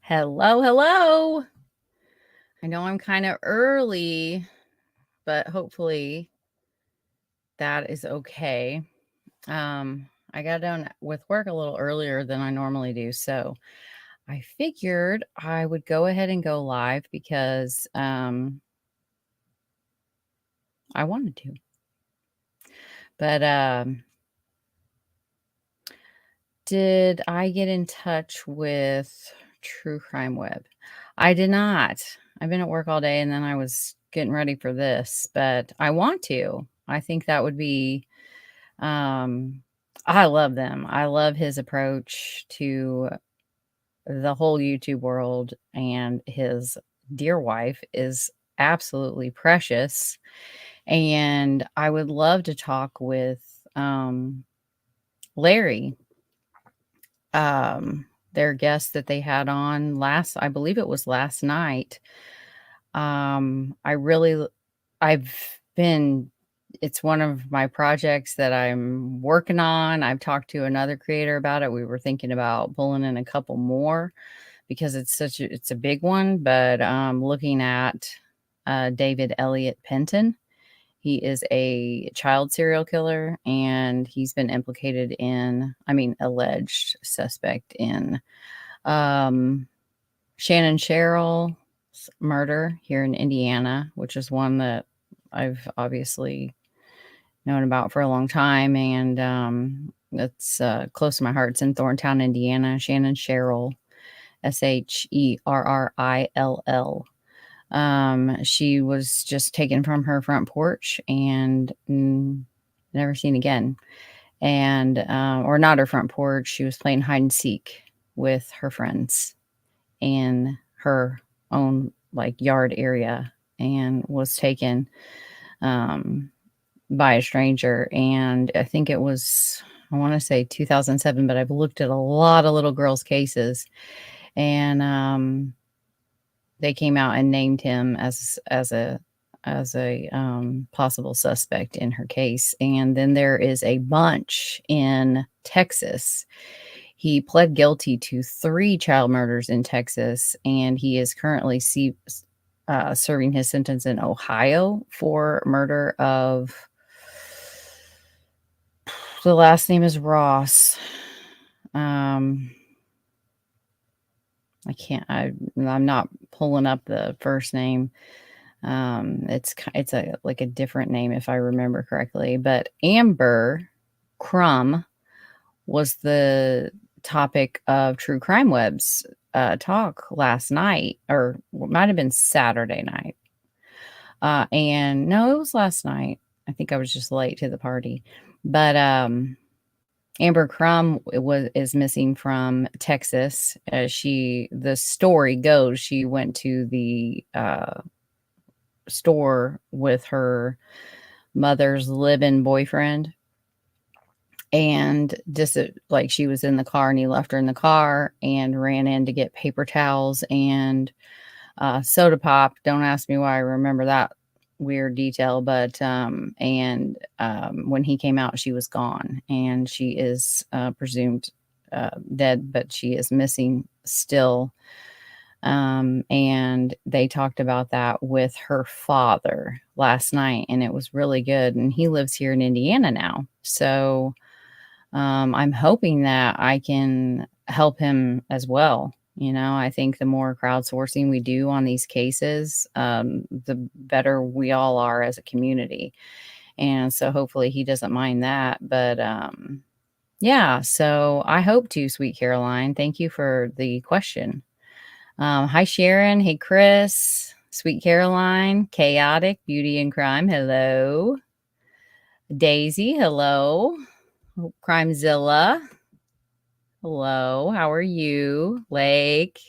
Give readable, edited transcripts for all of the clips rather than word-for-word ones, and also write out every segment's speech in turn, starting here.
Hello, hello. I know I'm kind of early, but hopefully that is okay. I got done with work a little earlier than I normally do, so I figured I would go ahead and go live because I wanted to. But did I get in touch with True Crime Web? I did not. I've been at work all day and then I was getting ready for this, but I want to. I think that would be I love them. I love his approach to the whole YouTube world, and his dear wife is absolutely precious. And I would love to talk with Larry, their guest that they had on I believe it was last night. I've been it's one of my projects that I'm working on. I've talked to another creator about it. We were thinking about pulling in a couple more because it's a big one, but looking at David Elliott Penton. He is a child serial killer, and he's been alleged suspect in Shannon Sherrill's murder here in Indiana, which is one that I've obviously known about for a long time, and that's close to my heart. It's in Thorntown, Indiana. Shannon Sherrill, Sherrill. She was just taken from her front porch and never seen again. And or not her front porch. She was playing hide and seek with her friends in her own yard area and was taken by a stranger. And I think I want to say 2007, but I've looked at a lot of little girls' cases, and they came out and named him as a possible suspect in her case. And then there is a bunch in Texas. He pled guilty to 3 child murders in Texas, and he is currently serving his sentence in Ohio for murder of, the last name is Ross. I'm not pulling up the first name. It's a different name if I remember correctly, but Amber Crumb was the topic of True Crime Web's talk last night, or it might have been Saturday night. And no, it was last night. I think I was just late to the party, but Amber Crumb is missing from Texas. The story goes, she went to the store with her mother's live-in boyfriend, and just she was in the car and he left her in the car and ran in to get paper towels and soda pop. Don't ask me why I remember that weird detail, but when he came out, she was gone, and she is presumed dead, but she is missing still. And they talked about that with her father last night, and it was really good. And he lives here in Indiana now, so I'm hoping that I can help him as well. I think the more crowdsourcing we do on these cases, the better we all are as a community. And so hopefully he doesn't mind that. But yeah, so I hope to, Sweet Caroline. Thank you for the question. Hi, Sharon. Hey, Chris. Sweet Caroline. Chaotic Beauty and Crime. Hello. Daisy. Hello. Crimezilla. Hello, how are you? Lake,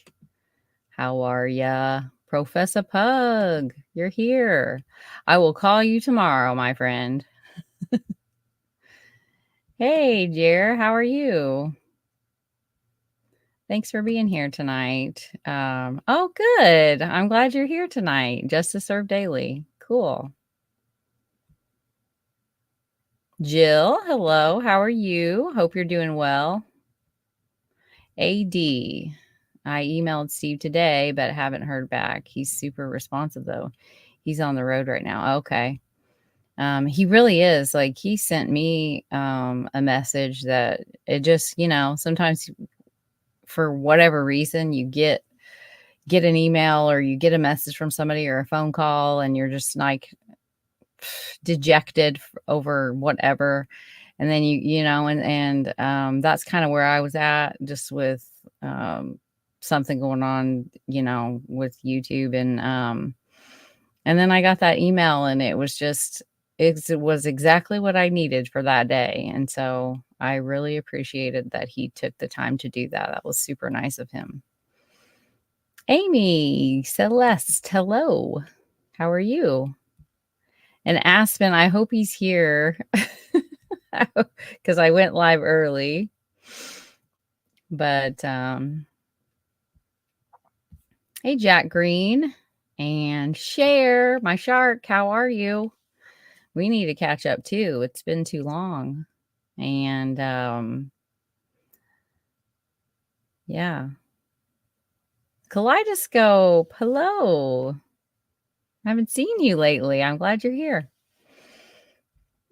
how are ya? Professor Pug, you're here. I will call you tomorrow, my friend. Hey, Jer, how are you? Thanks for being here tonight. Oh, good. I'm glad you're here tonight. Justice Served Daily. Cool. Jill, hello. How are you? Hope you're doing well. AD. I emailed Steve today, but haven't heard back. He's super responsive though. He's on the road right now. Okay. He really is. Like, he sent me a message that it just, sometimes for whatever reason you get an email or you get a message from somebody or a phone call and you're just like dejected over whatever. And then that's kind of where I was at, just with something going on, with YouTube. And then I got that email and it was it was exactly what I needed for that day. And so I really appreciated that he took the time to do that. That was super nice of him. Amy Celeste, hello. How are you? And Aspen, I hope he's here because I went live early. But hey, Jack Green and Cher, my shark, how are you? We need to catch up too. It's been too long. And yeah. Kaleidoscope, hello. I haven't seen you lately. I'm glad you're here.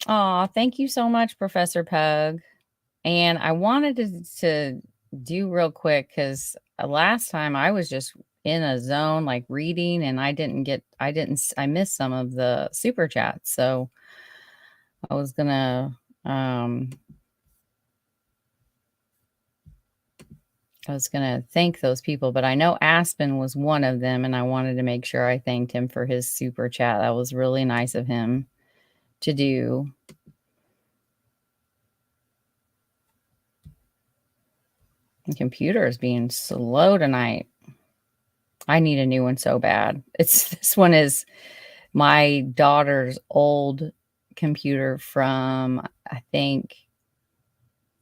Oh, thank you so much, Professor Pug. And I wanted to do real quick because last time I was just in a zone, like reading, and I missed some of the super chats. So I was gonna thank those people, but I know Aspen was one of them, and I wanted to make sure I thanked him for his super chat. That was really nice of him to do. The computer is being slow tonight. I need a new one so bad. This one is my daughter's old computer from, I think,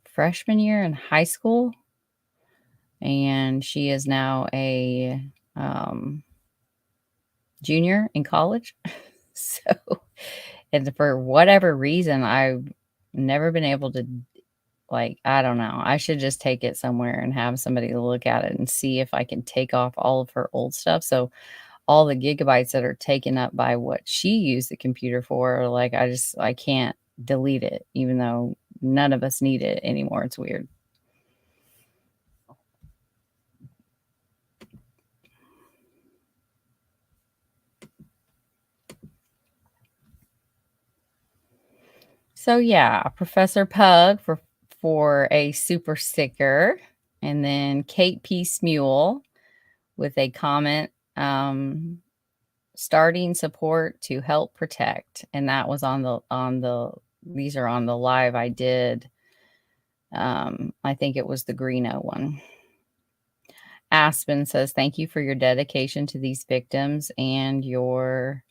freshman year in high school. And she is now a junior in college. So, and for whatever reason, I've never been able to, I don't know. I should just take it somewhere and have somebody look at it and see if I can take off all of her old stuff. So all the gigabytes that are taken up by what she used the computer for, I can't delete it, even though none of us need it anymore. It's weird. So yeah, Professor Pug for a super sticker, and then Kate P. Smule with a comment, starting support to help protect, and that was these are on the live I did. I think it was the Greeno one. Aspen says, thank you for your dedication to these victims and your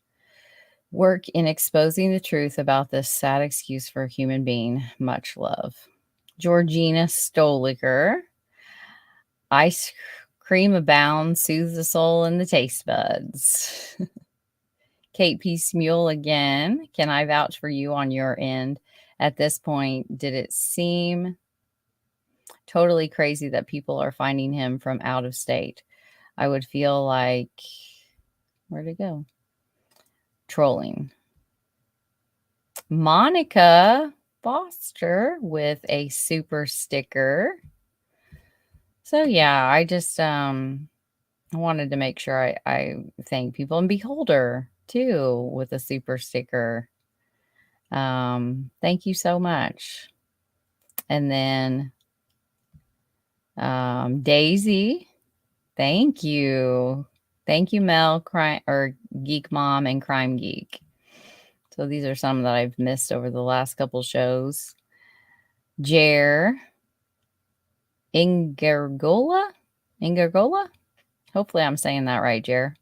work in exposing the truth about this sad excuse for a human being. Much love. Georgina Stoliker. Ice cream abounds, soothes the soul and the taste buds. Kate P. Smule again. Can I vouch for you on your end? At this point, did it seem totally crazy that people are finding him from out of state? I would feel like, where'd it go? Trolling. Monica Foster with a super sticker. So yeah, I just wanted to make sure I thank people, and Beholder too with a super sticker. Thank you so much. And then Daisy, thank you. Thank you, Mel, Geek Mom and Crime Geek. So these are some that I've missed over the last couple shows. Jer, Ingergola. Hopefully I'm saying that right, Jer.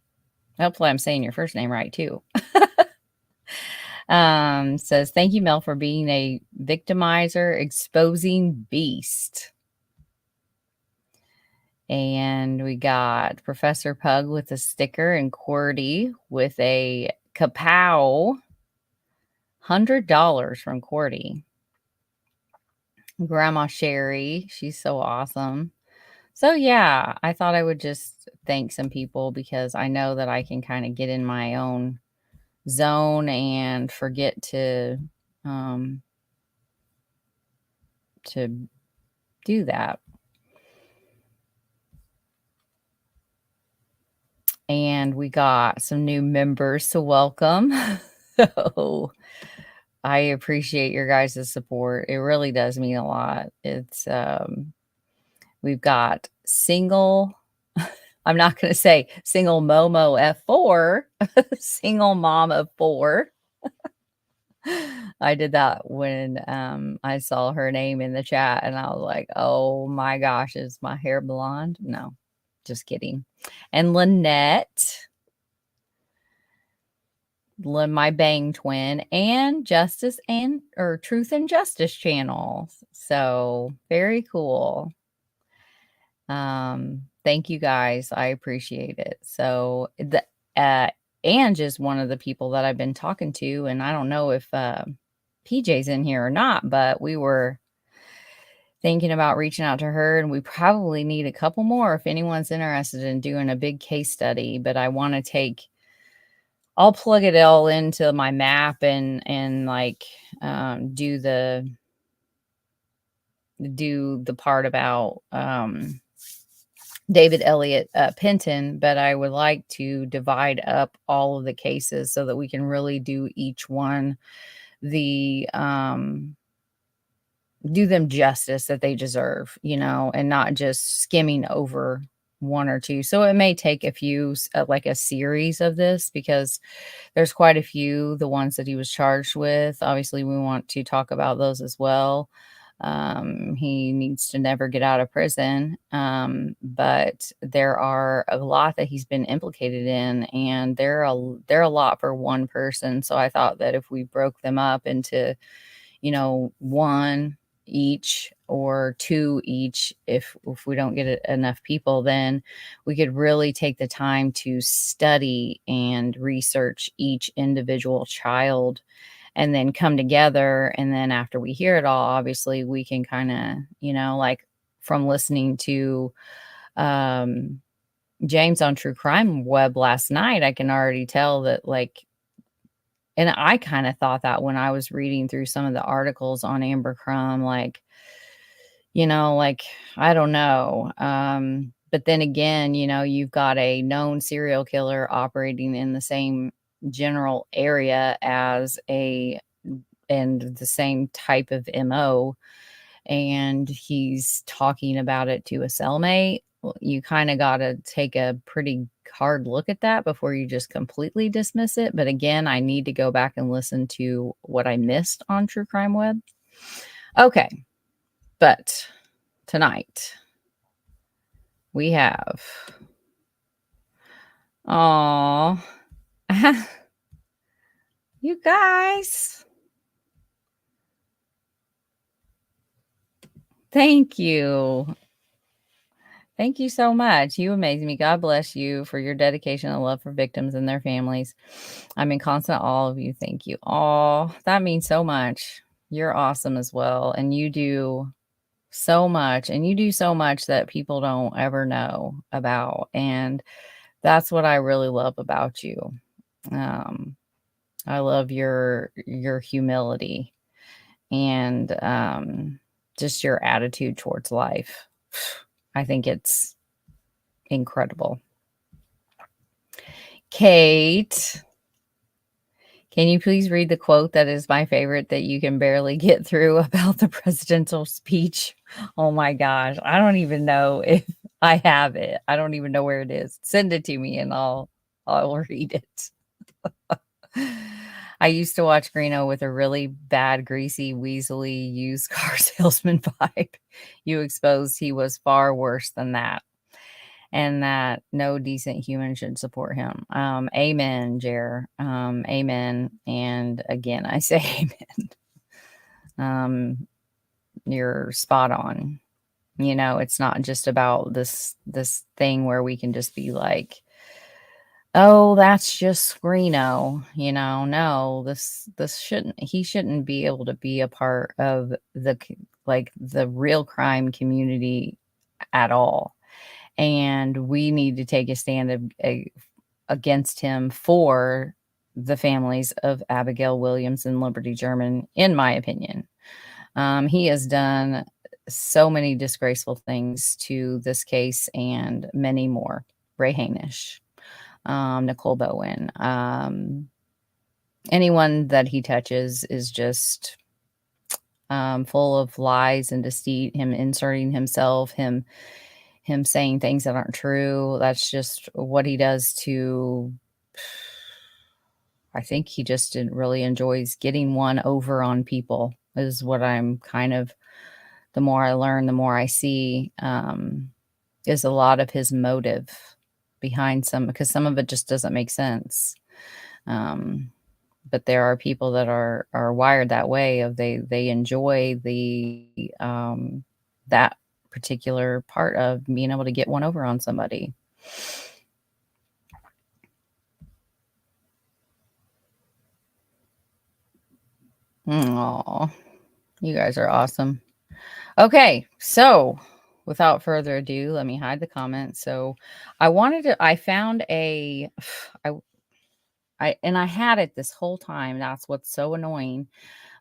Hopefully I'm saying your first name right too. Says, thank you, Mel, for being a victimizer, exposing beast. And we got Professor Pug with a sticker and QWERTY with a kapow. $100 from QWERTY. Grandma Sherry, she's so awesome. So, yeah, I thought I would just thank some people because I know that I can kinda get in my own zone and forget um, to do that. And we got some new members to welcome. So, I appreciate your guys' support. It really does mean a lot. We've got single I'm not gonna say single Momo F4, single mom of 4. I did that when, I saw her name in the chat, and I was like, "Oh my gosh, is my hair blonde?" No, just kidding. And Lynette, my bang twin, and Justice and or Truth and Justice channel. So, very cool. Thank you guys. I appreciate it. So uh Ange is one of the people that I've been talking to, and I don't know if PJ's in here or not, but we were thinking about reaching out to her, and we probably need a couple more if anyone's interested in doing a big case study. But I want to I'll plug it all into my map and like do the part about David Elliott Penton, but I would like to divide up all of the cases so that we can really do each one the do them justice that they deserve, and not just skimming over one or two. So it may take a few, like a series of this, because there's quite a few, the ones that he was charged with. Obviously, we want to talk about those as well. He needs to never get out of prison. But there are a lot that he's been implicated in, and they're a lot for one person. So I thought that if we broke them up into, one each or two each, if we don't get enough people, then we could really take the time to study and research each individual child and then come together. And then after we hear it all, obviously we can kind of, like from listening to James on True Crime Web last night, I can already tell that, like, and I kind of thought that when I was reading through some of the articles on Amber Crumb, like, like, I don't know. But then again, you've got a known serial killer operating in the same general area and the same type of MO, and he's talking about it to a cellmate. You kind of got to take a pretty hard look at that before you just completely dismiss it. But again, I need to go back and listen to what I missed on True Crime Web. Okay. But tonight we have, oh, you guys, thank you. Thank you so much. You amaze me. God bless you for your dedication and love for victims and their families. I'm in constant awe of you. Thank you. Oh, that means so much. You're awesome as well. And you do so much. And you do so much that people don't ever know about. And that's what I really love about you. Um, I love your humility and just your attitude towards life. I think it's incredible. Kate, can you please read the quote that is my favorite that you can barely get through about the presidential speech? Oh my gosh. I don't even know if I have it. I don't even know where it is. Send it to me and I'll read it. I used to watch Greeno with a really bad, greasy, weaselly used car salesman vibe. You exposed he was far worse than that, and that no decent human should support him. Amen, Jer. Amen. And again, I say amen. You're spot on. It's not just about this thing where we can just be like, oh, that's just Greeno, no, he shouldn't be able to be a part of the real crime community at all. and we need to take a stand against him for the families of Abigail Williams and Liberty German, in my opinion. He has done so many disgraceful things to this case and many more. Ray Hainish, Nicole Bowen, anyone that he touches is just full of lies and deceit, him inserting himself, him saying things that aren't true. That's just what he does to, I think he just really enjoys getting one over on people, is what I'm kind of, the more I learn, the more I see, is a lot of his motive behind because some of it just doesn't make sense. But there are people that are wired that way, of they enjoy the that particular part of being able to get one over on somebody. Oh, you guys are awesome. Okay, so without further ado, let me hide the comments. So I found I had it this whole time. That's what's so annoying.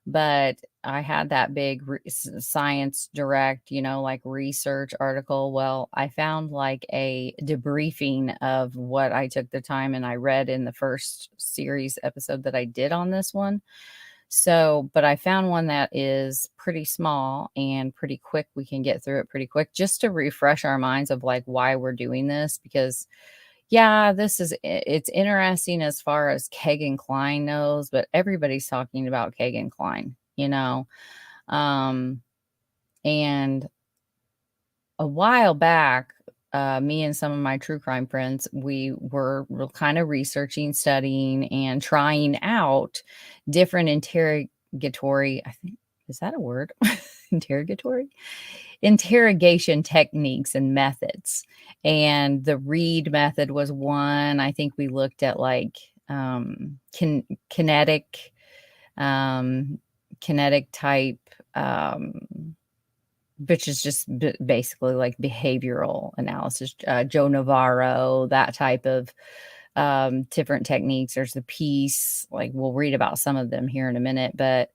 But I had that big Science Direct, like research article. Well, I found like a debriefing of what I took the time and I read in the first series episode that I did on this one. So, but I found one that is pretty small and pretty quick. We can get through it pretty quick, just to refresh our minds of like why we're doing this, because yeah, it's interesting as far as Kegan Kline knows, but everybody's talking about Kegan Kline, and a while back, me and some of my true crime friends, we were kind of researching, studying, and trying out different interrogatory, I think, is that a word? Interrogation techniques and methods. And the Reed method was one. I think we looked at like kinetic type, which is just basically like behavioral analysis. Joe Navarro, that type of different techniques. There's the piece, like we'll read about some of them here in a minute. But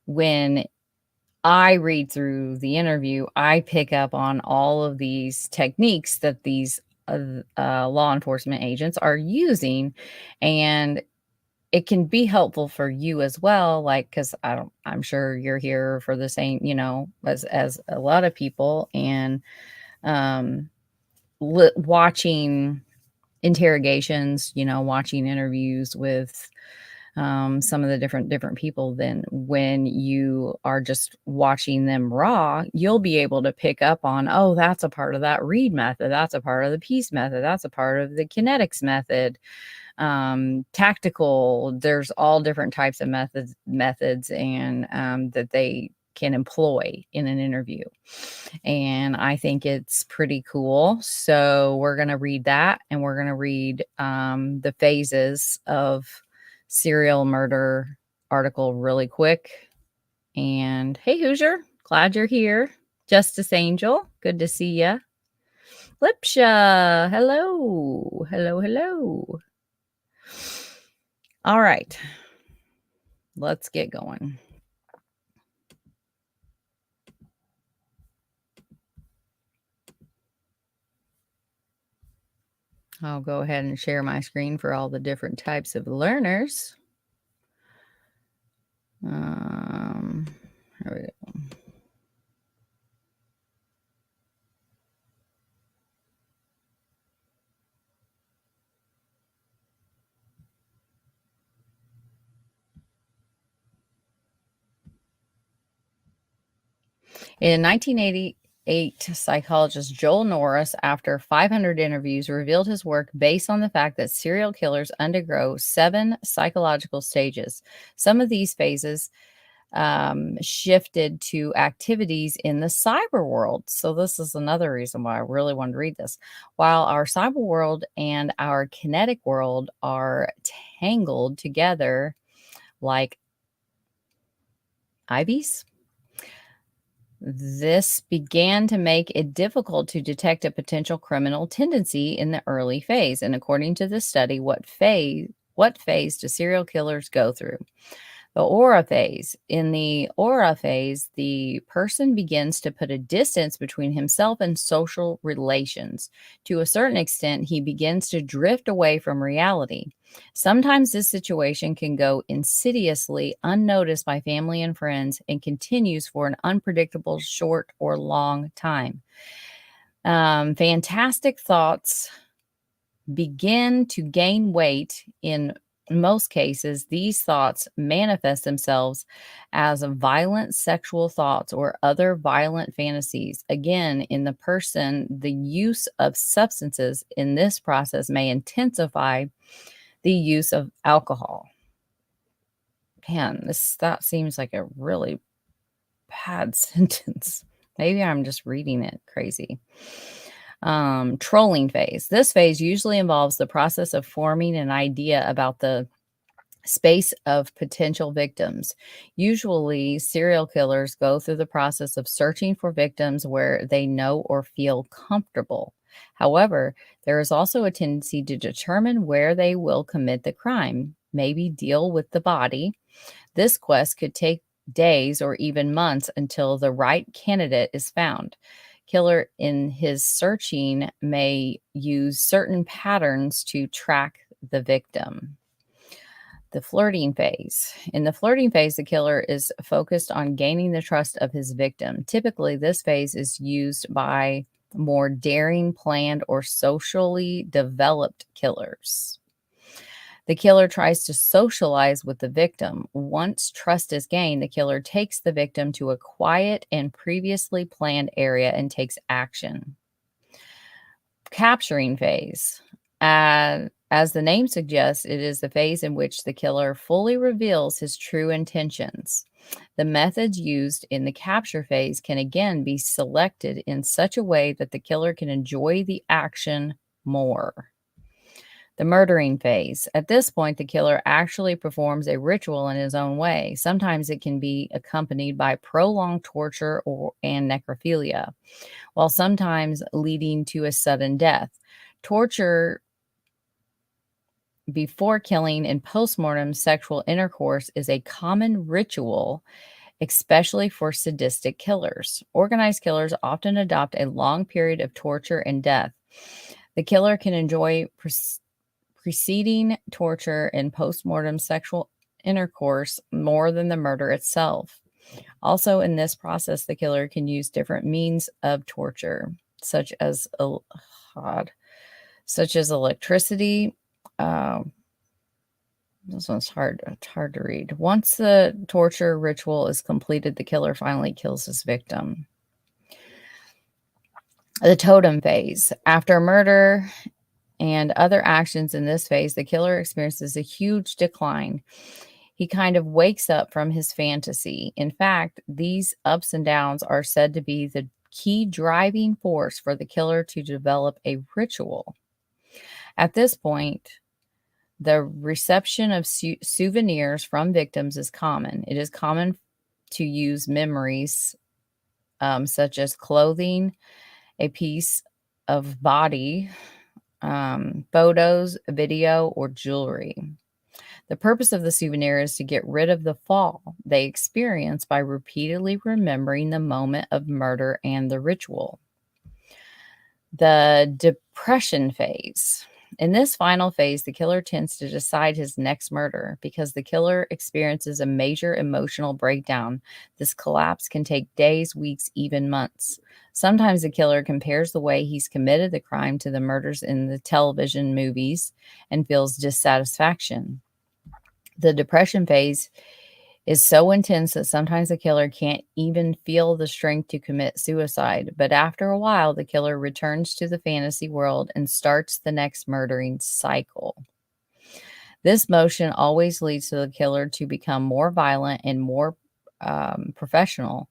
when I read through the interview, I pick up on all of these techniques that these law enforcement agents are using, and it can be helpful for you as well. Like, because I'm sure you're here for the same, as a lot of people, and watching interrogations, watching interviews with some of the different people. Then when you are just watching them raw, you'll be able to pick up on, oh, that's a part of that Reed method, that's a part of the piece method, that's a part of the kinetics method, tactical. There's all different types of methods and that they can employ in an interview, and I think it's pretty cool. So we're going to read that, and we're going to read the phases of serial murder article really quick. And hey, Hoosier, glad you're here. Justice Angel, good to see ya. Lipsha, hello. All right, let's get going. I'll go ahead and share my screen for all the different types of learners. Here we go. In 1988, psychologist Joel Norris, after 500 interviews, revealed his work based on the fact that serial killers undergo 7 psychological stages. Some of these phases shifted to activities in the cyber world. So this is another reason why I really wanted to read this. While our cyber world and our kinetic world are tangled together like ivies, This began to make it difficult to detect a potential criminal tendency in the early phase. And according to the study, what phase do serial killers go through? The aura phase. In the aura phase, the person begins to put a distance between himself and social relations. To a certain extent, he begins to drift away from reality. Sometimes this situation can go insidiously unnoticed by family and friends and continues for an unpredictable short or long time. Fantastic thoughts begin to gain weight. In most cases, these thoughts manifest themselves as violent sexual thoughts or other violent fantasies. Again, in the person, the use of substances in this process may intensify the use of alcohol. Man, that seems like a really bad sentence. Maybe I'm just reading it crazy. Trolling phase. This phase usually involves the process of forming an idea about the space of potential victims. Usually, serial killers go through the process of searching for victims where they know or feel comfortable. However, there is also a tendency to determine where they will commit the crime, maybe deal with the body. This quest could take days or even months until the right candidate is found. Killer in his searching may use certain patterns to track the victim. The flirting phase. In the flirting phase, the killer is focused on gaining the trust of his victim. Typically, this phase is used by more daring, planned, or socially developed killers. The killer tries to socialize with the victim. Once trust is gained, the killer takes the victim to a quiet and previously planned area and takes action. Capturing phase. As the name suggests, it is the phase in which the killer fully reveals his true intentions. The methods used in the capture phase can again be selected in such a way that the killer can enjoy the action more. The murdering phase. At this point, the killer actually performs a ritual in his own way. Sometimes it can be accompanied by prolonged torture and necrophilia, while sometimes leading to a sudden death. Torture before killing and postmortem sexual intercourse is a common ritual, especially for sadistic killers. Organized killers often adopt a long period of torture and death. The killer can enjoy preceding torture and postmortem sexual intercourse more than the murder itself. Also, in this process, the killer can use different means of torture, such as electricity. This one's hard. It's hard to read. Once the torture ritual is completed, the killer finally kills his victim. The totem phase. After murder and other actions in this phase, the killer experiences a huge decline. He kind of wakes up from his fantasy. In fact, these ups and downs are said to be the key driving force for the killer to develop a ritual. At this point, the reception of souvenirs from victims is common. It is common to use memories such as clothing, a piece of body, photos, video, or jewelry. The purpose of the souvenir is to get rid of the fall they experience by repeatedly remembering the moment of murder and the ritual. The depression phase. In this final phase, the killer tends to decide his next murder because the killer experiences a major emotional breakdown. This collapse can take days, weeks, even months. Sometimes the killer compares the way he's committed the crime to the murders in the television movies and feels dissatisfaction. The depression phase is so intense that sometimes the killer can't even feel the strength to commit suicide. But after a while, the killer returns to the fantasy world and starts the next murdering cycle. This motion always leads to the killer to become more violent and more professional.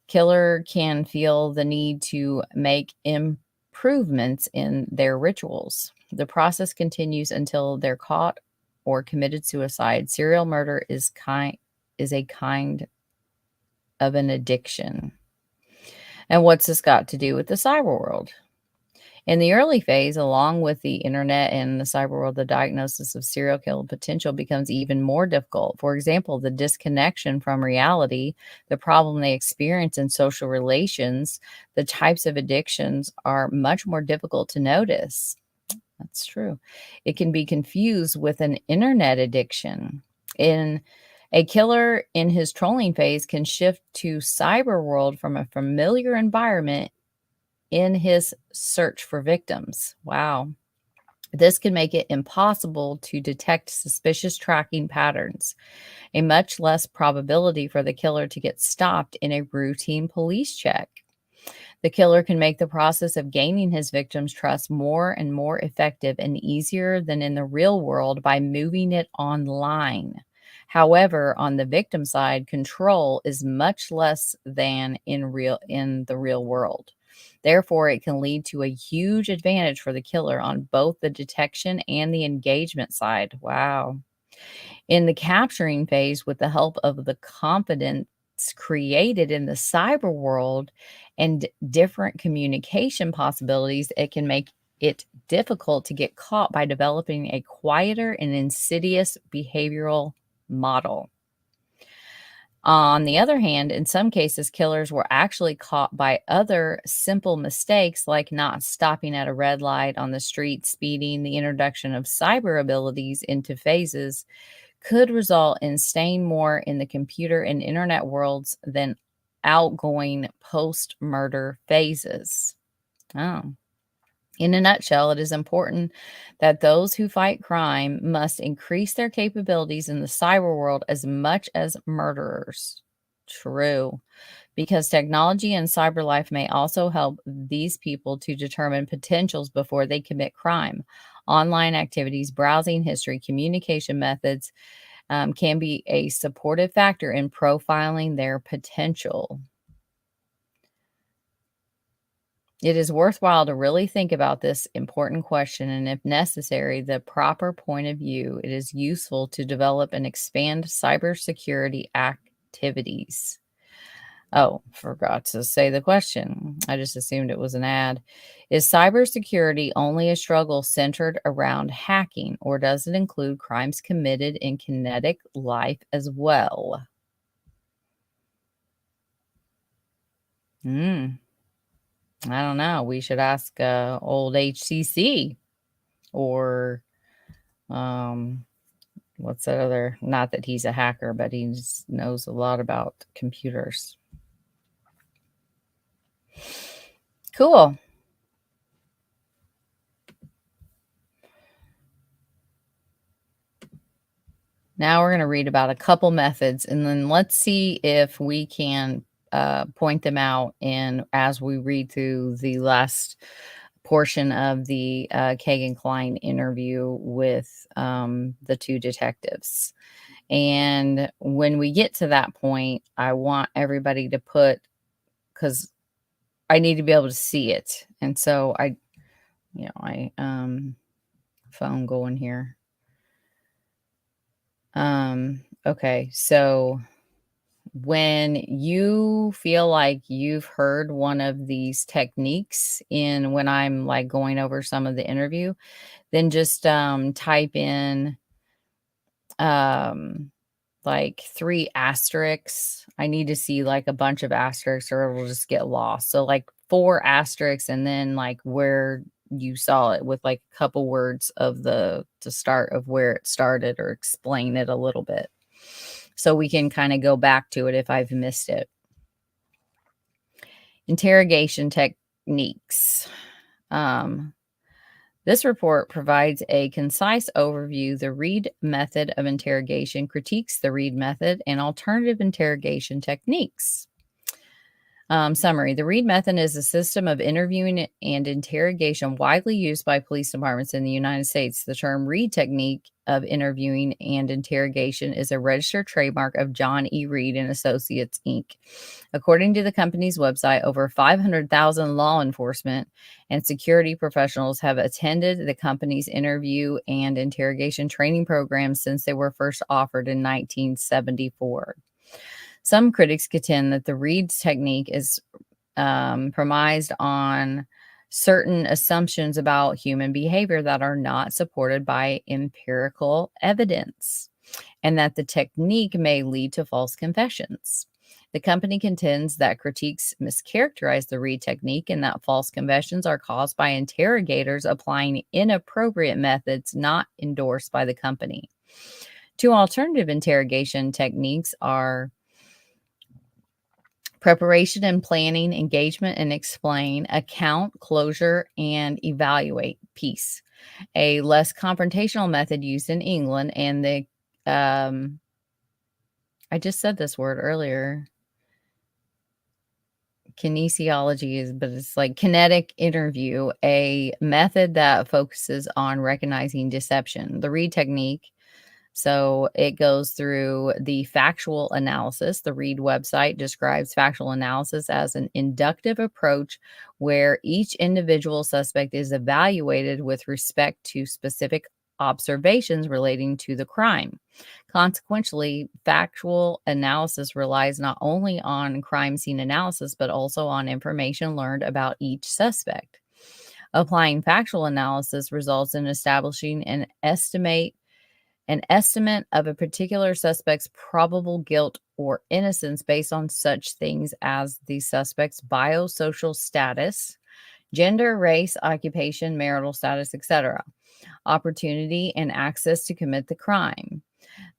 Killer can feel the need to make improvements in their rituals. The process continues until they're caught or committed suicide. Serial murder is a kind of an addiction. And what's this got to do with the cyber world? In the early phase, along with the internet and the cyber world, the diagnosis of serial killer potential becomes even more difficult. For example, the disconnection from reality, the problem they experience in social relations, the types of addictions are much more difficult to notice. That's true. It can be confused with an internet addiction. In a killer in his trolling phase can shift to cyber world from a familiar environment in his search for victims. Wow. This can make it impossible to detect suspicious tracking patterns, a much less probability for the killer to get stopped in a routine police check. The killer can make the process of gaining his victim's trust more and more effective and easier than in the real world by moving it online. However, on the victim side, control is much less than in the real world. Therefore, it can lead to a huge advantage for the killer on both the detection and the engagement side. Wow. In the capturing phase, with the help of the confidence created in the cyber world and different communication possibilities, it can make it difficult to get caught by developing a quieter and insidious behavioral model. On the other hand, in some cases, killers were actually caught by other simple mistakes like not stopping at a red light on the street, speeding. The introduction of cyber abilities into phases could result in staying more in the computer and internet worlds than outgoing post murder phases. Oh. In a nutshell, it is important that those who fight crime must increase their capabilities in the cyber world as much as murderers. True, because technology and cyber life may also help these people to determine potentials before they commit crime. Online activities, browsing history, communication methods can be a supportive factor in profiling their potential. It is worthwhile to really think about this important question, and if necessary, the proper point of view. It is useful to develop and expand cybersecurity activities. Oh, forgot to say the question. I just assumed it was an ad. Is cybersecurity only a struggle centered around hacking, or does it include crimes committed in kinetic life as well? Hmm. I don't know. We should ask old HCC or um, what's that other? Not that he's a hacker, but he just knows a lot about computers. Cool. Now we're going to read about a couple methods, and then let's see if we can point them out in as we read through the last portion of the Kegan Kline interview with the two detectives. And when we get to that point, I want everybody to put, because I need to be able to see it. And so I phone going here. Okay, so when you feel like you've heard one of these techniques in when I'm like going over some of the interview, then just type in um like 3 asterisks. I need to see like a bunch of asterisks or it'll just get lost. So like 4 asterisks and then like where you saw it with like a couple words of the to start of where it started or explain it a little bit. So we can kind of go back to it if I've missed it. Interrogation techniques. This report provides a concise overview. The Reed method of interrogation critiques the Reed method and alternative interrogation techniques. Summary. The Reed method is a system of interviewing and interrogation widely used by police departments in the United States. The term Reed technique of interviewing and interrogation is a registered trademark of John E. Reed and Associates, Inc. According to the company's website, over 500,000 law enforcement and security professionals have attended the company's interview and interrogation training programs since they were first offered in 1974. Some critics contend that the Reed technique is premised on certain assumptions about human behavior that are not supported by empirical evidence, and that the technique may lead to false confessions. The company contends that critiques mischaracterize the Reed technique and that false confessions are caused by interrogators applying inappropriate methods not endorsed by the company. Two alternative interrogation techniques are preparation and planning, engagement and explain, account, closure, and evaluate, peace. A less confrontational method used in England, and the I just said this word earlier. Kinesiology is, but it's like kinetic interview, a method that focuses on recognizing deception. The Reed technique, so it goes through the factual analysis. The Reed website describes factual analysis as an inductive approach where each individual suspect is evaluated with respect to specific observations relating to the crime. Consequently, factual analysis relies not only on crime scene analysis, but also on information learned about each suspect. Applying factual analysis results in establishing an estimate of a particular suspect's probable guilt or innocence based on such things as the suspect's biosocial status, gender, race, occupation, marital status, etc., opportunity, and access to commit the crime,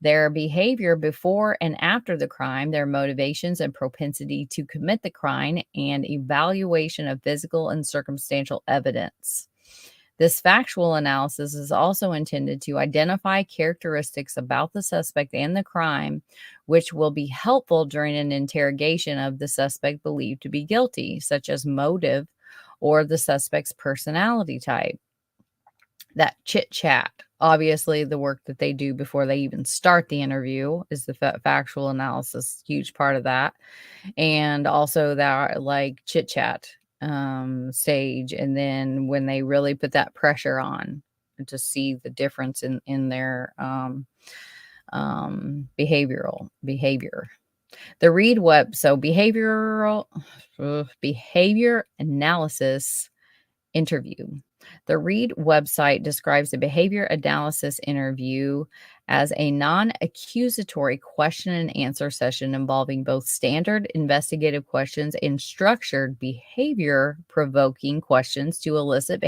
their behavior before and after the crime, their motivations and propensity to commit the crime, and evaluation of physical and circumstantial evidence. This factual analysis is also intended to identify characteristics about the suspect and the crime, which will be helpful during an interrogation of the suspect believed to be guilty, such as motive or the suspect's personality type. That chit chat, obviously, the work that they do before they even start the interview is the factual analysis, huge part of that. And also that like chit chat stage, and then when they really put that pressure on to see the difference in their behavior. The Reed web, so behavior analysis interview. The Reed website describes the behavior analysis interview as a non-accusatory question and answer session involving both standard investigative questions and structured behavior-provoking questions to elicit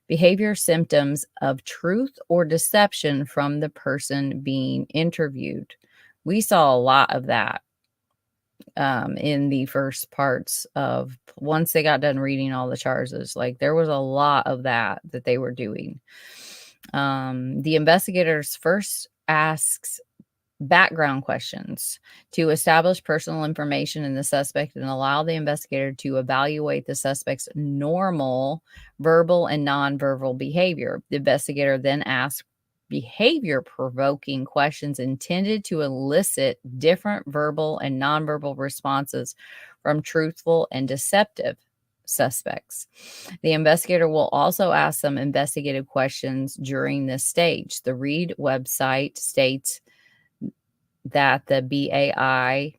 behavior symptoms of truth or deception from the person being interviewed. We saw a lot of that in the first parts of, once they got done reading all the charges, like there was a lot of that they were doing. The investigators first asks background questions to establish personal information in the suspect and allow the investigator to evaluate the suspect's normal verbal and nonverbal behavior. The investigator then asks behavior-provoking questions intended to elicit different verbal and nonverbal responses from truthful and deceptive suspects. The investigator will also ask some investigative questions during this stage. The Reed website states that the BAI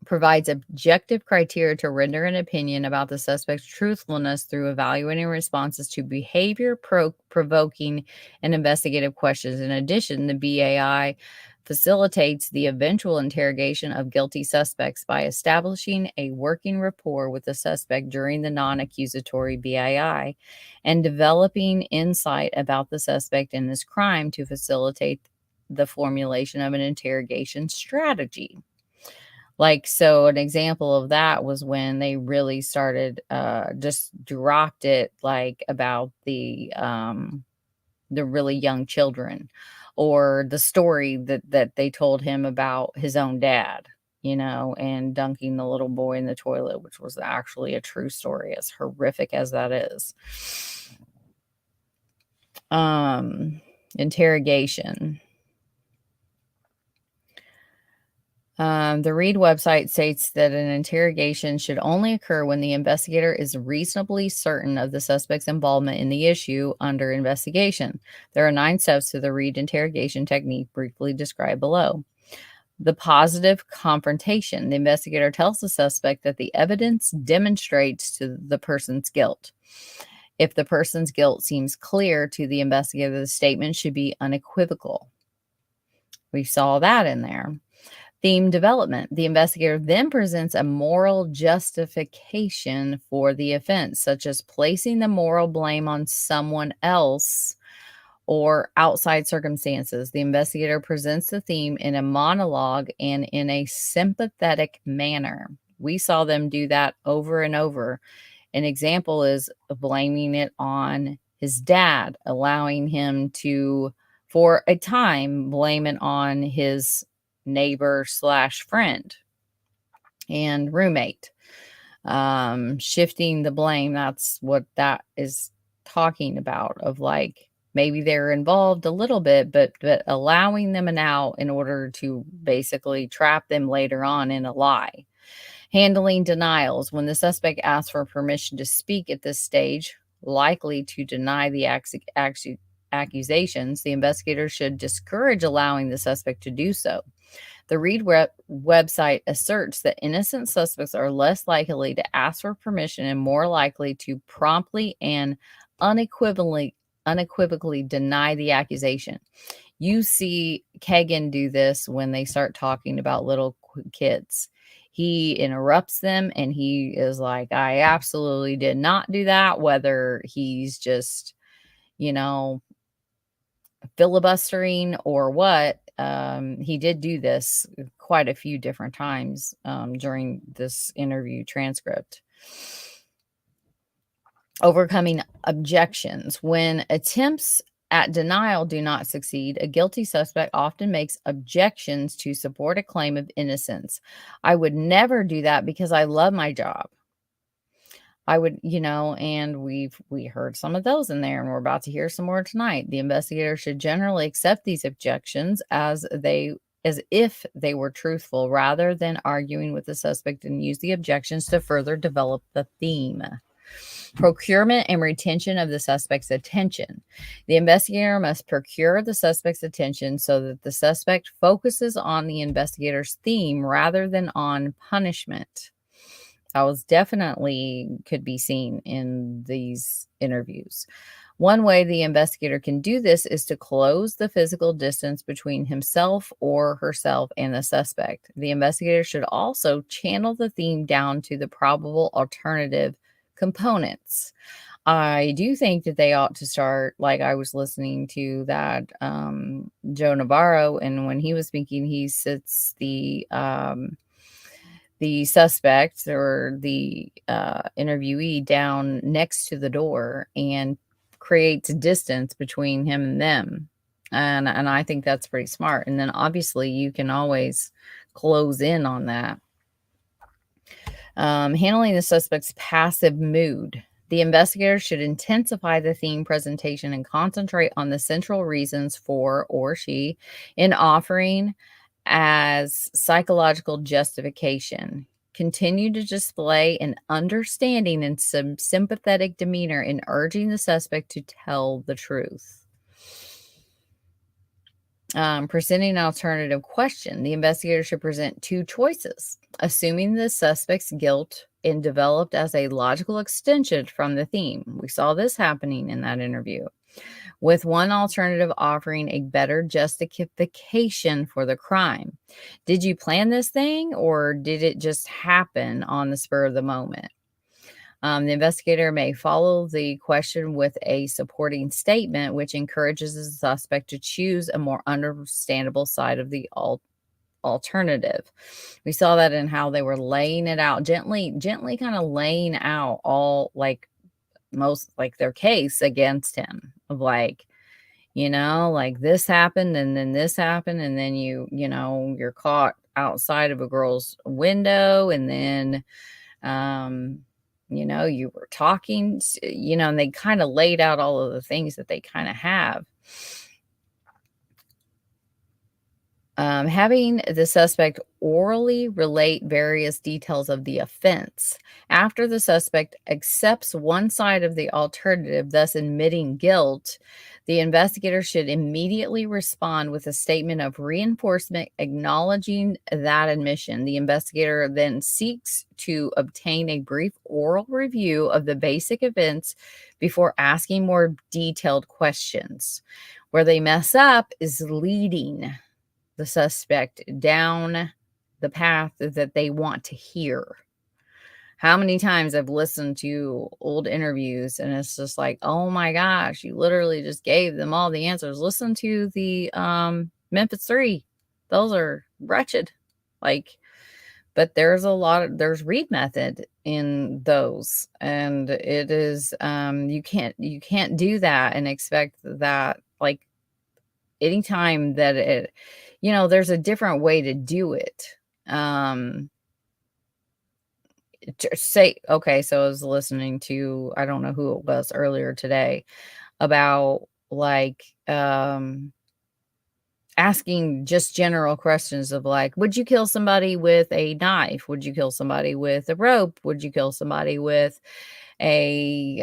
provides objective criteria to render an opinion about the suspect's truthfulness through evaluating responses to behavior-provoking and investigative questions. In addition, the BAI facilitates the eventual interrogation of guilty suspects by establishing a working rapport with the suspect during the non-accusatory BAI and developing insight about the suspect and his crime to facilitate the formulation of an interrogation strategy. Like, so an example of that was when they really started, just dropped it, like about the really young children, or the story that they told him about his own dad, and dunking the little boy in the toilet, which was actually a true story, as horrific as that is. Interrogation. The Reed website states that an interrogation should only occur when the investigator is reasonably certain of the suspect's involvement in the issue under investigation. There are 9 steps to the Reed interrogation technique briefly described below. The positive confrontation. The investigator tells the suspect that the evidence demonstrates to the person's guilt. If the person's guilt seems clear to the investigator, the statement should be unequivocal. We saw that in there. Theme development. The investigator then presents a moral justification for the offense, such as placing the moral blame on someone else or outside circumstances. The investigator presents the theme in a monologue and in a sympathetic manner. We saw them do that over and over. An example is blaming it on his dad, allowing him to, for a time, blame it on his neighbor / friend and roommate. Shifting the blame. That's what that is talking about, of like, maybe they're involved a little bit, but allowing them an out in order to basically trap them later on in a lie. Handling denials. When the suspect asks for permission to speak at this stage, likely to deny the accusations, the investigator should discourage allowing the suspect to do so. The Reed website asserts that innocent suspects are less likely to ask for permission and more likely to promptly and unequivocally deny the accusation. You see Kegan do this when they start talking about little kids. He interrupts them and he is like, I absolutely did not do that, whether he's just, filibustering or what. He did do this quite a few different times during this interview transcript. Overcoming objections. When attempts at denial do not succeed, a guilty suspect often makes objections to support a claim of innocence. I would never do that because I love my job. I would, and we heard some of those in there, and we're about to hear some more tonight. The investigator should generally accept these objections as if they were truthful, rather than arguing with the suspect, and use the objections to further develop the theme. Procurement and retention of the suspect's attention. The investigator must procure the suspect's attention so that the suspect focuses on the investigator's theme rather than on punishment. That was definitely could be seen in these interviews. One way the investigator can do this is to close the physical distance between himself or herself and the suspect. The investigator should also channel the theme down to the probable alternative components. I do think that they ought to start, like I was listening to that Joe Navarro, and when he was speaking, he sits the suspect or the interviewee down next to the door and creates distance between him and them. And I think that's pretty smart. And then obviously you can always close in on that. Handling the suspect's passive mood. The investigator should intensify the theme presentation and concentrate on the central reasons for or she in offering as psychological justification. Continue to display an understanding and some sympathetic demeanor in urging the suspect to tell the truth. Presenting an alternative question. The investigator should present two choices, assuming the suspect's guilt and developed as a logical extension from the theme. We saw this happening in that interview, with one alternative offering a better justification for the crime. Did you plan this thing, or did it just happen on the spur of the moment? The investigator may follow the question with a supporting statement, which encourages the suspect to choose a more understandable side of the alternative. We saw that in how they were laying it out, gently kind of laying out all their case against him, of like, like this happened and then this happened, and then you're caught outside of a girl's window, and then you were talking, and they kind of laid out all of the things that they kind of have. Having the suspect orally relate various details of the offense. After the suspect accepts one side of the alternative, thus admitting guilt, the investigator should immediately respond with a statement of reinforcement acknowledging that admission. The investigator then seeks to obtain a brief oral review of the basic events before asking more detailed questions. Where they mess up is leading the suspect down the path that they want to hear. How many times I've listened to old interviews and it's just like, oh my gosh, you literally just gave them all the answers. Listen to the Memphis 3. Those are wretched. Like, but there's read method in those. And it is you can't do that and expect that, like, anytime that there's a different way to do it. Say, okay, so I was listening to, I don't know who it was earlier today, about like asking just general questions of like, would you kill somebody with a knife? Would you kill somebody with a rope? Would you kill somebody with a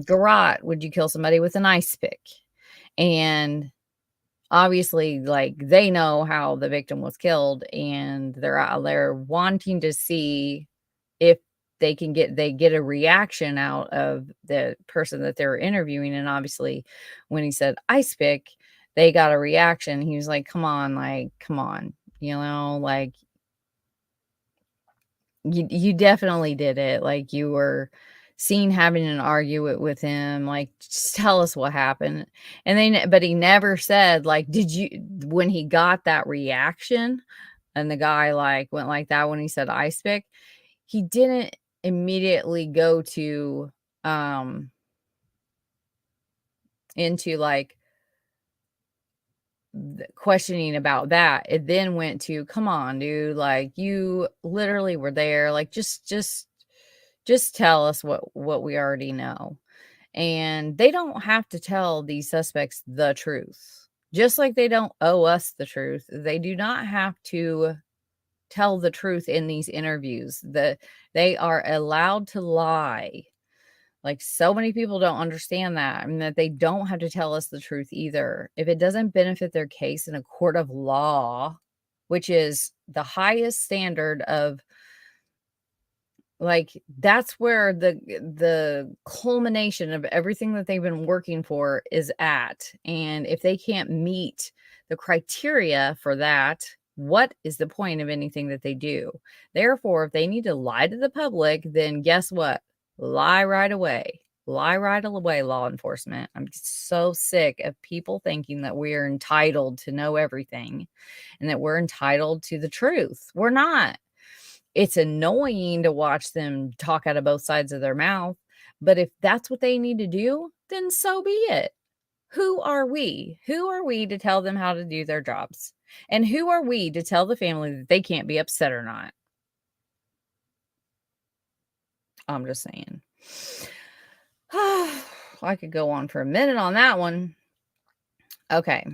garrote? Would you kill somebody with an ice pick? And obviously, like, they know how the victim was killed, and they're out there wanting to see if they get a reaction out of the person that they're interviewing. And obviously, when he said ice pick, they got a reaction. He was like, come on, like, come on, like, you definitely did it. Like, you were seen having an argument with him. Like, just tell us what happened. And then, but he never said, like, did you, when he got that reaction and the guy like went like that when he said ice pick, he didn't immediately go to into like questioning about that. It then went to, come on, dude, like, you literally were there. Like, just tell us what we already know. And they don't have to tell these suspects the truth. Just like they don't owe us the truth, they do not have to tell the truth in these interviews. That they are allowed to lie. Like, so many people don't understand that, and that they don't have to tell us the truth either. If it doesn't benefit their case in a court of law, which is the highest standard of, like, that's where the culmination of everything that they've been working for is at. And if they can't meet the criteria for that, what is the point of anything that they do? Therefore, if they need to lie to the public, then guess what? Lie right away. Lie right away, law enforcement. I'm so sick of people thinking that we are entitled to know everything and that we're entitled to the truth. We're not. It's annoying to watch them talk out of both sides of their mouth, but if that's what they need to do, then so be it. Who are we? Who are we to tell them how to do their jobs? And who are we to tell the family that they can't be upset or not? I'm just saying. I could go on for a minute on that one. Okay.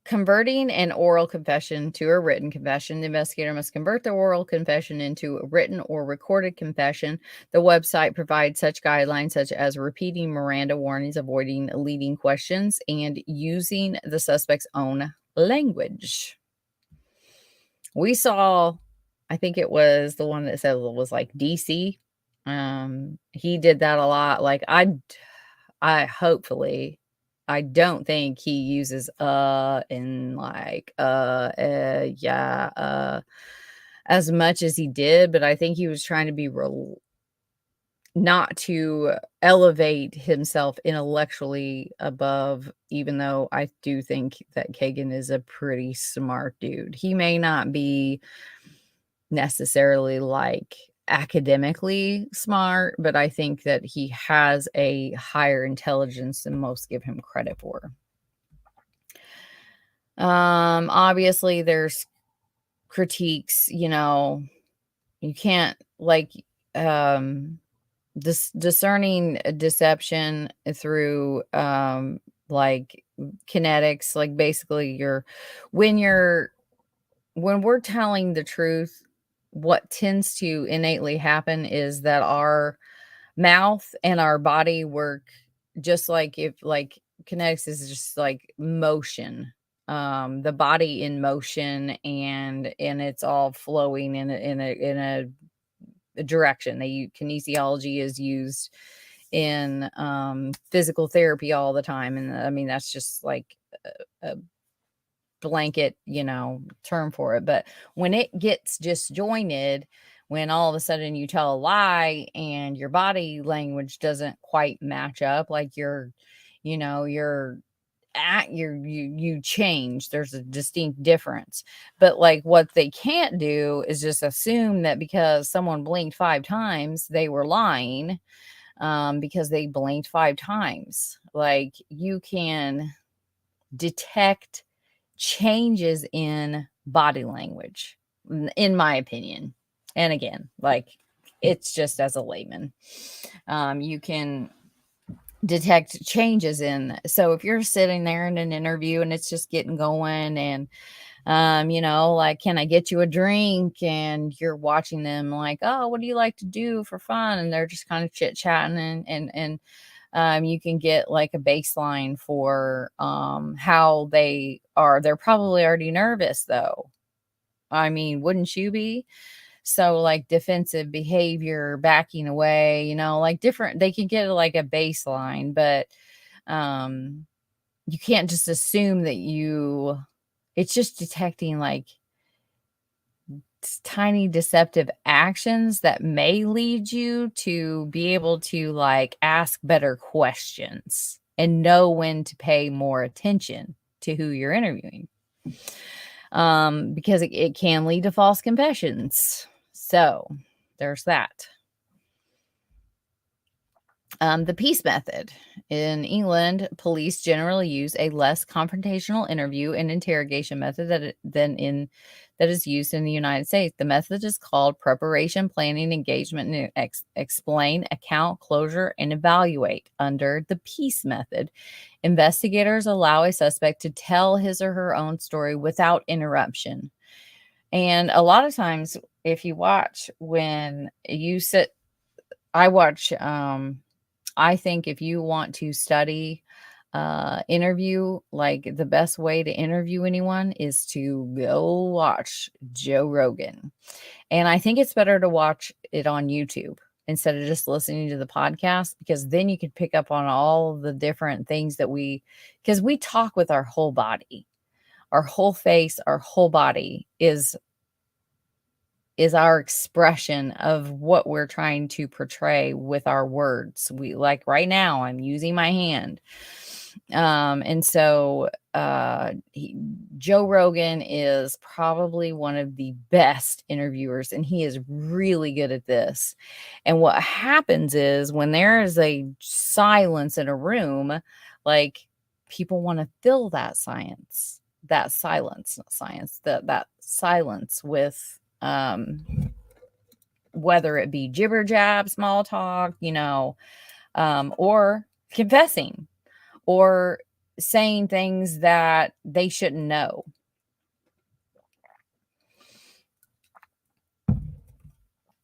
Converting an oral confession to a written confession. The investigator must convert the oral confession into a written or recorded confession. The website provides such guidelines, such as repeating Miranda warnings, avoiding leading questions, and using the suspect's own language. We saw, I think it was the one that said it was like DC. He did that a lot. Like, I hopefully, I don't think he uses in like yeah as much as he did, but I think he was trying to be real, not to elevate himself intellectually above, even though I do think that Kegan is a pretty smart dude. He may not be necessarily like academically smart, but I think that he has a higher intelligence than most give him credit for. Obviously there's critiques, you can't, like, this discerning deception through like kinetics, like basically when you're when we're telling the truth, what tends to innately happen is that our mouth and our body work just like if like kinetics is just like motion, the body in motion, and it's all flowing in a direction. Kinesiology is used in physical therapy all the time, and I mean that's just like a blanket, term for it. But when it gets disjointed, when all of a sudden you tell a lie and your body language doesn't quite match up, like you're at you change, there's a distinct difference. But like what they can't do is just assume that because someone blinked 5 times they were lying, because they blinked 5 times. Like you can detect changes in body language, in my opinion. And again, like it's just as a layman, you can detect changes in. So if you're sitting there in an interview and it's just getting going, and like, can I get you a drink? And you're watching them like, oh, what do you like to do for fun? And they're just kind of chit chatting, and you can get like a baseline for how they are. They're probably already nervous though. I mean, wouldn't you be? So like defensive behavior, backing away, like different, they can get like a baseline, but um you can't just assume that it's just detecting like tiny deceptive actions that may lead you to be able to like ask better questions and know when to pay more attention to who you're interviewing, because it can lead to false confessions. So there's that. The peace method. In England, police generally use a less confrontational interview and interrogation method that is used in the United States. The method is called preparation, planning, engagement, and explain, account, closure, and evaluate. Under the peace method, investigators allow a suspect to tell his or her own story without interruption. And a lot of times, if you watch, when you sit, I watch, I think if you want to study interview, like the best way to interview anyone is to go watch Joe Rogan. And I think it's better to watch it on YouTube instead of just listening to the podcast, because then you could pick up on all the different things because we talk with our whole body, our whole face, our whole body is our expression of what we're trying to portray with our words. We, like right now, I'm using my hand. And so Joe Rogan is probably one of the best interviewers, and he is really good at this. And what happens is when there is a silence in a room, like people want to fill that silence with whether it be jibber jab, small talk, or confessing, or saying things that they shouldn't know.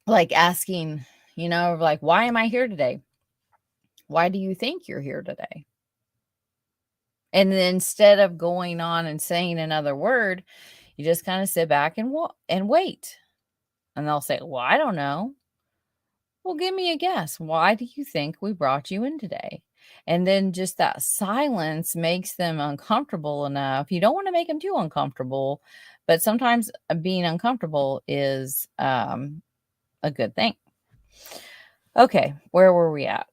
Like asking, like, why am I here today? Why do you think you're here today? And then instead of going on and saying another word, you just kind of sit back and wait. And they'll say, well, I don't know. Well, give me a guess. Why do you think we brought you in today? And then just that silence makes them uncomfortable enough. You don't want to make them too uncomfortable, but sometimes being uncomfortable is a good thing. Okay, where were we at?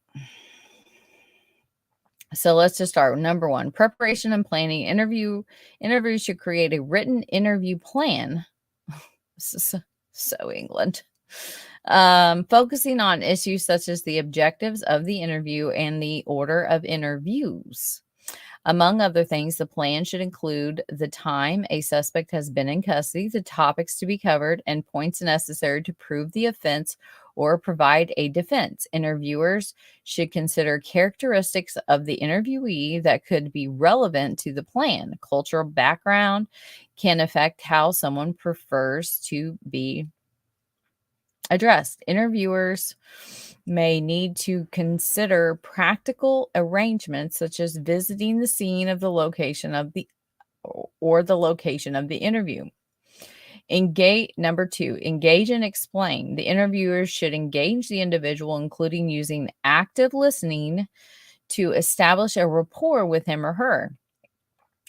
So let's just start with number 1, preparation and planning. Interviews should create a written interview plan. So England. Focusing on issues such as the objectives of the interview and the order of interviews. Among other things, the plan should include the time a suspect has been in custody, the topics to be covered, and points necessary to prove the offense or provide a defense. Interviewers should consider characteristics of the interviewee that could be relevant to the plan. Cultural background can affect how someone prefers to be addressed. Interviewers may need to consider practical arrangements such as visiting the scene of the location of the or the location of the interview. Number 2, engage and explain. The interviewers should engage the individual, including using active listening to establish a rapport with him or her.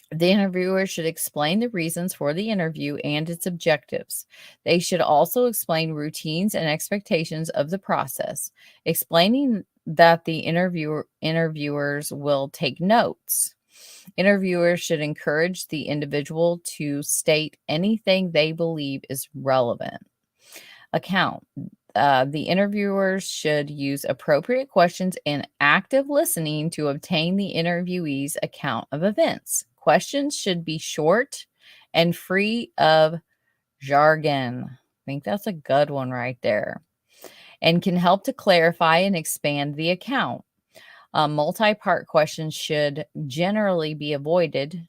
The interviewer should explain the reasons for the interview and its objectives. They should also explain routines and expectations of the process, explaining that the interviewers will take notes. Interviewers should encourage the individual to state anything they believe is relevant. Account. The interviewers should use appropriate questions and active listening to obtain the interviewee's account of events. Questions should be short and free of jargon. I think that's a good one right there. And can help to clarify and expand the account. Multi-part questions should generally be avoided,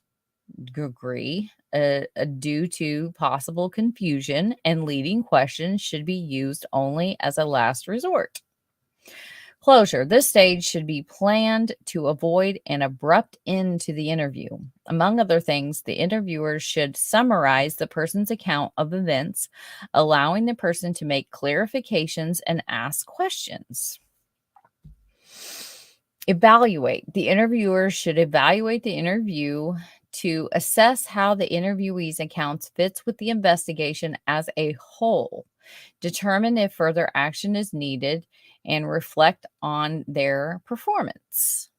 due to possible confusion, and leading questions should be used only as a last resort. Closure. This stage should be planned to avoid an abrupt end to the interview. Among other things, the interviewers should summarize the person's account of events, allowing the person to make clarifications and ask questions. Evaluate. The interviewers should evaluate the interview to assess how the interviewee's accounts fits with the investigation as a whole, determine if further action is needed, and reflect on their performance.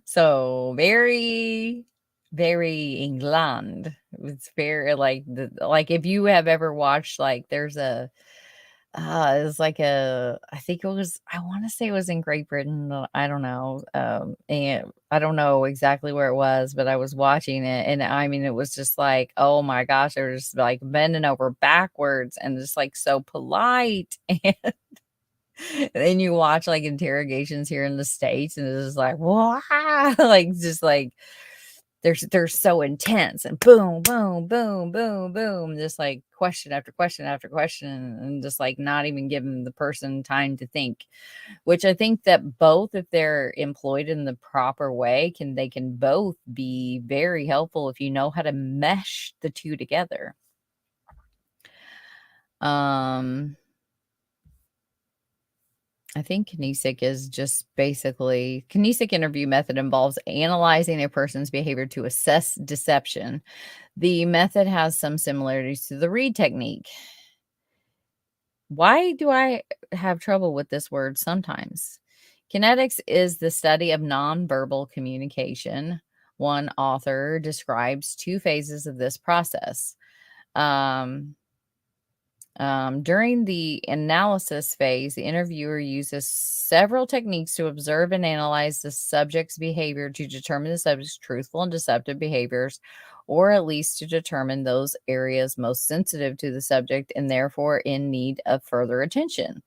So very, very England. It's very like if you have ever watched, like, there's a it was like I think it was, I want to say it was in Great Britain. I don't know. And I don't know exactly where it was, but I was watching it. And I mean, it was just like, oh my gosh, they were just like bending over backwards and just like so polite. And then you watch like interrogations here in the States and it's just like, wow, like just like, they're so intense and boom, boom, boom, boom, boom, just like question after question after question, and just like not even giving the person time to think, which I think that both, if they're employed in the proper way, they can both be very helpful if you know how to mesh the two together. I think kinesic is just basically, kinesic interview method involves analyzing a person's behavior to assess deception. The method has some similarities to the read technique. Why do I have trouble with this word sometimes? Kinetics is the study of nonverbal communication. One author describes 2 phases of this process. During the analysis phase, the interviewer uses several techniques to observe and analyze the subject's behavior to determine the subject's truthful and deceptive behaviors, or at least to determine those areas most sensitive to the subject and therefore in need of further attention.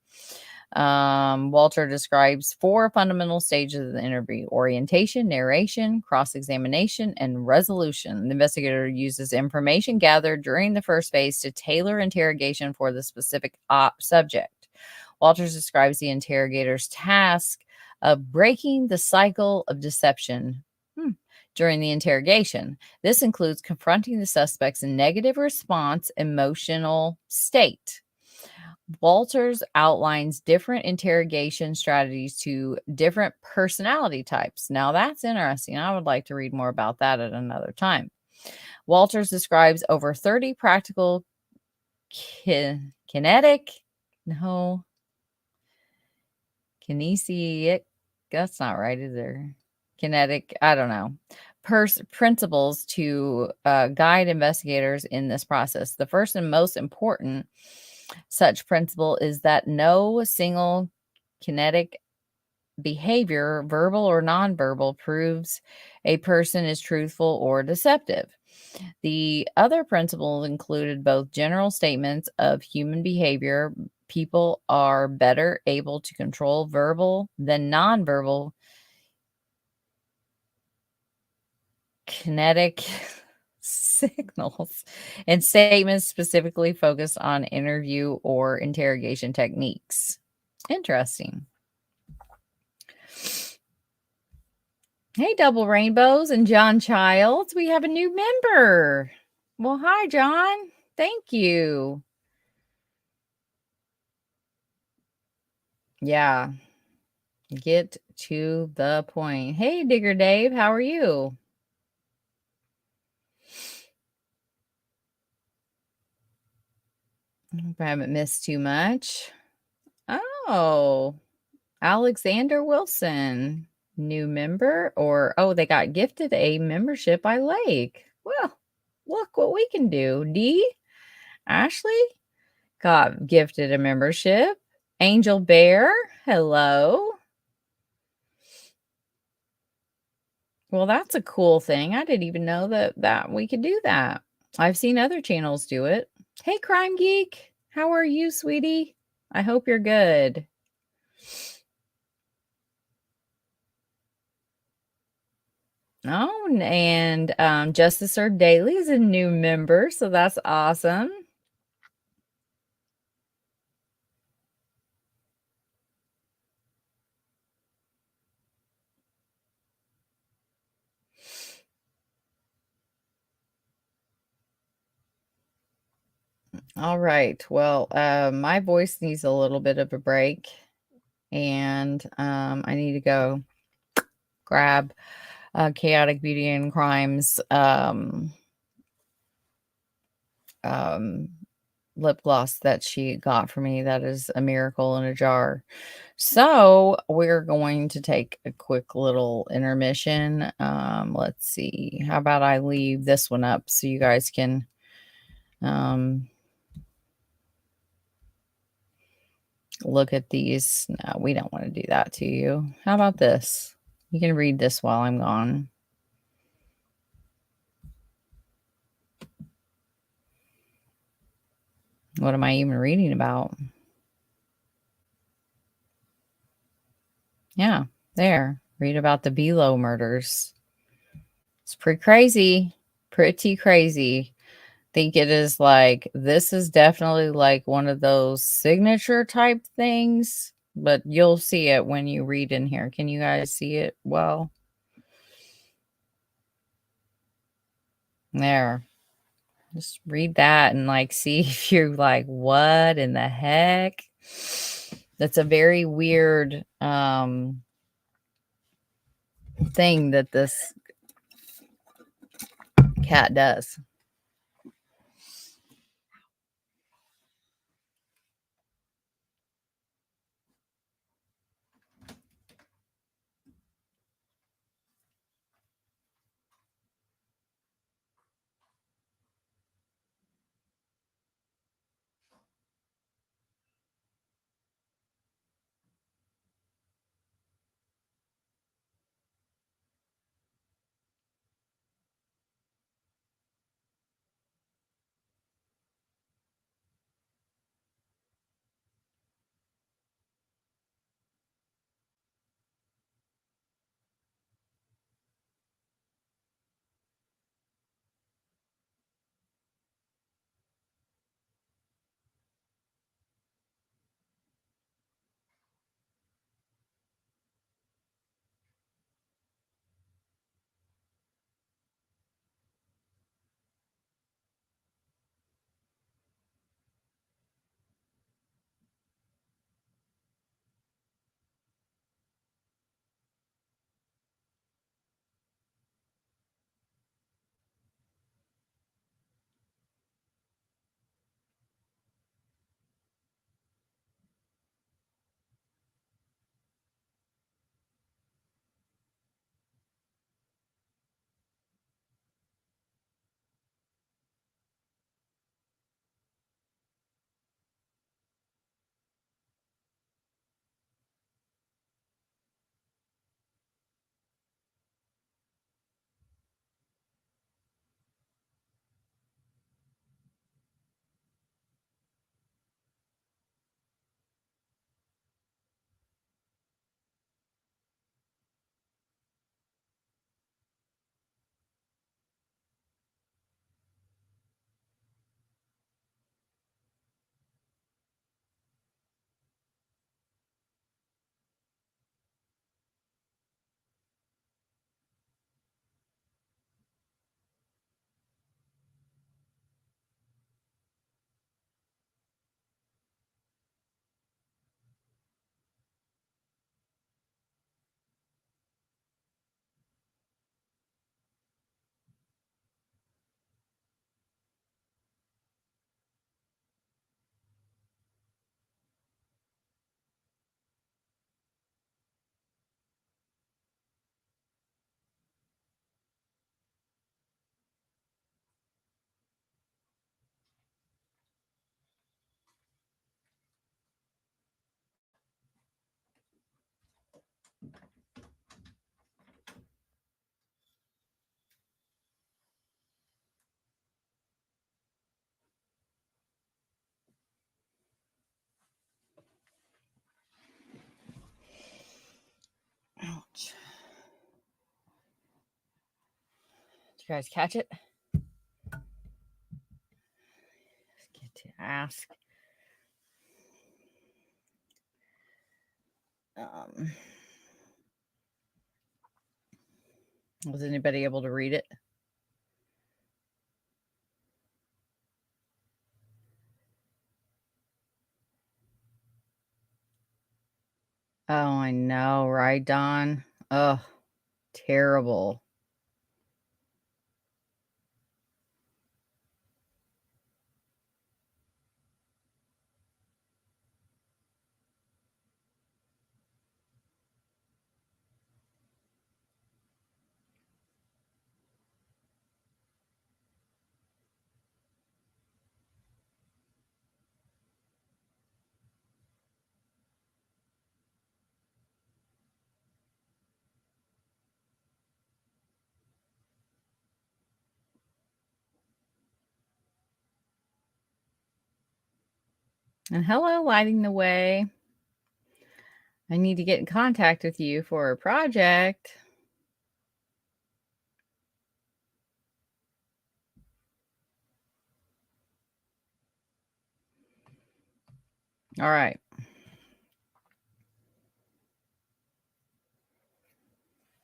Walter describes 4 fundamental stages of the interview: orientation, narration, cross-examination, and resolution. The investigator uses information gathered during the first phase to tailor interrogation for the specific subject. Walters describes the interrogator's task of breaking the cycle of deception during the interrogation. This includes confronting the suspect's negative response emotional state. Walters outlines different interrogation strategies to different personality types. Now that's interesting. I would like to read more about that at another time. Walters describes over 30 practical kinesic, that's not right, is there? Kinetic, I don't know. Principles to guide investigators in this process. The first and most important such principle is that no single kinetic behavior, verbal or nonverbal, proves a person is truthful or deceptive. The other principles included both general statements of human behavior. People are better able to control verbal than nonverbal kinetic signals, and statements specifically focused on interview or interrogation techniques. Interesting. Hey, Double Rainbows and John Childs, we have a new member. Well, hi, John. Thank you. Yeah, get to the point. Hey, Digger Dave, how are you? I hope I haven't missed too much. Oh, Alexander Wilson, new member, or oh, they got gifted a membership by Lake. Well, look what we can do. D. Ashley got gifted a membership. Angel Bear, hello. Well, that's a cool thing. I didn't even know that we could do that. I've seen other channels do it. Hey, Crime Geek, how are you, sweetie? I hope you're good. Oh, and Justice Served Daily is a new member, so that's awesome. All right. Well, my voice needs a little bit of a break, and I need to go grab Chaotic Beauty and Crimes um, lip gloss that she got for me. That is a miracle in a jar. So we're going to take a quick little intermission. Let's see. How about I leave this one up so you guys can look at these. No, we don't want to do that to you. How about this? You can read this while I'm gone. What am I even reading about? Yeah, there. Read about the Belo murders. It's pretty crazy. Pretty crazy. Think it is like, this is definitely like one of those signature type things, but you'll see it when you read in here. Can you guys see it? Well, there. Just read that and like see if you're like, what in the heck? That's a very weird thing that this cat does. you guys catch it? Get to ask. Was anybody able to read it? Oh, I know, right, Don? Oh, terrible. And hello, lighting the way. I need to get in contact with you for a project. All right.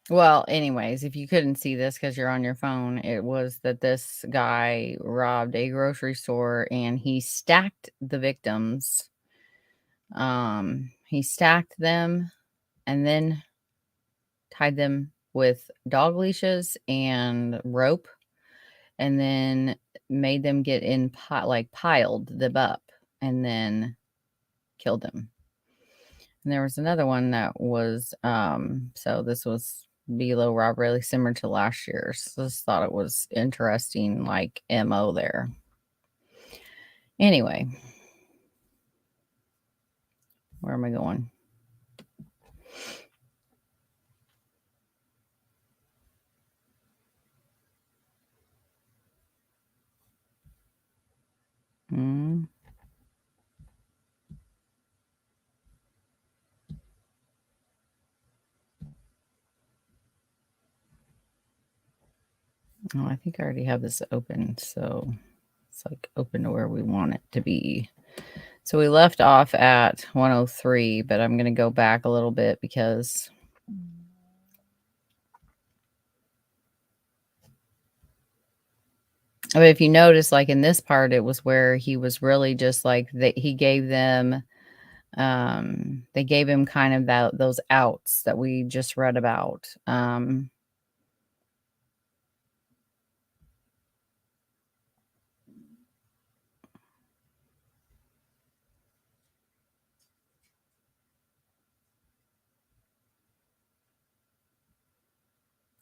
Well, anyways, if you couldn't see this because you're on your phone, it was that this guy robbed a grocery store and he stacked the victims. He stacked them and then tied them with dog leashes and rope, and then made them get in piled them up, and then killed them. And there was another one that was so this was below robbery, similar to last year's. So just thought it was interesting, like MO there. Anyway, where am I going? Hmm. Oh, I think I already have this open, so it's like open to where we want it to be. So we left off at 103, but I'm going to go back a little bit because if you notice, like in this part, it was where he was really just like he gave them, they gave him kind of those outs that we just read about.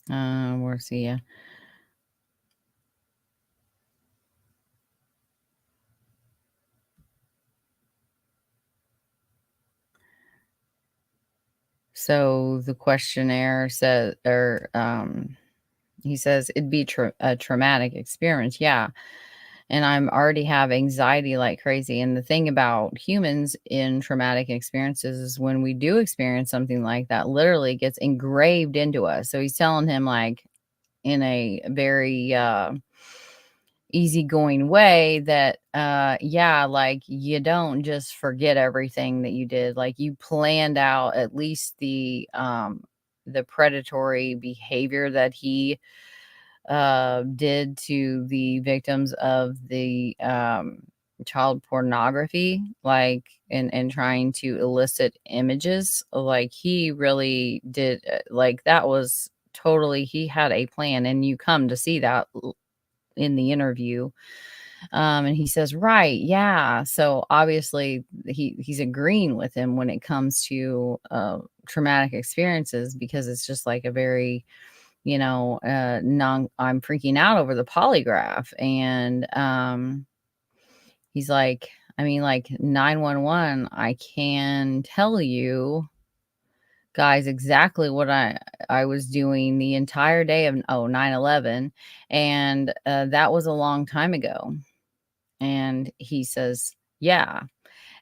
Where's he? So the questionnaire says, or he says it'd be a traumatic experience. Yeah. And I'm already have anxiety like crazy. And the thing about humans in traumatic experiences is when we do experience something like that, literally gets engraved into us. So he's telling him, like, in a very easygoing way that yeah, like, you don't just forget everything that you did. Like, you planned out at least the predatory behavior that he did to the victims of the child pornography, like, and trying to elicit images. Like, he really did, like, that was totally, he had a plan, and you come to see that in the interview. And he says, right, yeah. So obviously he's agreeing with him when it comes to traumatic experiences, because it's just like a very, I'm freaking out over the polygraph. And he's like, I mean, like, 911, I can tell you guys exactly what I was doing the entire day of 9/11, and that was a long time ago. And he says, yeah.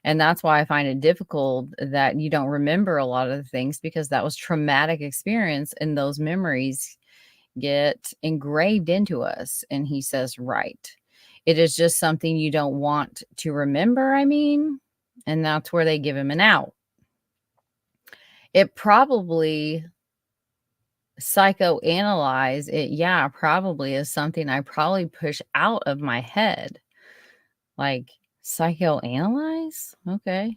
And that's why I find it difficult that you don't remember a lot of the things, because that was traumatic experience, and those memories get engraved into us? And he says, right. It is just something you don't want to remember, I mean. And that's where they give him an out. It probably psychoanalyze it, yeah, probably is something I probably push out of my head. Like, psychoanalyze? Okay.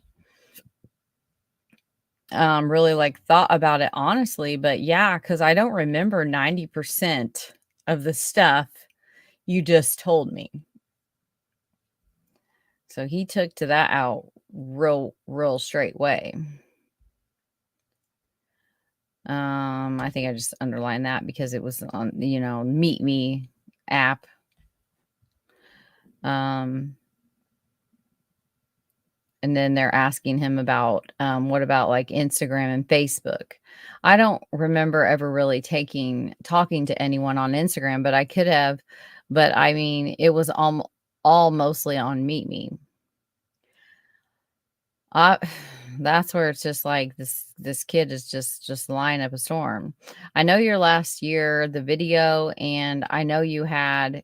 Really, like, thought about it honestly, but yeah, because I don't remember 90% of the stuff you just told me. So he took to that out real straight way. I think I just underlined that because it was on, Meet Me app. Um, and then they're asking him about, what about like Instagram and Facebook? I don't remember ever really talking to anyone on Instagram, but I could have. But I mean, it was all mostly on Meet Me. Uh, that's where it's just like this kid is just lying up a storm. I know your last year, the video, and I know you had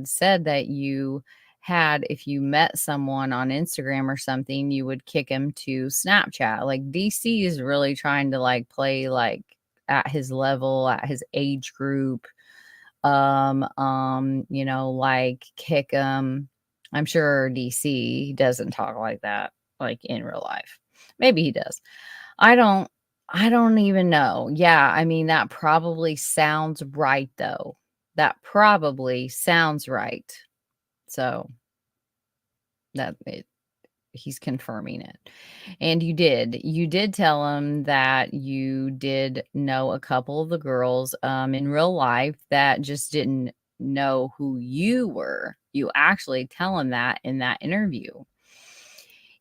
said that you had, if you met someone on Instagram or something, you would kick him to Snapchat. Like DC is really trying to like play like at his level, at his age group. Like kick him. I'm sure DC doesn't talk like that, like in real life. Maybe he does. I don't I don't even know. Yeah, I mean that probably sounds right though. That probably sounds right. So he's confirming it. And you did tell him that you did know a couple of the girls in real life that just didn't know who you were. You actually tell him that in that interview.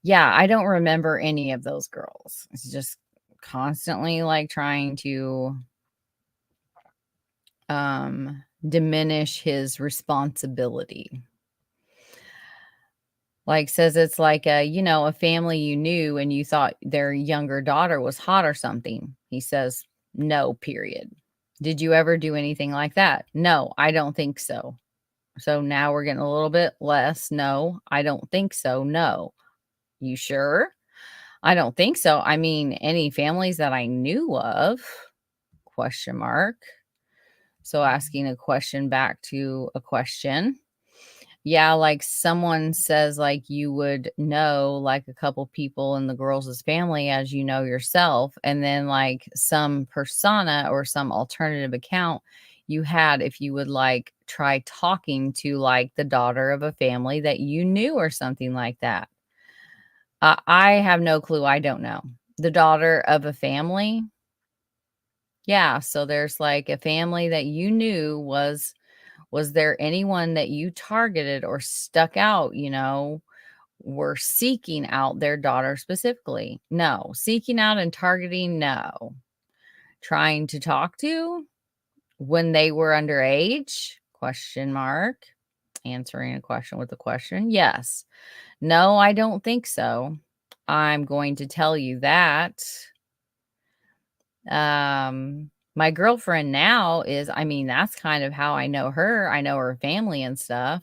Yeah, I don't remember any of those girls. It's just constantly like trying to diminish his responsibility. Like, says it's like a family you knew and you thought their younger daughter was hot or something. He says, no, period. Did you ever do anything like that? No, I don't think so. So now we're getting a little bit less. No, I don't think so. No. You sure? I don't think so. I mean, any families that I knew of, question mark. So asking a question back to a question. Yeah, like someone says, like you would know like a couple people in the girls' family as you know yourself, and then like some persona or some alternative account you had if you would like try talking to like the daughter of a family that you knew or something like that. I have no clue. I don't know. The daughter of a family. Yeah, so there's like a family that you knew. Was there anyone that you targeted or stuck out, were seeking out their daughter specifically? No. Seeking out and targeting? No. Trying to talk to when they were underage? Question mark. Answering a question with a question. Yes. No, I don't think so. I'm going to tell you that. My girlfriend now is, I mean, that's kind of how I know her. I know her family and stuff.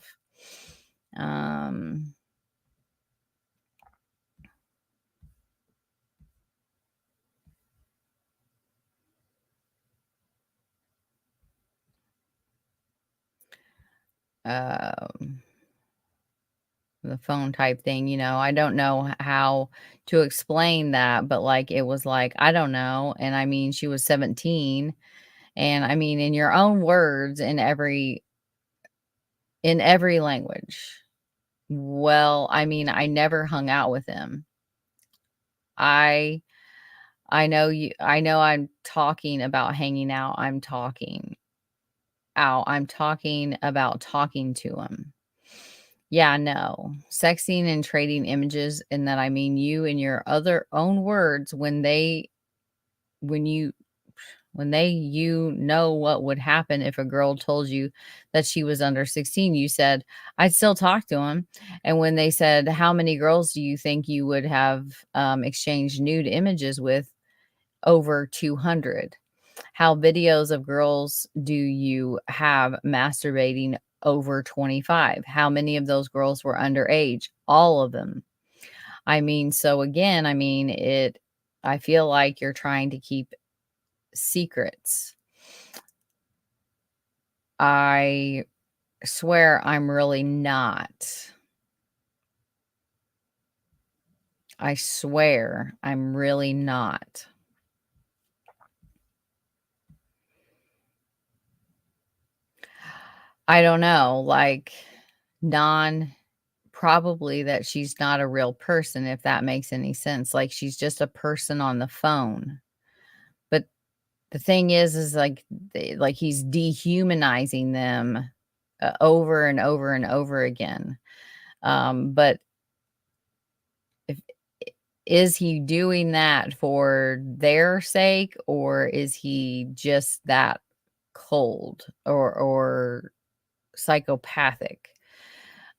Um, um, the phone type thing, I don't know how to explain that, but like it was like, I don't know. And I mean, she was 17. And I mean, in your own words, in every language. Well, I mean, I never hung out with him. I I know I'm talking about hanging out. I'm talking about talking to him. Yeah, no. Sexting and trading images, and that I mean you in your other own words when you know what would happen if a girl told you that she was under 16, you said, I'd still talk to him. And when they said, how many girls do you think you would have exchanged nude images with? Over 200. How videos of girls do you have masturbating over 25? How many of those girls were underage? All of them. I mean, so again, I mean, I feel like you're trying to keep secrets. I swear I'm really not. I swear I'm really not. I don't know, like, probably that she's not a real person, if that makes any sense, like, she's just a person on the phone. But the thing is like, he's dehumanizing them, over and over and over again. But if is he doing that for their sake, or is he just that cold or psychopathic?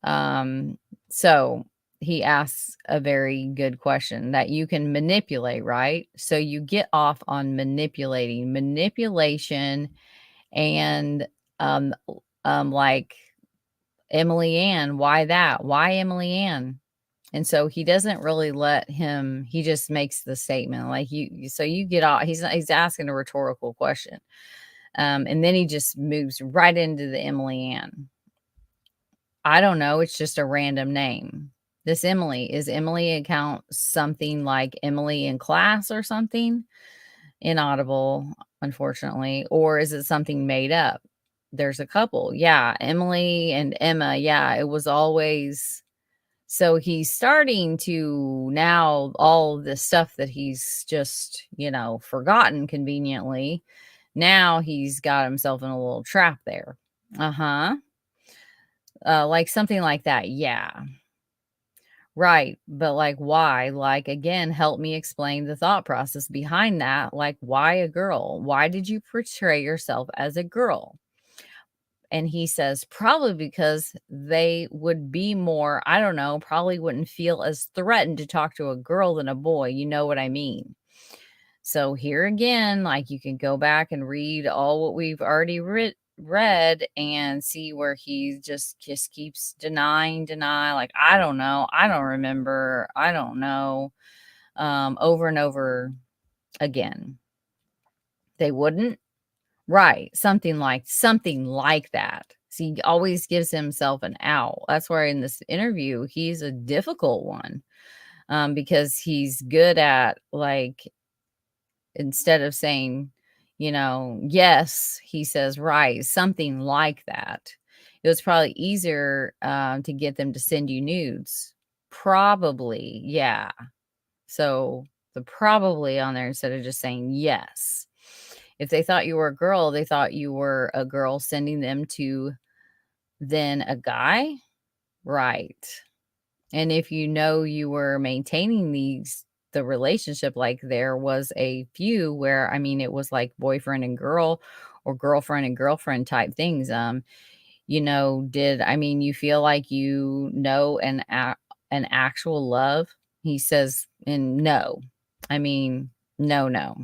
Um, so he asks a very good question that you can manipulate, right? So you get off on manipulation, and um like Emily Ann, why that? Why Emily Ann? And so he doesn't really let him, he just makes the statement like so you get off, he's asking a rhetorical question. And then he just moves right into the Emily Ann. I don't know, it's just a random name. This Emily, is Emily account something like Emily in Class or something? Inaudible, unfortunately. Or is it something made up? There's a couple. Yeah, Emily and Emma. Yeah, it was always. So he's starting to now, all this stuff that he's just, forgotten conveniently. Now he's got himself in a little trap there. Uh-huh. Like something like that. Yeah. Right. But like, why? Like, again, help me explain the thought process behind that. Like, why a girl? Why did you portray yourself as a girl? And he says, probably because they would be more, I don't know, probably wouldn't feel as threatened to talk to a girl than a boy. You know what I mean? So here again, like you can go back and read all what we've already read and see where he just keeps deny. Like, I don't know. I don't remember. I don't know. Over and over again. They wouldn't. Right, something like that. See, he always gives himself an out. That's why in this interview, he's a difficult one, because he's good at, like, instead of saying, yes, he says, right, something like that. It was probably easier, to get them to send you nudes. Probably, yeah. So the probably on there instead of just saying yes. If they thought you were a girl, they thought you were a girl sending them to then a guy, right? And if you were maintaining the relationship, like there was a few where, I mean, it was like boyfriend and girl or girlfriend and girlfriend type things. I mean, you feel like an actual love? He says, and no. I mean, no.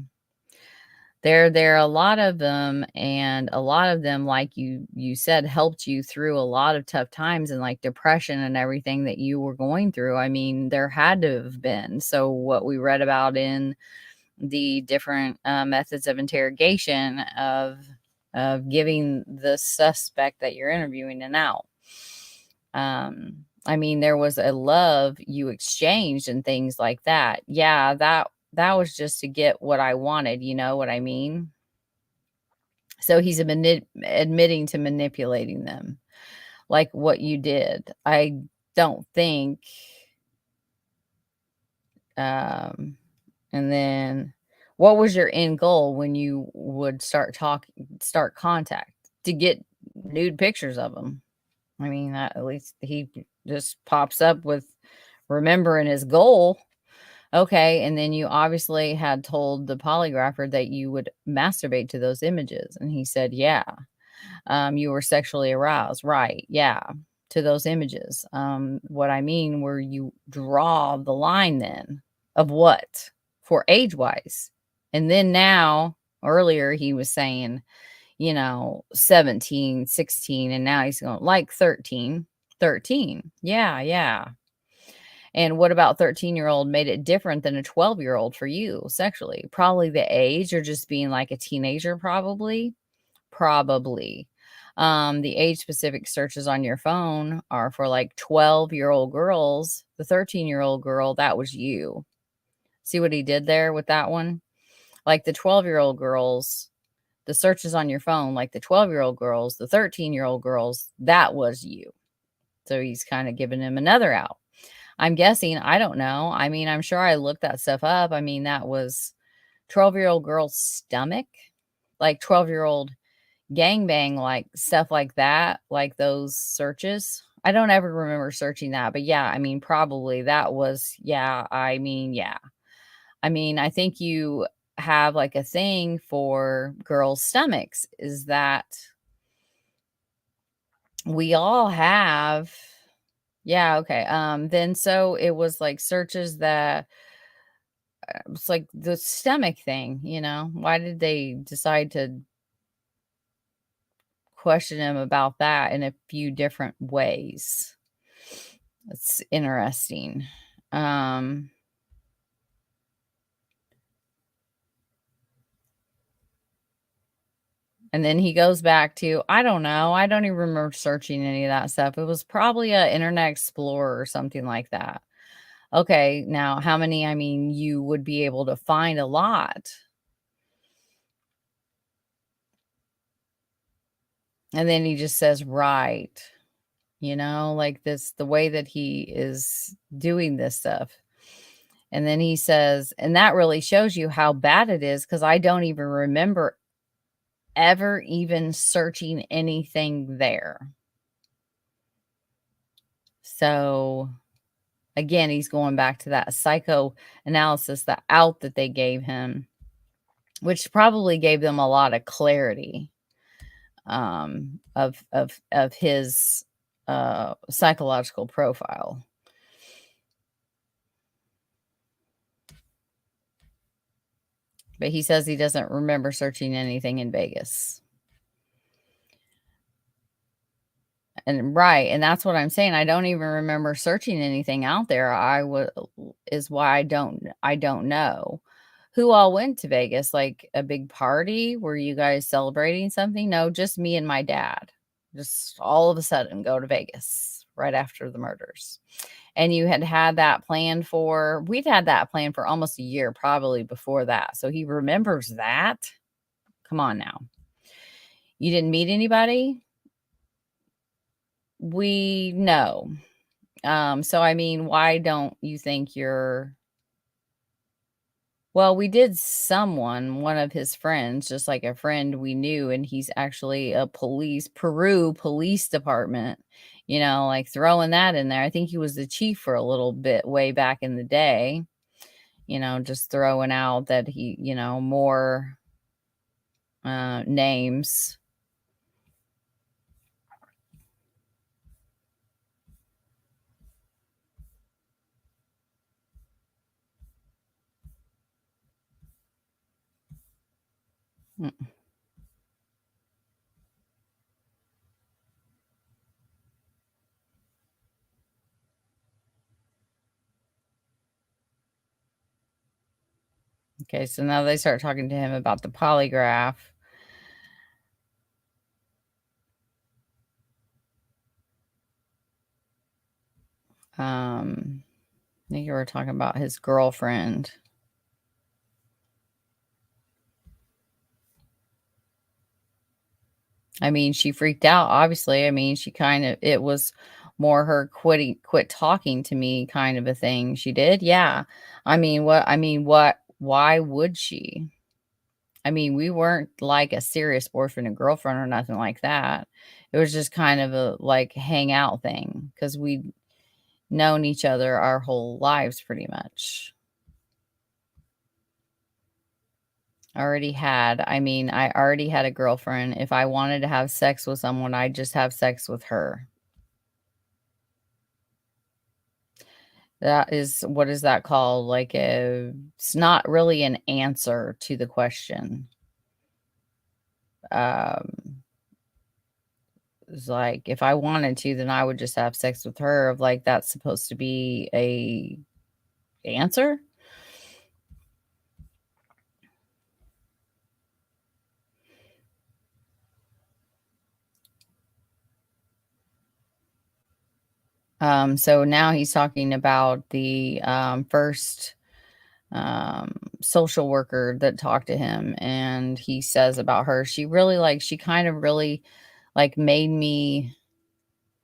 There are a lot of them, and a lot of them, like you said, helped you through a lot of tough times and like depression and everything that you were going through. I mean, there had to have been. So what we read about in the different methods of interrogation of giving the suspect that you're interviewing an out. I mean, there was a love you exchanged and things like that. Yeah, that was just to get what I wanted, you know what I mean? So he's admitting to manipulating them, like what you did. I don't think, um, and then what was your end goal when you would start contact to get nude pictures of them? I mean, that at least he just pops up with remembering his goal. Okay, and then you obviously had told the polygrapher that you would masturbate to those images, and he said, "Yeah." You were sexually aroused, right? Yeah, to those images. What I mean, where you draw the line then of what for age wise, and then now. Earlier, he was saying, 17, 16, and now he's going like 13. 13. Yeah, yeah. And what about 13-year-old made it different than a 12-year-old for you sexually? Probably the age or just being like a teenager, probably. Probably. The age-specific searches on your phone are for like 12-year-old girls. The 13-year-old girl, that was you. See what he did there with that one? Like the 12-year-old girls, the searches on your phone, like the 12-year-old girls, the 13-year-old girls, that was you. So he's kind of giving him another out. I'm guessing, I don't know. I mean, I'm sure I looked that stuff up. I mean, that was 12-year-old girl's stomach, like 12-year-old gangbang, like stuff like that, like those searches. I don't ever remember searching that, but yeah, I mean, probably that was, yeah, I mean, yeah. I mean, I think you have like a thing for girls' stomachs, is that we all have. Yeah, okay. Then so it was like searches that it's like the stomach thing, Why did they decide to question him about that in a few different ways? It's interesting. Um and then he goes back to, I don't know, I don't even remember searching any of that stuff. It was probably a Internet Explorer or something like that. Okay, now how many? I mean, you would be able to find a lot. And then he just says, right. Like this, the way that he is doing this stuff. And then he says, and that really shows you how bad it is, because I don't even remember ever even searching anything there. So again, he's going back to that psychoanalysis, the out that they gave him, which probably gave them a lot of clarity of his psychological profile. But he says he doesn't remember searching anything in Vegas. And right, and that's what I'm saying. I don't even remember searching anything out there. Is why I don't know. Who all went to Vegas? Like a big party? Were you guys celebrating something? No, just me and my dad. Just all of a sudden go to Vegas right after the murders. And you had that planned for, we'd had that planned for almost a year, probably before that. So he remembers that. Come on now. You didn't meet anybody? We know. So I mean, why don't you think well, we did one of his friends, just like a friend we knew, and he's actually a Peru police department, like throwing that in there. I think he was the chief for a little bit way back in the day, just throwing out that he, more names. Mm. Okay, so now they start talking to him about the polygraph. I think you were talking about his girlfriend. I mean, she freaked out, obviously. I mean, it was more her quit talking to me kind of a thing. She did? Yeah. Why would she? I mean, we weren't like a serious boyfriend and girlfriend or nothing like that. It was just kind of a like hangout thing, because we'd known each other our whole lives pretty much. I already had a girlfriend. If I wanted to have sex with someone, I'd just have sex with her. That is, what is that called? It's not really an answer to the question. was like, if I wanted to, then I would just have sex with her. Of like, that's supposed to be a answer. So now he's talking about the first social worker that talked to him, and he says about her, she really like, she kind of really like made me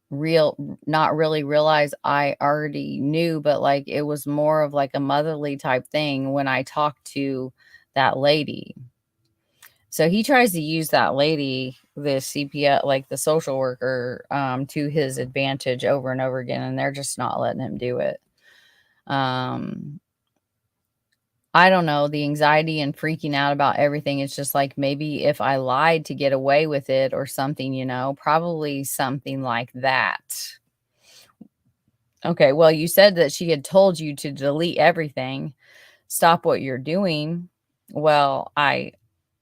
not really realize I already knew, but like it was more of like a motherly type thing when I talked to that lady. So he tries to use that lady, the CPS, like the social worker, to his advantage over and over again, and they're just not letting him do it. I don't know, the anxiety and freaking out about everything. It's just like maybe if I lied to get away with it or something, probably something like that. Okay, well, you said that she had told you to delete everything, stop what you're doing. Well, I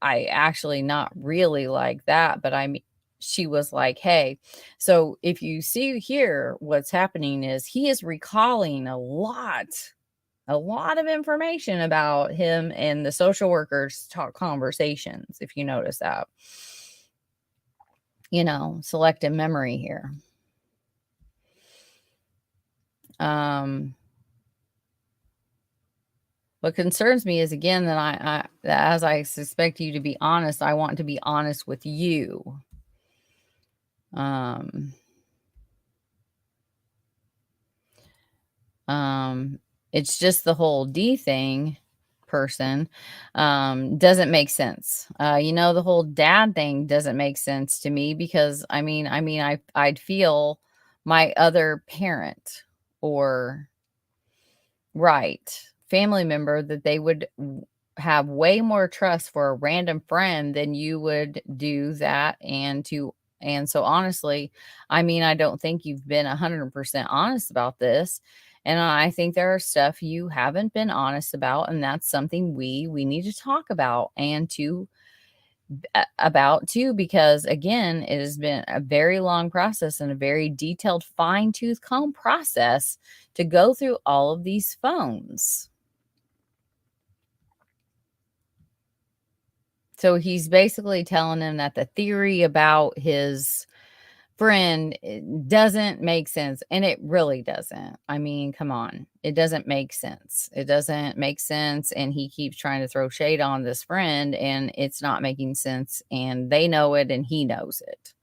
actually not really like that, but I mean, she was like, "Hey, so if you see here, what's happening is he is recalling a lot of information about him and the social workers talk conversations, if you notice that. Selective memory here. What concerns me is, again, that as I suspect you to be honest, I want to be honest with you. Um, it's just the whole D thing person doesn't make sense. The whole dad thing doesn't make sense to me because I'd feel my other parent or right family member that they would have way more trust for a random friend than you would do that. And so honestly, I don't think you've been 100% honest about this. And I think there are stuff you haven't been honest about, and that's something we need to talk about and to about too, because again, it has been a very long process and a very detailed fine-tooth comb process to go through all of these phones. So he's basically telling him that the theory about his friend doesn't make sense. And it really doesn't. I mean, come on. It doesn't make sense. It doesn't make sense. And he keeps trying to throw shade on this friend, and it's not making sense. And they know it, and he knows it.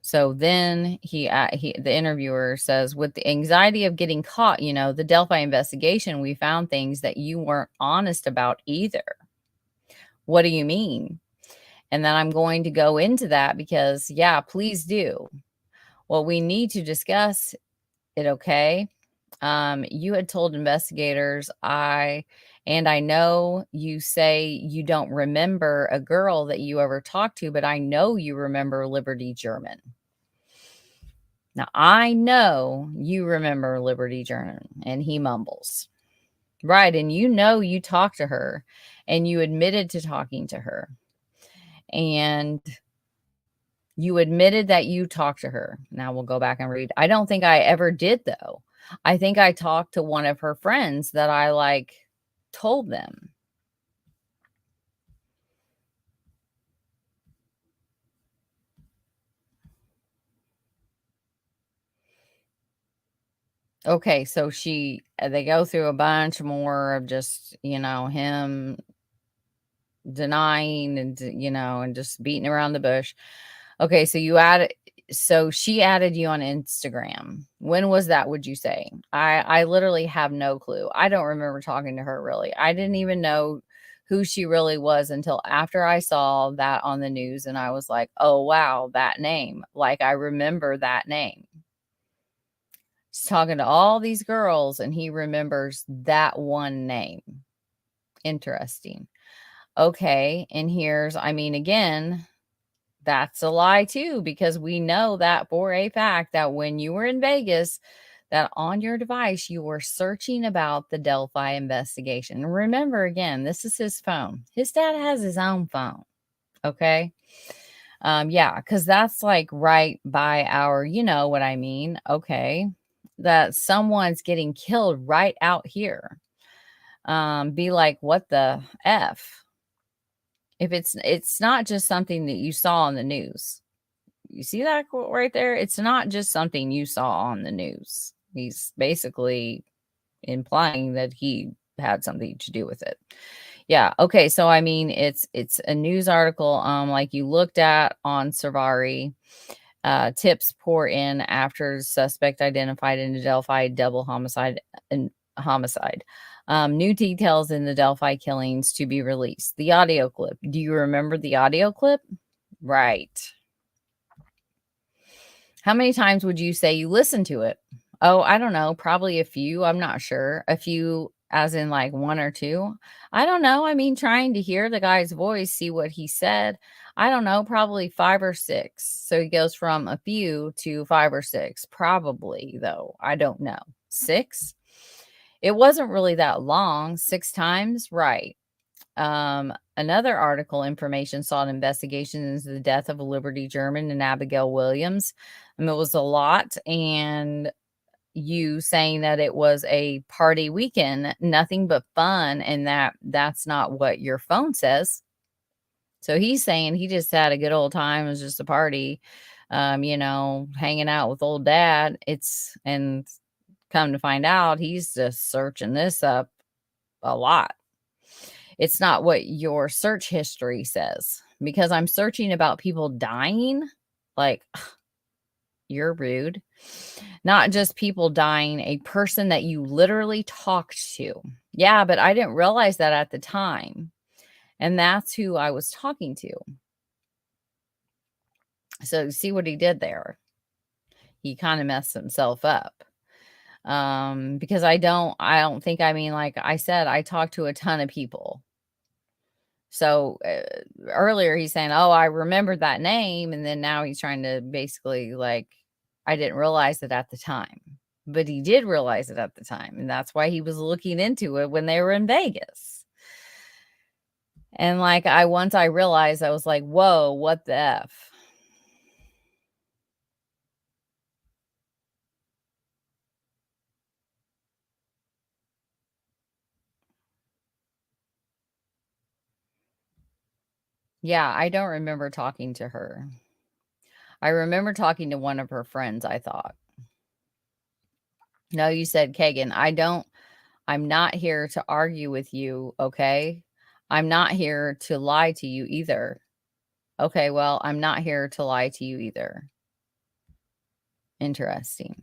So then the interviewer says, with the anxiety of getting caught, the Delphi investigation, we found things that you weren't honest about either. What do you mean? And then I'm going to go into that because, yeah, please do. Well, we need to discuss it, okay? You had told investigators, and I know you say you don't remember a girl that you ever talked to, but I know you remember Liberty German. Now, I know you remember Liberty German, and he mumbles. Right, and you talked to her, and you admitted to talking to her. And you admitted that you talked to her. Now we'll go back and read. I don't think I ever did, though. I think I talked to one of her friends that I told them. Okay, so they go through a bunch more of just, him denying and just beating around the bush. Okay, so she added you on Instagram. When was that, would you say? I literally have no clue. I don't remember talking to her really. I didn't even know who she really was until after I saw that on the news, and I was like, "Oh wow, that name. Like I remember that name." He's talking to all these girls and he remembers that one name. Interesting. Okay, and again, that's a lie too, because we know that for a fact that when you were in Vegas, that on your device you were searching about the Delphi investigation. Remember, again, this is his phone. His dad has his own phone. Okay. Yeah, because that's like right by our, you know what I mean. Okay. That someone's getting killed right out here. Be like, what the F? If it's not just something that you saw on the news. You see that quote right there? It's not just something you saw on the news. He's basically implying that he had something to do with it. Yeah. Okay. So I mean, it's a news article like you looked at on Savari. Tips pour in after suspect identified in a Delphi double homicide and homicide. New details in the Delphi killings to be released. The audio clip. Do you remember the audio clip? Right. How many times would you say you listened to it? Oh, I don't know. Probably a few. I'm not sure. A few, as in like one or two. I don't know. I mean, trying to hear the guy's voice, see what he said. I don't know. Probably 5 or 6. So he goes from a few to 5 or 6. Probably, though. I don't know. 6? It wasn't really that long. 6 times? Right. Another article, information sought investigation into the death of a Liberty German and Abigail Williams. It was a lot, and you saying that it was a party weekend, nothing but fun, and that's not what your phone says. So he's saying he just had a good old time. It was just a party, hanging out with old dad. And come to find out, he's just searching this up a lot. It's not what your search history says, because I'm searching about people dying. Like, you're rude. Not just people dying, a person that you literally talked to. Yeah, but I didn't realize that at the time. And that's who I was talking to. So see what he did there. He kind of messed himself up. Because I don't think, I mean, like I said, I talked to a ton of people. So earlier he's saying, oh, I remembered that name. And then now he's trying to basically like, I didn't realize it at the time, but he did realize it at the time. And that's why he was looking into it when they were in Vegas. And like, once I realized, I was like, whoa, what the F? Yeah, I don't remember talking to her. I remember talking to one of her friends, I thought. No, you said, Kegan, I'm not here to argue with you, okay? I'm not here to lie to you either. Okay, well, I'm not here to lie to you either. Interesting.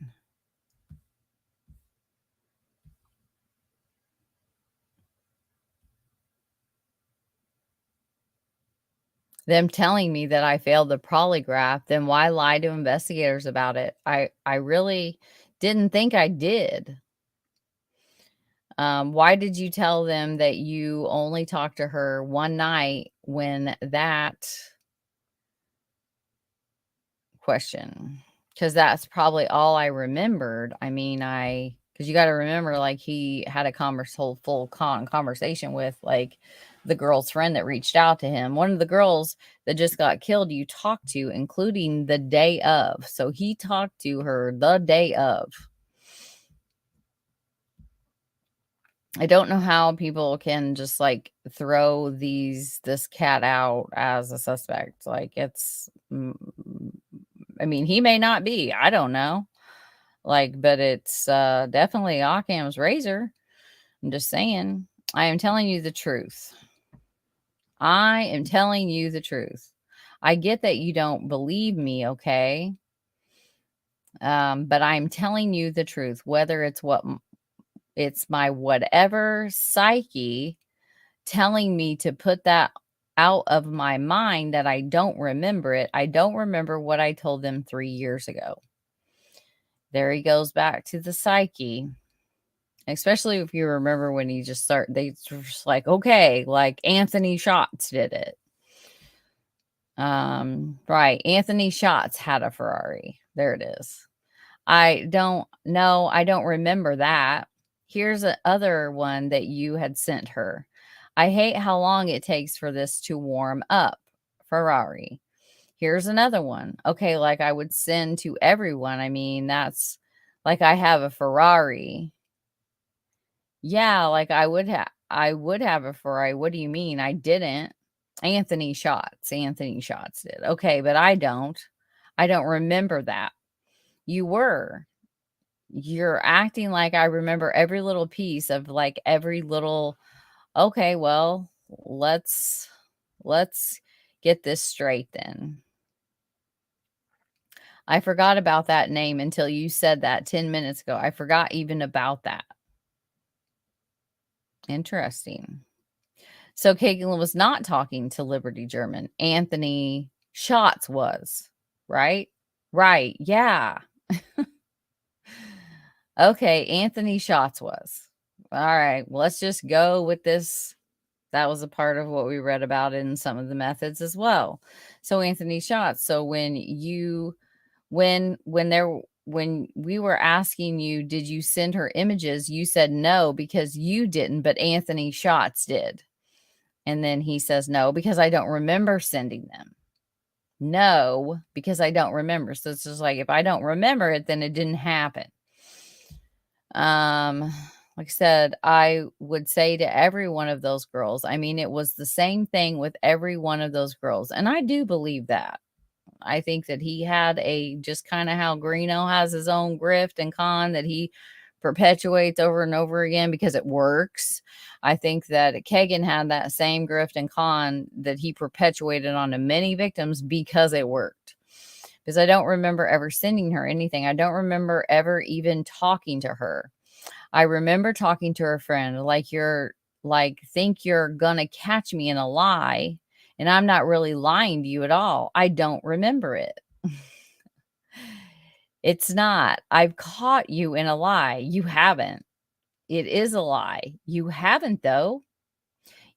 Them telling me that I failed the polygraph, then why lie to investigators about it? I really didn't think I did. Why did you tell them that you only talked to her one night when that question? Because that's probably all I remembered. I mean, because you got to remember, like, he had a full conversation with like the girl's friend that reached out to him. One of the girls that just got killed, you talked to, including the day of. So he talked to her the day of. I don't know how people can just like throw this cat out as a suspect. Like, I mean, he may not be. I don't know. Like, but it's definitely Occam's razor. I'm just saying. I am telling you the truth. I am telling you the truth. I get that you don't believe me, okay? But I'm telling you the truth. Whether it's my whatever psyche telling me to put that out of my mind that I don't remember it. I don't remember what I told them 3 years ago. There he goes back to the psyche. Especially if you remember when they just like, okay, like Anthony Schatz did it. Right. Anthony Schatz had a Ferrari. There it is. I don't know. I don't remember that. Here's a other one that you had sent her. I hate how long it takes for this to warm up. Ferrari. Here's another one. Okay, like I would send to everyone. I mean, that's like I have a Ferrari. Yeah, like I would have a Ferrari. What do you mean? I didn't. Anthony Shots. Anthony Shots did. Okay, but I don't. I don't remember that. You were. You're acting like I remember every little piece of like every little okay, well, let's get this straight then. I forgot about that name until you said that 10 minutes ago. I forgot even about that. Interesting. So Kegan was not talking to Liberty German. Anthony Schatz was, right? Right. Yeah. Okay. Anthony Schatz was. All right. Well, let's just go with this. That was a part of what we read about in some of the methods as well. So Anthony Schatz. So when we were asking you, did you send her images? You said no because you didn't, but Anthony Schatz did. And then he says no because I don't remember sending them. No, because I don't remember. So it's just like if I don't remember it, then it didn't happen. Like I said, I would say to every one of those girls, I mean, it was the same thing with every one of those girls. And I do believe that. I think that he had a just kind of how Greeno has his own grift and con that he perpetuates over and over again because it works. I think that Kegan had that same grift and con that he perpetuated onto many victims because it worked. Because I don't remember ever sending her anything. I don't remember ever even talking to her. I remember talking to her friend think you're gonna catch me in a lie, and I'm not really lying to you at all. I don't remember it. It's not. I've caught you in a lie. You haven't. It is a lie. You haven't, though.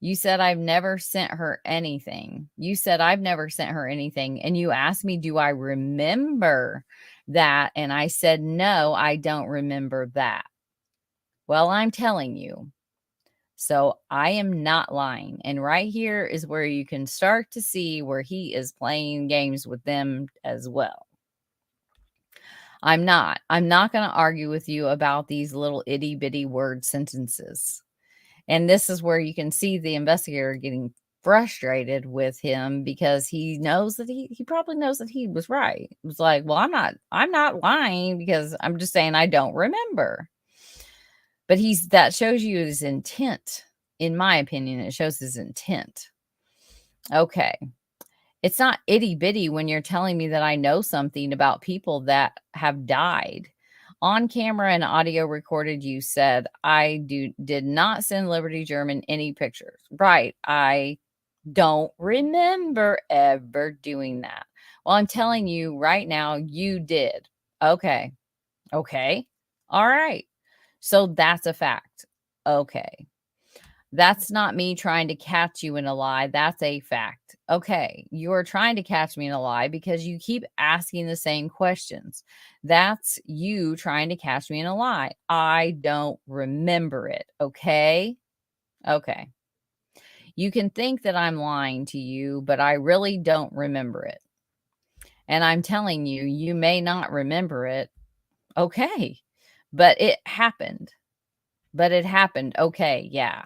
You said I've never sent her anything. You said I've never sent her anything. And you asked me, do I remember that? And I said, no, I don't remember that. Well, I'm telling you. So I am not lying. And right here is where you can start to see where he is playing games with them as well. I'm not. I'm not going to argue with you about these little itty bitty word sentences. And this is where you can see the investigator getting frustrated with him because he knows that he probably knows that he was right. It was like, well, I'm not lying because I'm just saying I don't remember. But that shows you his intent. In my opinion, it shows his intent. Okay. It's not itty bitty when you're telling me that I know something about people that have died. On camera and audio recorded, you said did not send Liberty German any pictures. Right. I don't remember ever doing that. Well, I'm telling you right now, you did. Okay. Okay. All right. So that's a fact. Okay. That's not me trying to catch you in a lie. That's a fact. Okay. You're trying to catch me in a lie because you keep asking the same questions. That's you trying to catch me in a lie. I don't remember it. Okay. Okay. You can think that I'm lying to you, but I really don't remember it. And I'm telling you, you may not remember it. Okay. But it happened. But it happened. Okay. Yeah.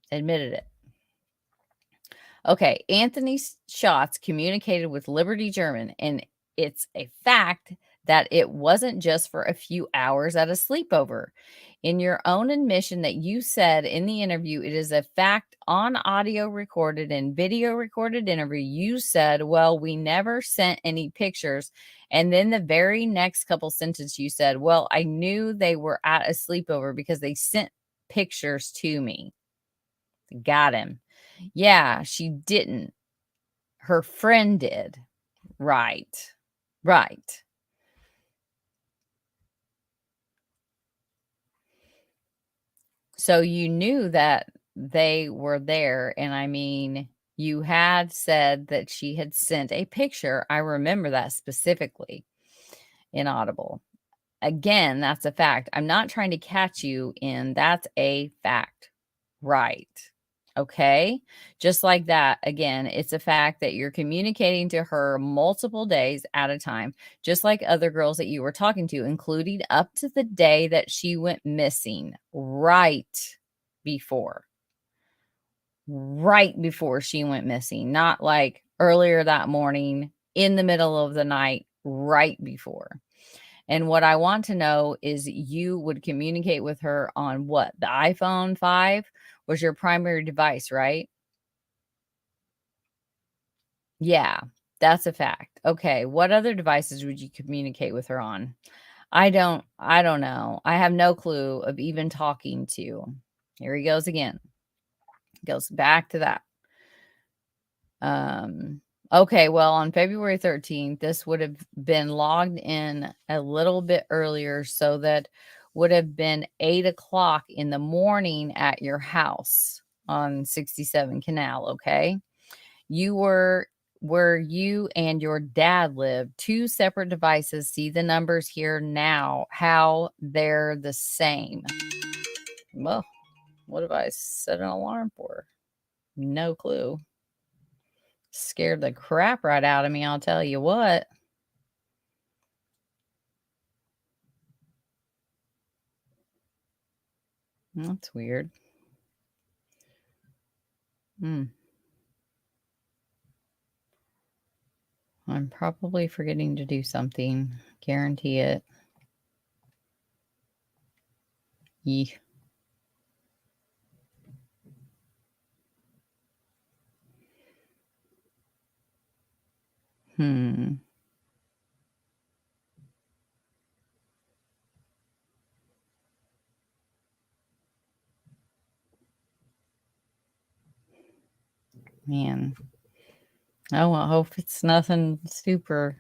Admitted it. Okay, Anthony Schatz communicated with Liberty German, and it's a fact that it wasn't just for a few hours at a sleepover. In your own admission that you said in the interview, it is a fact on audio recorded and video recorded interview. You said, well, we never sent any pictures. And then the very next couple sentences you said, well, I knew they were at a sleepover because they sent pictures to me. Got him. Yeah, she didn't. Her friend did. Right. Right. So you knew that they were there. And I mean, You had said that she had sent a picture. I remember that specifically in Audible. Again, that's a fact. I'm not trying to catch you in that's a fact. Right. Okay. Just like that. Again, it's a fact that you're communicating to her multiple days at a time, just like other girls that you were talking to, including up to the day that she went missing, before right before she went missing, not like earlier that morning, in the middle of the night, right before. And what I want to know is you would communicate with her on what? The iPhone 5 was your primary device, right? Yeah, that's a fact. Okay, what other devices would you communicate with her on? I don't know. I have no clue of even talking to. Here he goes again. Goes back to that. Okay, well, on February 13th, this would have been logged in a little bit earlier, so that would have been 8 o'clock in the morning at your house on 67 Canal. Okay, you were where you and your dad live, two separate devices. See the numbers here now, how they're the same. Well, what have I set an alarm for? No clue. Scared the crap right out of me, I'll tell you what. That's weird. I'm probably forgetting to do something. Guarantee it. Yee. Hmm. Man. Oh, I hope it's nothing super.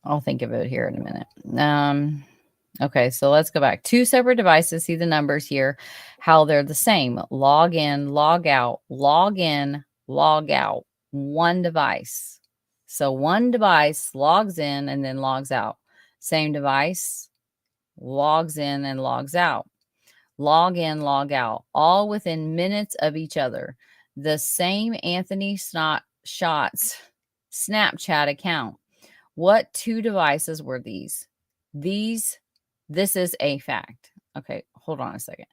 I'll think of it here in a minute. Okay, so let's go back. Two separate devices. See the numbers here, how they're the same. Log in, log out, log in, log out. One device. So one device logs in and then logs out. Same device logs in and logs out. Log in, log out, all within minutes of each other. The same Anthony Shots Snapchat account. What two devices were these? This is a fact. Okay, hold on a second.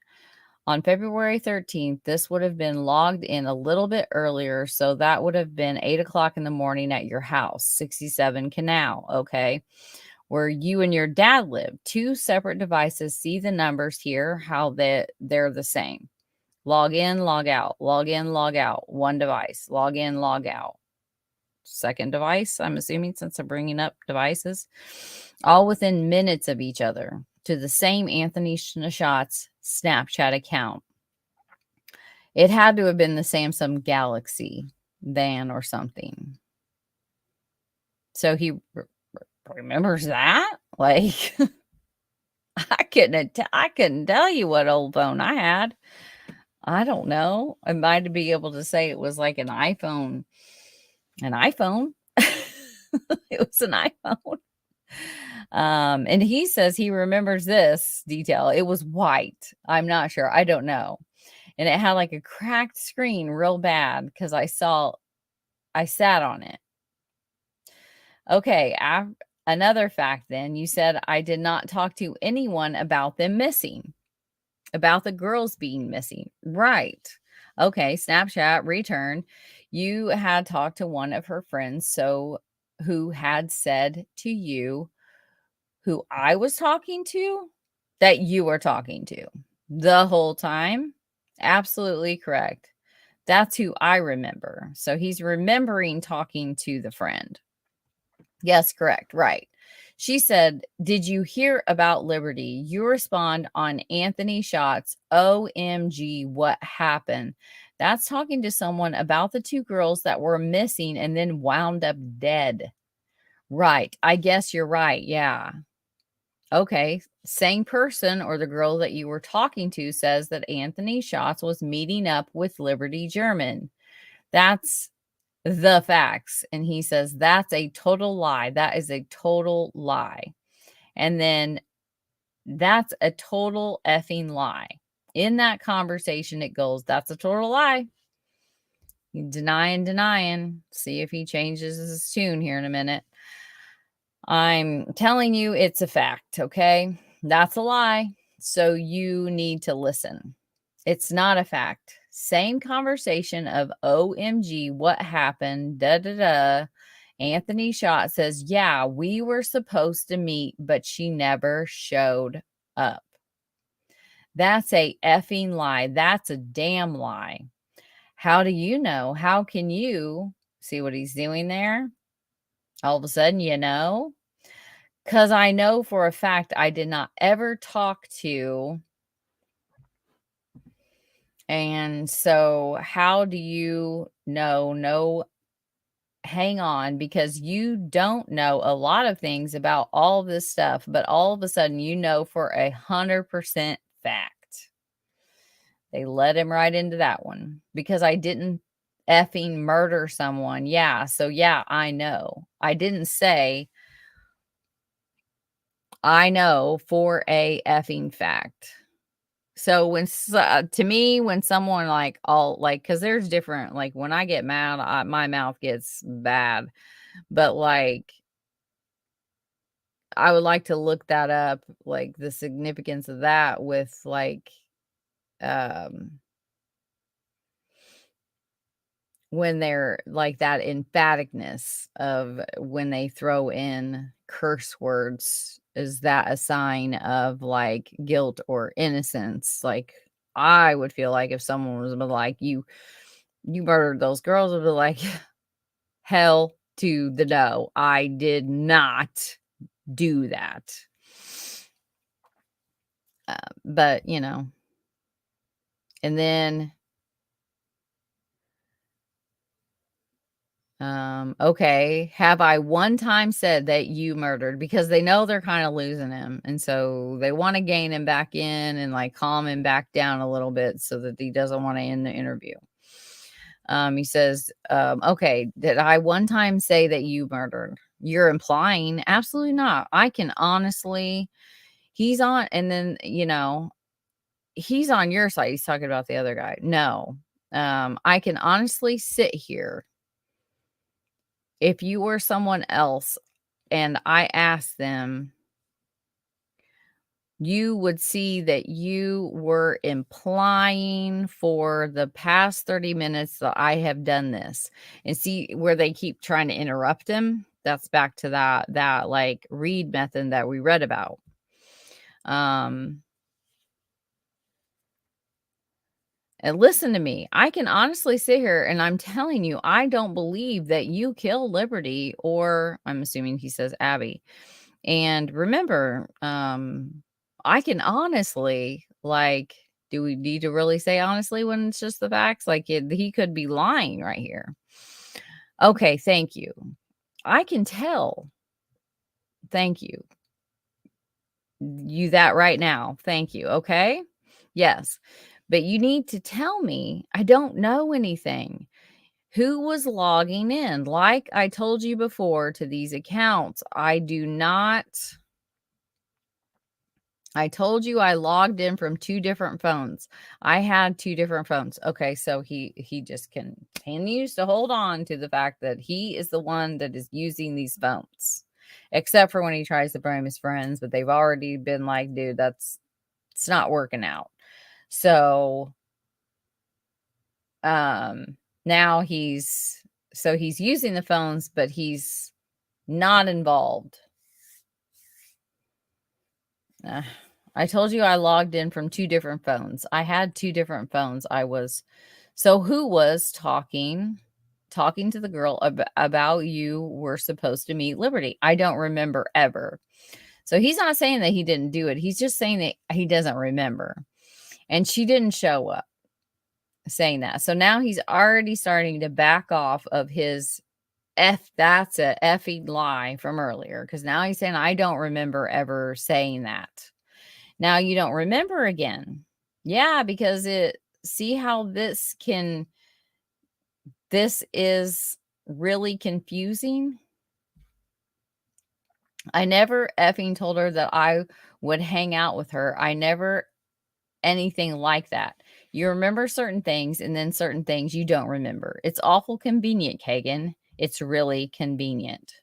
On February 13th, this would have been logged in a little bit earlier. So that would have been 8 o'clock in the morning at your house, 67 Canal. Okay, where you and your dad live. Two separate devices. See the numbers here, how they're the same. Log in, log out, log in, log out. One device. Log in, log out. Second device, I'm assuming, since I'm bringing up devices, all within minutes of each other, to the same Anthony Shots Snapchat account. It had to have been the Samsung Galaxy then or something. So he remembers that? Like, I couldn't tell you what old phone I had. I don't know. I might be able to say it was like an iPhone. An iPhone. It was an iPhone. And he says he remembers this detail. It was white. I'm not sure. I don't know. And it had like a cracked screen real bad because I sat on it. Okay. Another fact then, you said I did not talk to anyone about them missing, about the girls being missing. Right. Okay. Snapchat return. You had talked to one of her friends, who had said to you, who I was talking to, that you were talking to the whole time. Absolutely correct. That's who I remember. So he's remembering talking to the friend. Yes, correct. Right. She said, "Did you hear about Liberty?" You respond on Anthony Shots. OMG, what happened? That's talking to someone about the two girls that were missing and then wound up dead. Right. I guess you're right. Yeah. Okay, same person or the girl that you were talking to says that Anthony Schatz was meeting up with Liberty German. That's the facts. And he says that's a total lie. That is a total lie. And then that's a total effing lie. In that conversation, it goes, that's a total lie. Denying. See if he changes his tune here in a minute. I'm telling you, it's a fact, okay? That's a lie. So you need to listen. It's not a fact. Same conversation of OMG, what happened? Da da da. Anthony Schott says, yeah, we were supposed to meet, but she never showed up. That's a effing lie. That's a damn lie. How do you know? How can you see what he's doing there? All of a sudden, you know? Because I know for a fact I did not ever talk to. And so, how do you know? No, hang on, because you don't know a lot of things about all this stuff, but all of a sudden, you know for 100% fact. They let him right into that one because I didn't effing murder someone. Yeah. So, yeah, I know. I didn't say I know for a effing fact. So to me, when someone like all like, cause there's different, like when I get mad, my mouth gets bad, but like, I would like to look that up, like the significance of that with like, um, when they're like that emphaticness of when they throw in curse words, is that a sign of like guilt or innocence? Like I would feel like if someone was like, you murdered those girls, would be like, hell to the no. I did not do that. But you know, and then okay. Have I one time said that you murdered? Because they know they're kind of losing him. And so they want to gain him back in and like calm him back down a little bit so that he doesn't want to end the interview. He says, okay, did I one time say that you murdered? You're implying absolutely not. I can honestly, he's on, and then, you know, he's on your side. He's talking about the other guy. No, I can honestly sit here if you were someone else and I asked them, you would see that you were implying for the past 30 minutes that I have done this. And see where they keep trying to interrupt him. That's back to that like read method that we read about. And listen to me. I can honestly sit here and I'm telling you, I don't believe that you killed Liberty, or I'm assuming he says Abby. And remember, I can honestly, like, do we need to really say honestly when it's just the facts? Like, he could be lying right here. Okay, thank you. I can tell. Thank you. You that right now. Thank you. Okay. Yes. But you need to tell me. I don't know anything. Who was logging in? Like I told you before to these accounts, I told you I logged in from 2 different phones. I had 2 different phones. Okay, so he just continues to hold on to the fact that he is the one that is using these phones. Except for when he tries to blame his friends, but they've already been like, dude, it's not working out. So now he's using the phones, but he's not involved. I told you I logged in from 2 different phones. I had 2 different phones. So who was talking to the girl about you were supposed to meet Liberty? I don't remember ever. So he's not saying that he didn't do it. He's just saying that he doesn't remember. And she didn't show up saying that. So now he's already starting to back off of his That's a effing lie from earlier, because now he's saying, I don't remember ever saying that. Now you don't remember again. Yeah, because see how this is really confusing. I never effing told her that I would hang out with her. I never anything like that. You remember certain things, and then certain things you don't remember. It's awful convenient, Kegan. It's really convenient.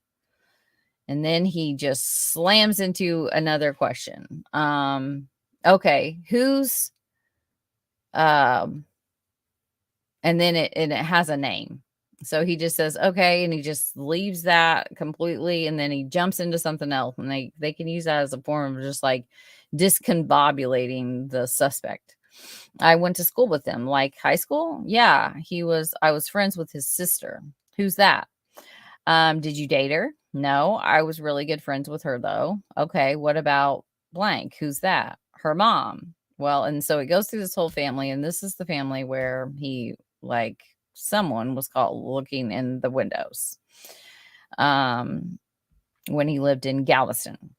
And then he just slams into another question. Okay, who's and then it has a name. So he just says, okay, and he just leaves that completely, and then he jumps into something else. And they can use that as a form of just like discombobulating the suspect. I went to school with him, like high school. Yeah, I was friends with his sister. Who's that? Did you date her? No, I was really good friends with her though. Okay, what about blank? Who's that? Her mom. Well, and so it goes through this whole family, and this is the family where he like someone was caught looking in the windows. When he lived in Galveston.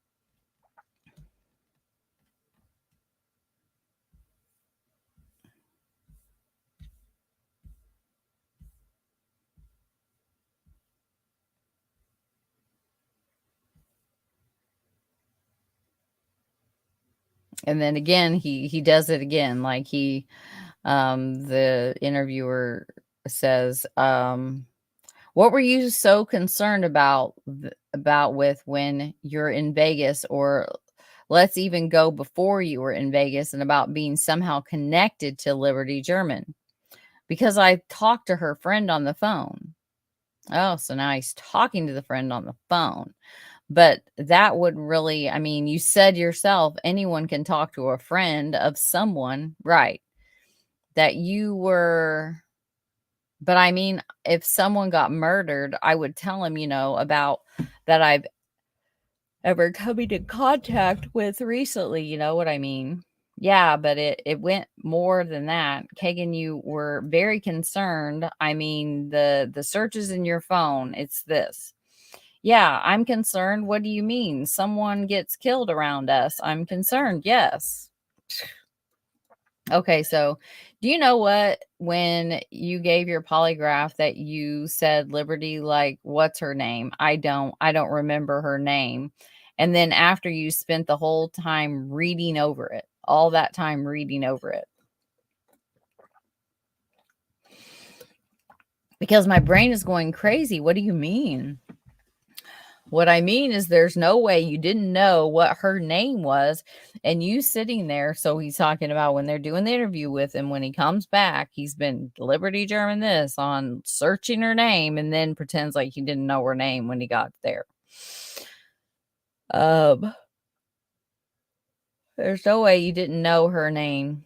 And then again, he does it again. Like the interviewer says, what were you so concerned about with when you're in Vegas, or let's even go before you were in Vegas, and about being somehow connected to Liberty German? Because I talked to her friend on the phone. Oh, so now he's talking to the friend on the phone. But that would really, I mean, you said yourself, anyone can talk to a friend of someone, right? That you were, but I mean, if someone got murdered, I would tell him, about that I've ever come into contact with recently. You know what I mean? Yeah, but it went more than that. Kegan, you were very concerned. I mean, the searches in your phone, it's this. Yeah, I'm concerned. What do you mean? Someone gets killed around us. I'm concerned. Yes. Okay, so do you know what, when you gave your polygraph, that you said Liberty, like, what's her name? I don't remember her name. And then after you spent the whole time reading over it, all that time reading over it. Because my brain is going crazy. What do you mean? What I mean is there's no way you didn't know what her name was, and you sitting there. So he's talking about when they're doing the interview with him, when he comes back, he's been Liberty German this on searching her name, and then pretends like he didn't know her name when he got there. There's no way you didn't know her name.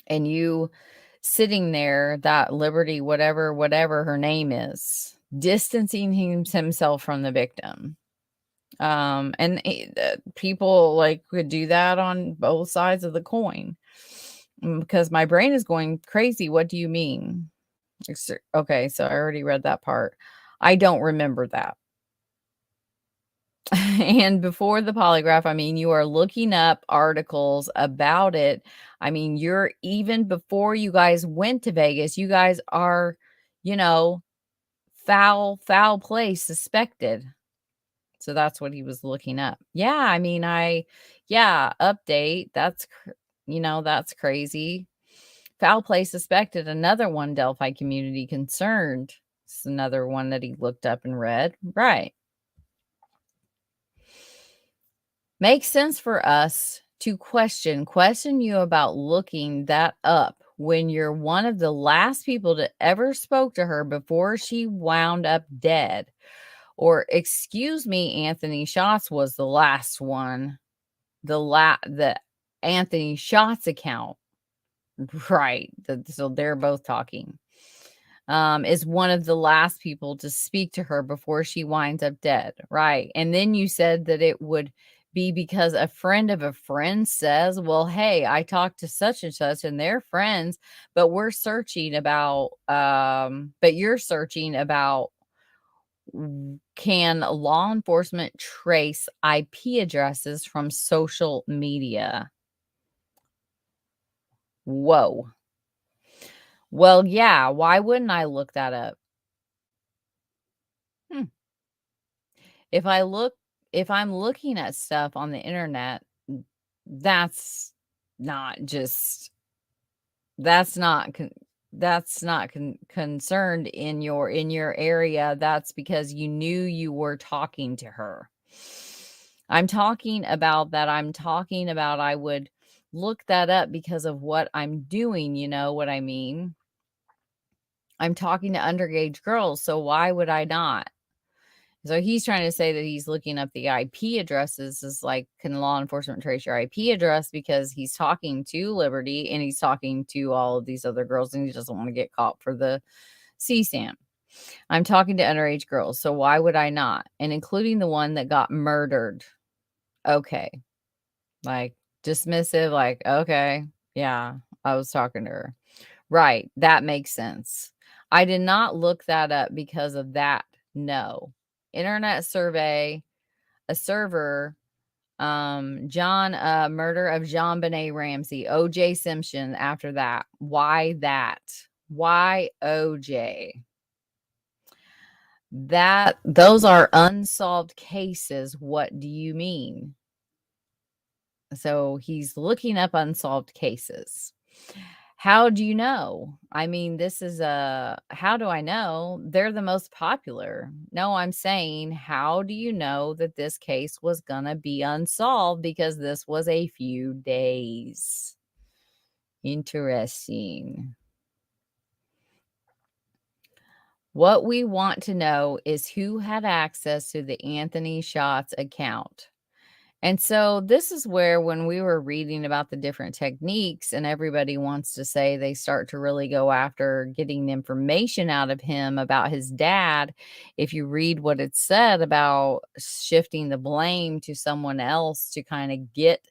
And you sitting there, that Liberty, whatever her name is, distancing himself from the victim. And people like could do that on both sides of the coin, because my brain is going crazy. What do you mean? Okay, so I already read that part. I don't remember that. And before the polygraph, I mean, you are looking up articles about it. I mean, you're even before you guys went to Vegas, you guys are, foul play suspected. So that's what he was looking up. Yeah, I mean, update. That's crazy. Foul play suspected. Another one, Delphi community concerned. It's another one that he looked up and read. Right. Makes sense for us to question you about looking that up when you're one of the last people that ever spoke to her before she wound up dead. Or, excuse me, Anthony Schatz was the last one. The Anthony Schatz account, right? So they're both talking. Is one of the last people to speak to her before she winds up dead, right? And then you said that it would be because a friend of a friend says, well, hey, I talked to such and such and they're friends, but we're searching about, but you're searching about, can law enforcement trace IP addresses from social media? Whoa. Well, yeah, why wouldn't I look that up? Hmm. If I look if I'm looking at stuff on the internet, that's not just that's not con that's not concerned in your area. That's because you knew you were talking to her. I'm talking about I would look that up because of what I'm doing, you know what I mean? I'm talking to underage girls, so why would I not? So he's trying to say that he's looking up the IP addresses is like, can law enforcement trace your IP address? Because he's talking to Liberty and he's talking to all of these other girls and he doesn't want to get caught for the CSAM. I'm talking to underage girls, so why would I not? And including the one that got murdered. Okay. Like dismissive, like, okay, yeah, I was talking to her. Right. That makes sense. I did not look that up because of that. No. Internet survey, a server, John, murder of John Benet Ramsey, OJ Simpson after that. Why that? Why OJ? Those are unsolved cases. What do you mean? So he's looking up unsolved cases. How do you know? I mean, this is how do I know? They're the most popular. No, I'm saying, how do you know that this case was going to be unsolved? Because this was a few days. Interesting. What we want to know is who had access to the Anthony Shots account. And so this is where when we were reading about the different techniques and everybody wants to say they start to really go after getting information out of him about his dad. If you read what it said about shifting the blame to someone else to kind of get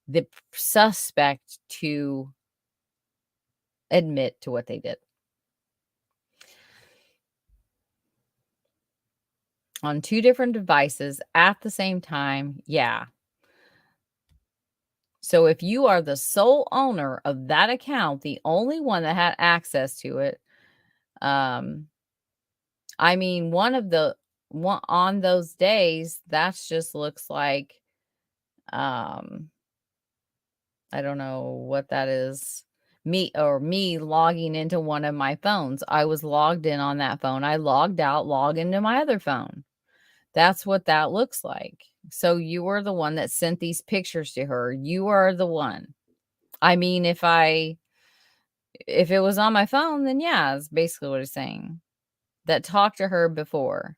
the suspect to admit to what they did. On two different devices at the same time, yeah. So if you are the sole owner of that account, the only one that had access to it, um, I mean, one on those days, that's just looks like, um, I don't know what that is. Me logging into one of my phones. I was logged in on that phone. I logged out, log into my other phone. That's what that looks like. So you were the one that sent these pictures to her. You are the one. I mean, if it was on my phone, then yeah, it's basically what it's saying. That talked to her before.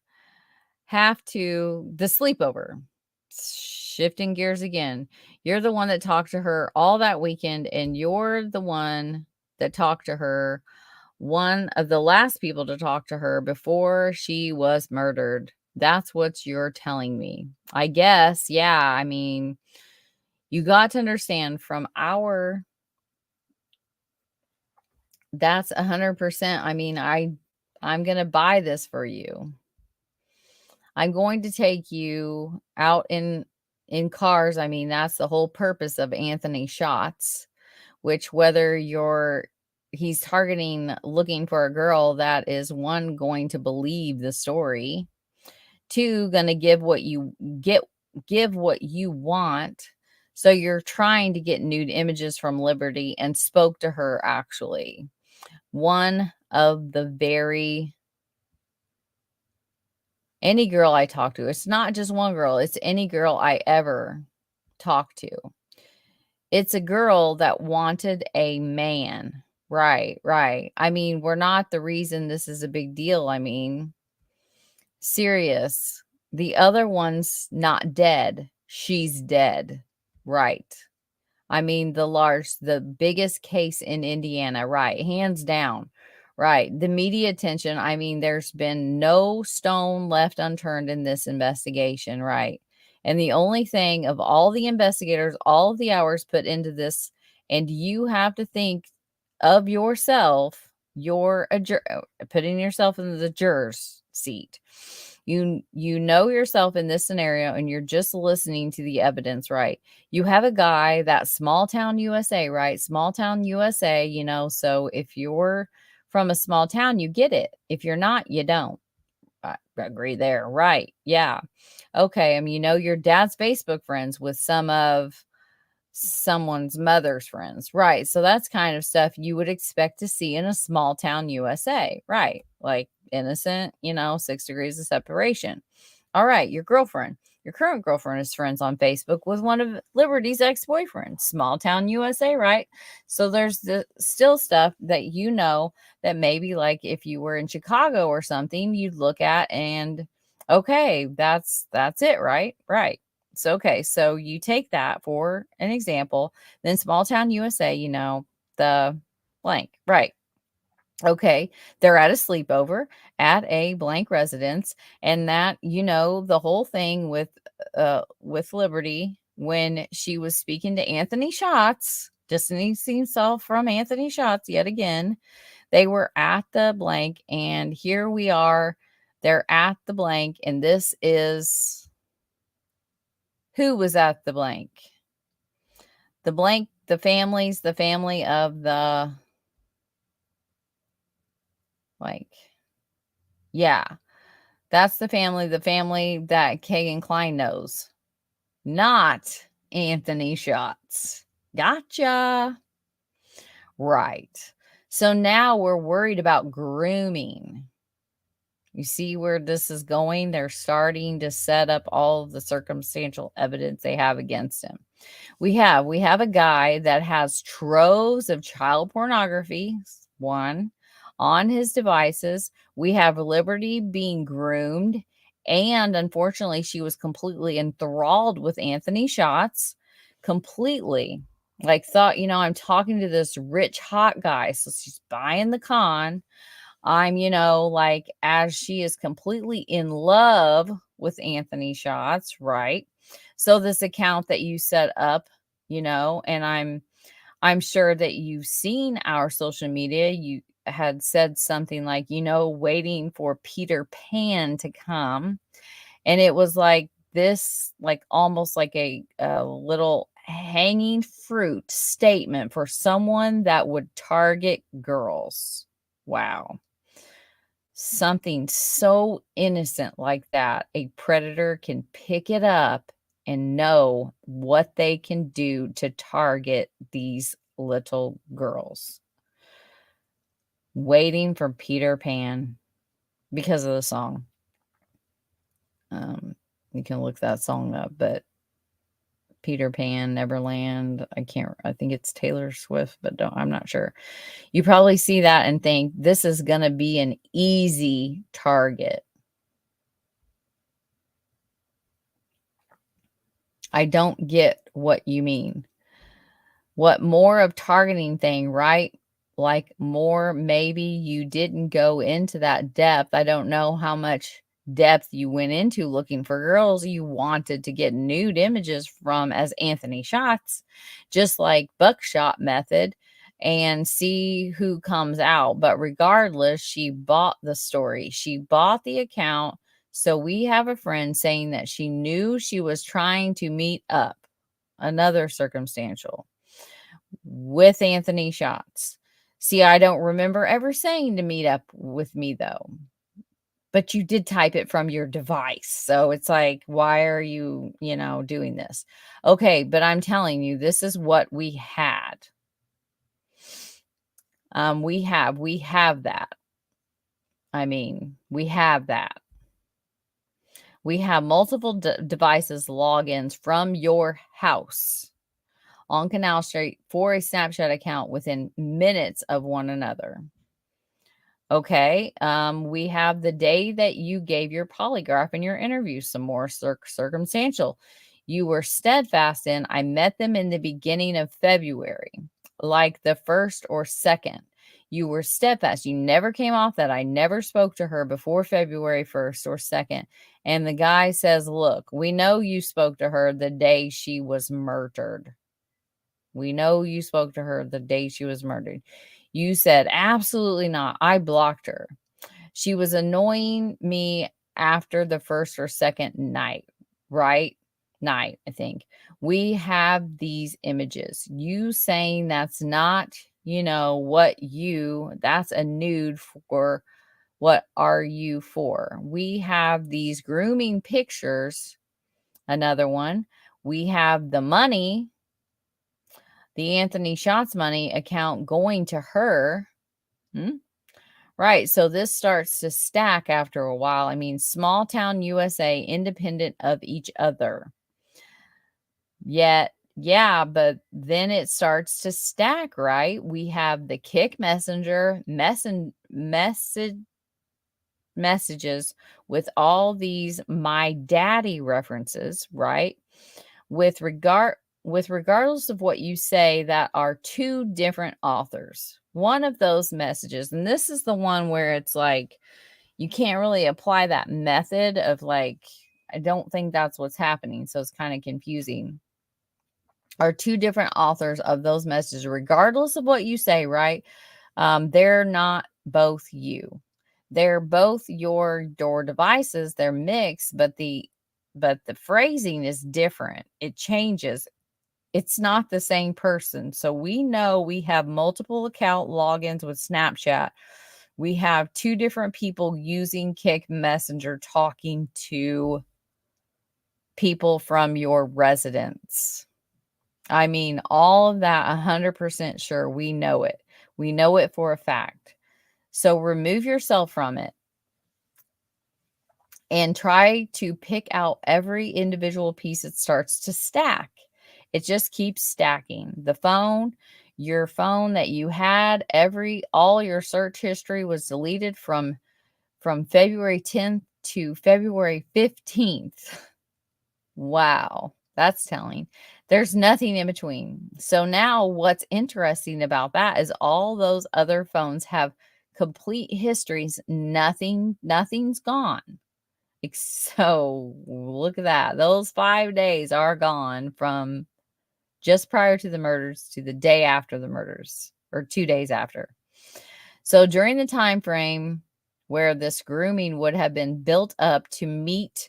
Have to the sleepover. Shifting gears again. You're the one that talked to her all that weekend, and you're the one that talked to her, one of the last people to talk to her before she was murdered. That's what you're telling me. I guess, yeah. I mean, you got to understand from our that's 100%. I mean, I'm going to buy this for you. I'm going to take you out in cars. I mean, that's the whole purpose of Anthony Shots, which whether he's targeting looking for a girl that is one going to believe the story, two going to give what you want. So you're trying to get nude images from Liberty and spoke to her actually. One of the any girl I talk to, it's not just one girl, it's any girl I ever talk to. It's a girl that wanted a man. Right, right. I mean, we're not the reason this is a big deal. I mean, serious. The other one's not dead. She's dead. Right. I mean, the biggest case in Indiana, right? Hands down. Right. The media attention, I mean, there's been no stone left unturned in this investigation, right? And the only thing of all the investigators, all of the hours put into this, and you have to think of yourself, you're putting yourself in the juror's seat. You know yourself in this scenario, and you're just listening to the evidence, right? You have a guy, that small town USA, right? Small town USA, so if you're from a small town, you get it. If you're not, you don't. I agree there. Right. Yeah. Okay. Your dad's Facebook friends with some of someone's mother's friends. Right. So that's kind of stuff you would expect to see in a small town USA. Right. Like innocent, 6 degrees of separation. All right. Your girlfriend, your current girlfriend is friends on Facebook with one of Liberty's ex-boyfriends. Small town USA. Right. So there's still stuff that that maybe like if you were in Chicago or something, you'd look at and okay, that's it. Right. So, okay, so you take that for an example, then small town USA, the blank, right? Okay, they're at a sleepover at a blank residence, and that, the whole thing with Liberty when she was speaking to Anthony Schatz, distancing himself from Anthony Schatz yet again. They were at the blank, and here we are. They're at the blank, and this is who was at the blank. The blank, the family of the, like, yeah, that's the family that Kegan Kline knows, not Anthony Schatz. Gotcha. Right. So now we're worried about grooming. You see where this is going? They're starting to set up all of the circumstantial evidence they have against him. We have a guy that has troves of child pornography, one, on his devices. We have Liberty being groomed, and unfortunately, she was completely enthralled with Anthony Schatz, completely. Like, thought, I'm talking to this rich, hot guy, so she's buying the con. I'm, like, as she is completely in love with Anthony Schatz, right? So this account that you set up, and I'm sure that you've seen our social media. You had said something like, waiting for Peter Pan to come. And it was like this, like almost like a little hanging fruit statement for someone that would target girls. Wow. Something so innocent like that, a predator can pick it up and know what they can do to target these little girls. Waiting for Peter Pan because of the song. You can look that song up, but Peter Pan, Neverland, I think it's Taylor Swift, but I'm not sure. You probably see that and think this is going to be an easy target. I don't get what you mean. What more of targeting thing, right? Like more, maybe you didn't go into that depth. I don't know how much depth you went into looking for girls you wanted to get nude images from as Anthony Schatz, just like Buckshot Method, and see who comes out. But regardless, she bought the story. She bought the account. So we have a friend saying that she knew she was trying to meet up. Another circumstantial with Anthony Schatz. See, I don't remember ever saying to meet up with me though. But you did type it from your device. So it's like, why are you, doing this? Okay, but I'm telling you, this is what we had. We have that. We have that. We have multiple devices logins from your house on Canal Street for a Snapchat account within minutes of one another. Okay. We have the day that you gave your polygraph in your interview, some more circumstantial. You were steadfast in, I met them in the beginning of February, like the 1st or 2nd. You were steadfast. You never came off that. I never spoke to her before February 1st or 2nd. And the guy says, look, we know you spoke to her the day she was murdered. We know you spoke to her the day she was murdered. You said, absolutely not. I blocked her. She was annoying me after the first or second night, right? Night, I think. We have these images. You saying that's not, that's a nude for what are you for? We have these grooming pictures. Another one. We have the money, the Anthony Shots money account going to her. Right. So this starts to stack after a while. I mean, small town USA, independent of each other. Yet, yeah, but then it starts to stack, right? We have the Kick Messenger messages with all these my daddy references, right? Regardless of what you say, that are two different authors. One of those messages, and this is the one where it's like you can't really apply that method of like, I don't think that's what's happening. So it's kind of confusing. Are two different authors of those messages, regardless of what you say, right? They're not both you. They're both your devices. They're mixed, but the phrasing is different. It changes. It's not the same person. So we know we have multiple account logins with Snapchat. We have two different people using Kick Messenger talking to people from your residence. I mean, all of that 100% sure. We know it. We know it for a fact. So remove yourself from it and try to pick out every individual piece that starts to stack. It just keeps stacking. The phone, your phone that you had, all your search history was deleted from February 10th to February 15th. Wow, that's telling. There's nothing in between. So now what's interesting about that is all those other phones have complete histories. Nothing's gone. So look at that. Those 5 days are gone from just prior to the murders to the day after the murders, or 2 days after. So during the time frame where this grooming would have been built up to meeting,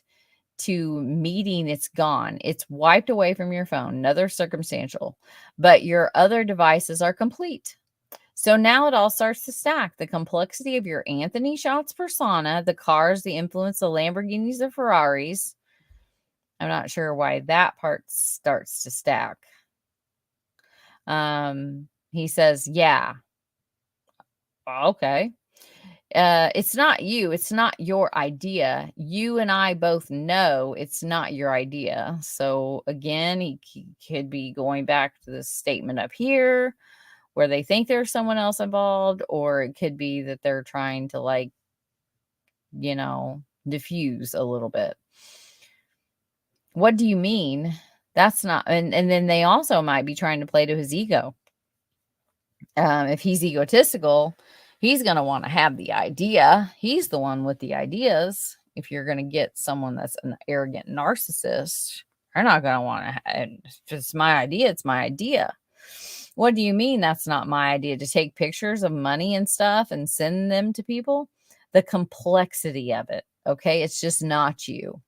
it's gone. It's wiped away from your phone. Another circumstantial. But your other devices are complete. So now it all starts to stack. The complexity of your Anthony Shots persona, the cars, the influence, the Lamborghinis, the Ferraris. I'm not sure why that part starts to stack. He says, yeah. Okay. It's not you. It's not your idea. You and I both know it's not your idea. So again, he could be going back to the statement up here where they think there's someone else involved, or it could be that they're trying to diffuse a little bit. What do you mean? That's not, and then they also might be trying to play to his ego. If he's egotistical, he's going to want to have the idea. He's the one with the ideas. If you're going to get someone that's an arrogant narcissist, they're not going to want to. If it's my idea, it's my idea. What do you mean that's not my idea? To take pictures of money and stuff and send them to people? The complexity of it. Okay. It's just not you.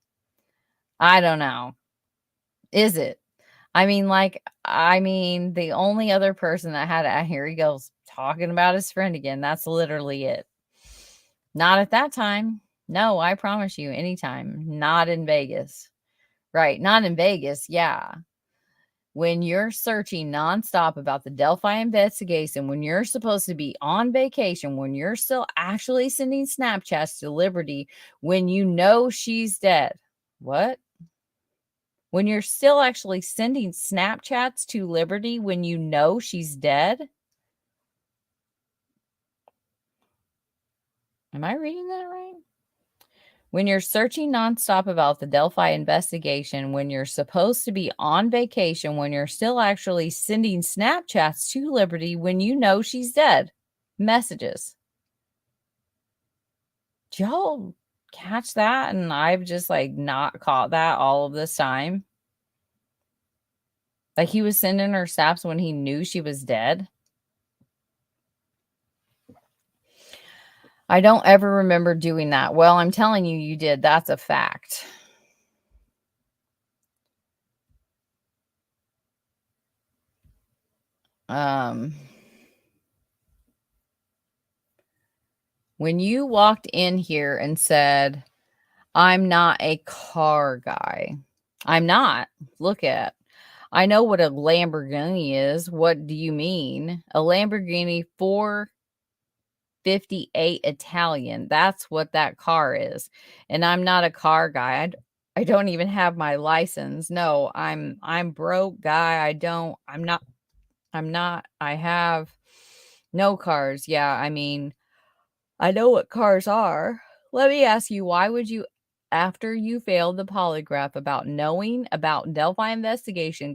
I don't know. Is it? The only other person that had here he goes talking about his friend again. That's literally it. Not at that time. No, I promise you, anytime. Not in Vegas. Right. Not in Vegas. Yeah. When you're searching nonstop about the Delphi investigation, when you're supposed to be on vacation, when you're still actually sending Snapchats to Liberty, when you know she's dead. What? When you're still actually sending Snapchats to Liberty when you know she's dead? Am I reading that right? When you're searching nonstop about the Delphi investigation, when you're supposed to be on vacation, when you're still actually sending Snapchats to Liberty when you know she's dead. messages. Did y'all catch that? And I've just like not caught that all of this time. Like he was sending her snaps when he knew she was dead. I don't ever remember doing that. Well, I'm telling you, you did. That's a fact. When you walked in here and said, I'm not a car guy. I'm not. Look at. I know what a Lamborghini is. What do you mean? A Lamborghini 458 Italian. That's what that car is. And I'm not a car guy. I don't even have my license. No, I'm broke guy. I'm not. I have no cars. Yeah, I mean, I know what cars are. Let me ask you, why would you, after you failed the polygraph about knowing about Delphi investigation,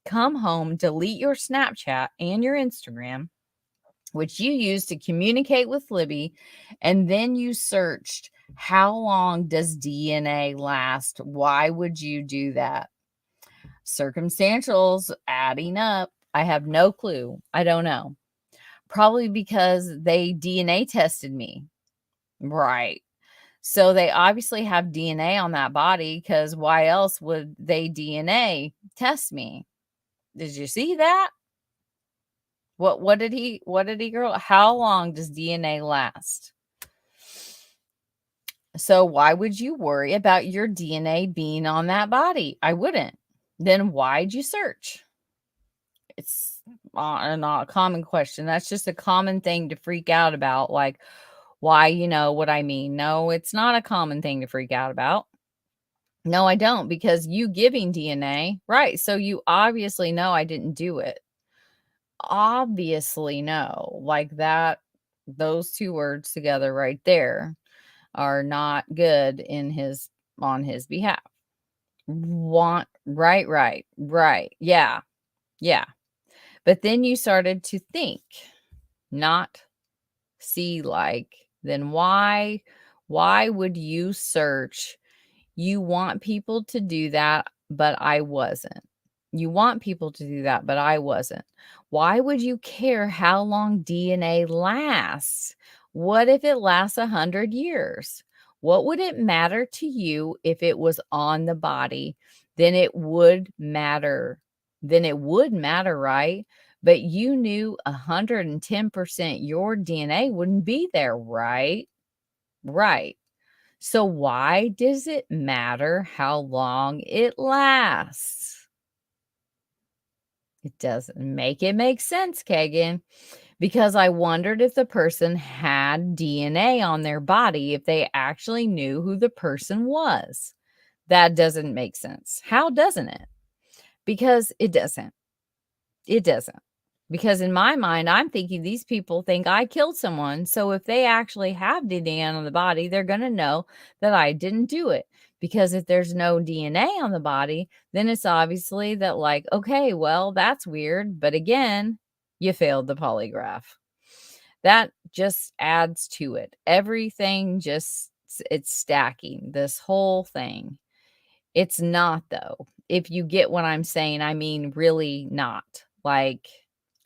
come home, delete your Snapchat and your Instagram, which you used to communicate with Libby, and then you searched, how long does DNA last? Why would you do that? Circumstantials adding up. I have no clue. I don't know. Probably because they DNA tested me. Right. So they obviously have DNA on that body, because why else would they DNA test me? Did you see that? What did he girl? How long does DNA last? So why would you worry about your DNA being on that body? I wouldn't. Then why'd you search? It's not a common question. That's just a common thing to freak out about. Like, why, you know what I mean? No, it's not a common thing to freak out about. No, I don't, because you giving DNA, right? So you obviously know I didn't do it. Obviously no. Like that, those two words together right there are not good on his behalf. Right. Yeah. Yeah. But then you started to think, not see, like, then why would you search? You want people to do that, but I wasn't. You want people to do that, but I wasn't. Why would you care how long DNA lasts? What if it lasts 100 years? What would it matter to you if it was on the body? Then it would matter. Right? But you knew 110% your DNA wouldn't be there, right? Right. So why does it matter how long it lasts? It doesn't make sense, Kegan, because I wondered if the person had DNA on their body, if they actually knew who the person was. That doesn't make sense. How doesn't it? Because it doesn't. It doesn't. Because in my mind, I'm thinking these people think I killed someone. So if they actually have DNA on the body, they're going to know that I didn't do it. Because if there's no DNA on the body, then it's obviously that, like, okay, well, that's weird. But again, you failed the polygraph. That just adds to it. Everything just, it's stacking this whole thing. It's not, though. If you get what I'm saying, I mean, really not. Like,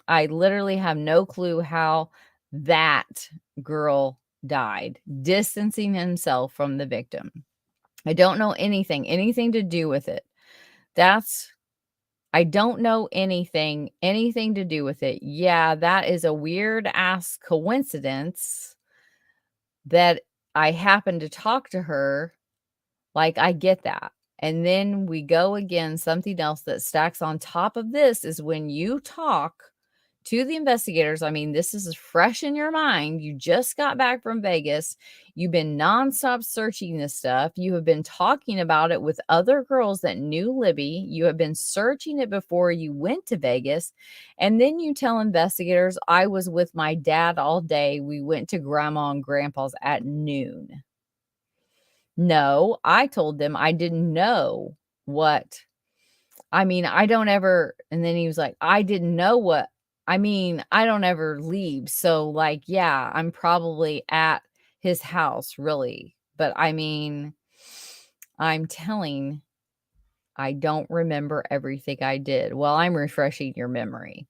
I literally have no clue how that girl died, distancing himself from the victim. I don't know anything to do with it. I don't know anything to do with it. Yeah, that is a weird ass coincidence that I happened to talk to her. Like, I get that. And then we go again, something else that stacks on top of this is when you talk to the investigators. I mean, this is fresh in your mind. You just got back from Vegas. You've been nonstop searching this stuff. You have been talking about it with other girls that knew Libby. You have been searching it before you went to Vegas. And then you tell investigators, I was with my dad all day. We went to grandma and grandpa's at noon. No, I told them I didn't know what. I mean, I don't ever. And then he was like, I didn't know what I mean, I don't ever leave. So, like, yeah, I'm probably at his house, really. But I mean, I'm telling, I don't remember everything I did. Well, I'm refreshing your memory.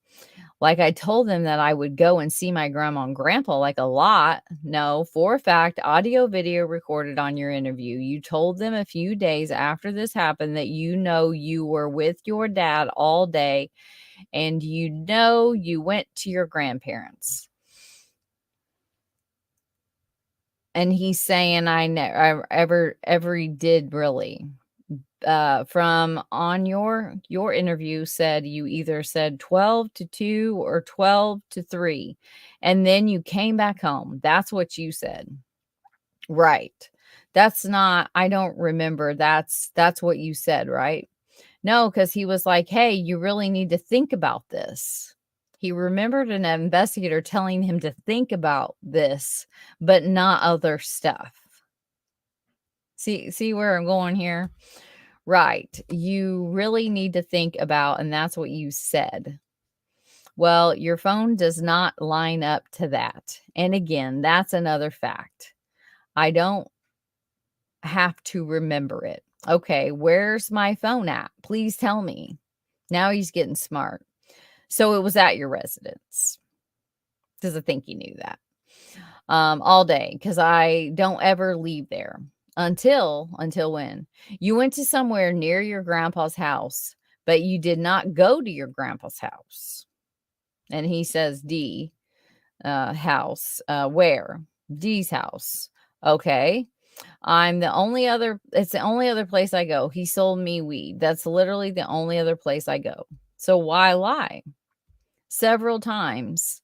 Like, I told them that I would go and see my grandma and grandpa, like, a lot. No, for a fact, audio video recorded on your interview. You told them a few days after this happened that you were with your dad all day and you went to your grandparents. And he's saying I never ever did really. From on your interview said you either said 12 to 2 or 12 to 3, and then you came back home. That's what you said. Right. That's not, I don't remember. That's what you said, right? No, because he was like, hey, you really need to think about this. He remembered an investigator telling him to think about this, but not other stuff. See where I'm going here? Right. You really need to think about, and that's what you said. Well, your phone does not line up to that. And again, that's another fact. I don't have to remember it. Okay, where's my phone at? Please tell me. Now he's getting smart. So it was at your residence. Because I think you knew that. All day. Because I don't ever leave there. Until when? You went to somewhere near your grandpa's house, but you did not go to your grandpa's house. And he says D house. Where? D's house. Okay. It's the only other place I go. He sold me weed. That's literally the only other place I go. So why lie? Several times,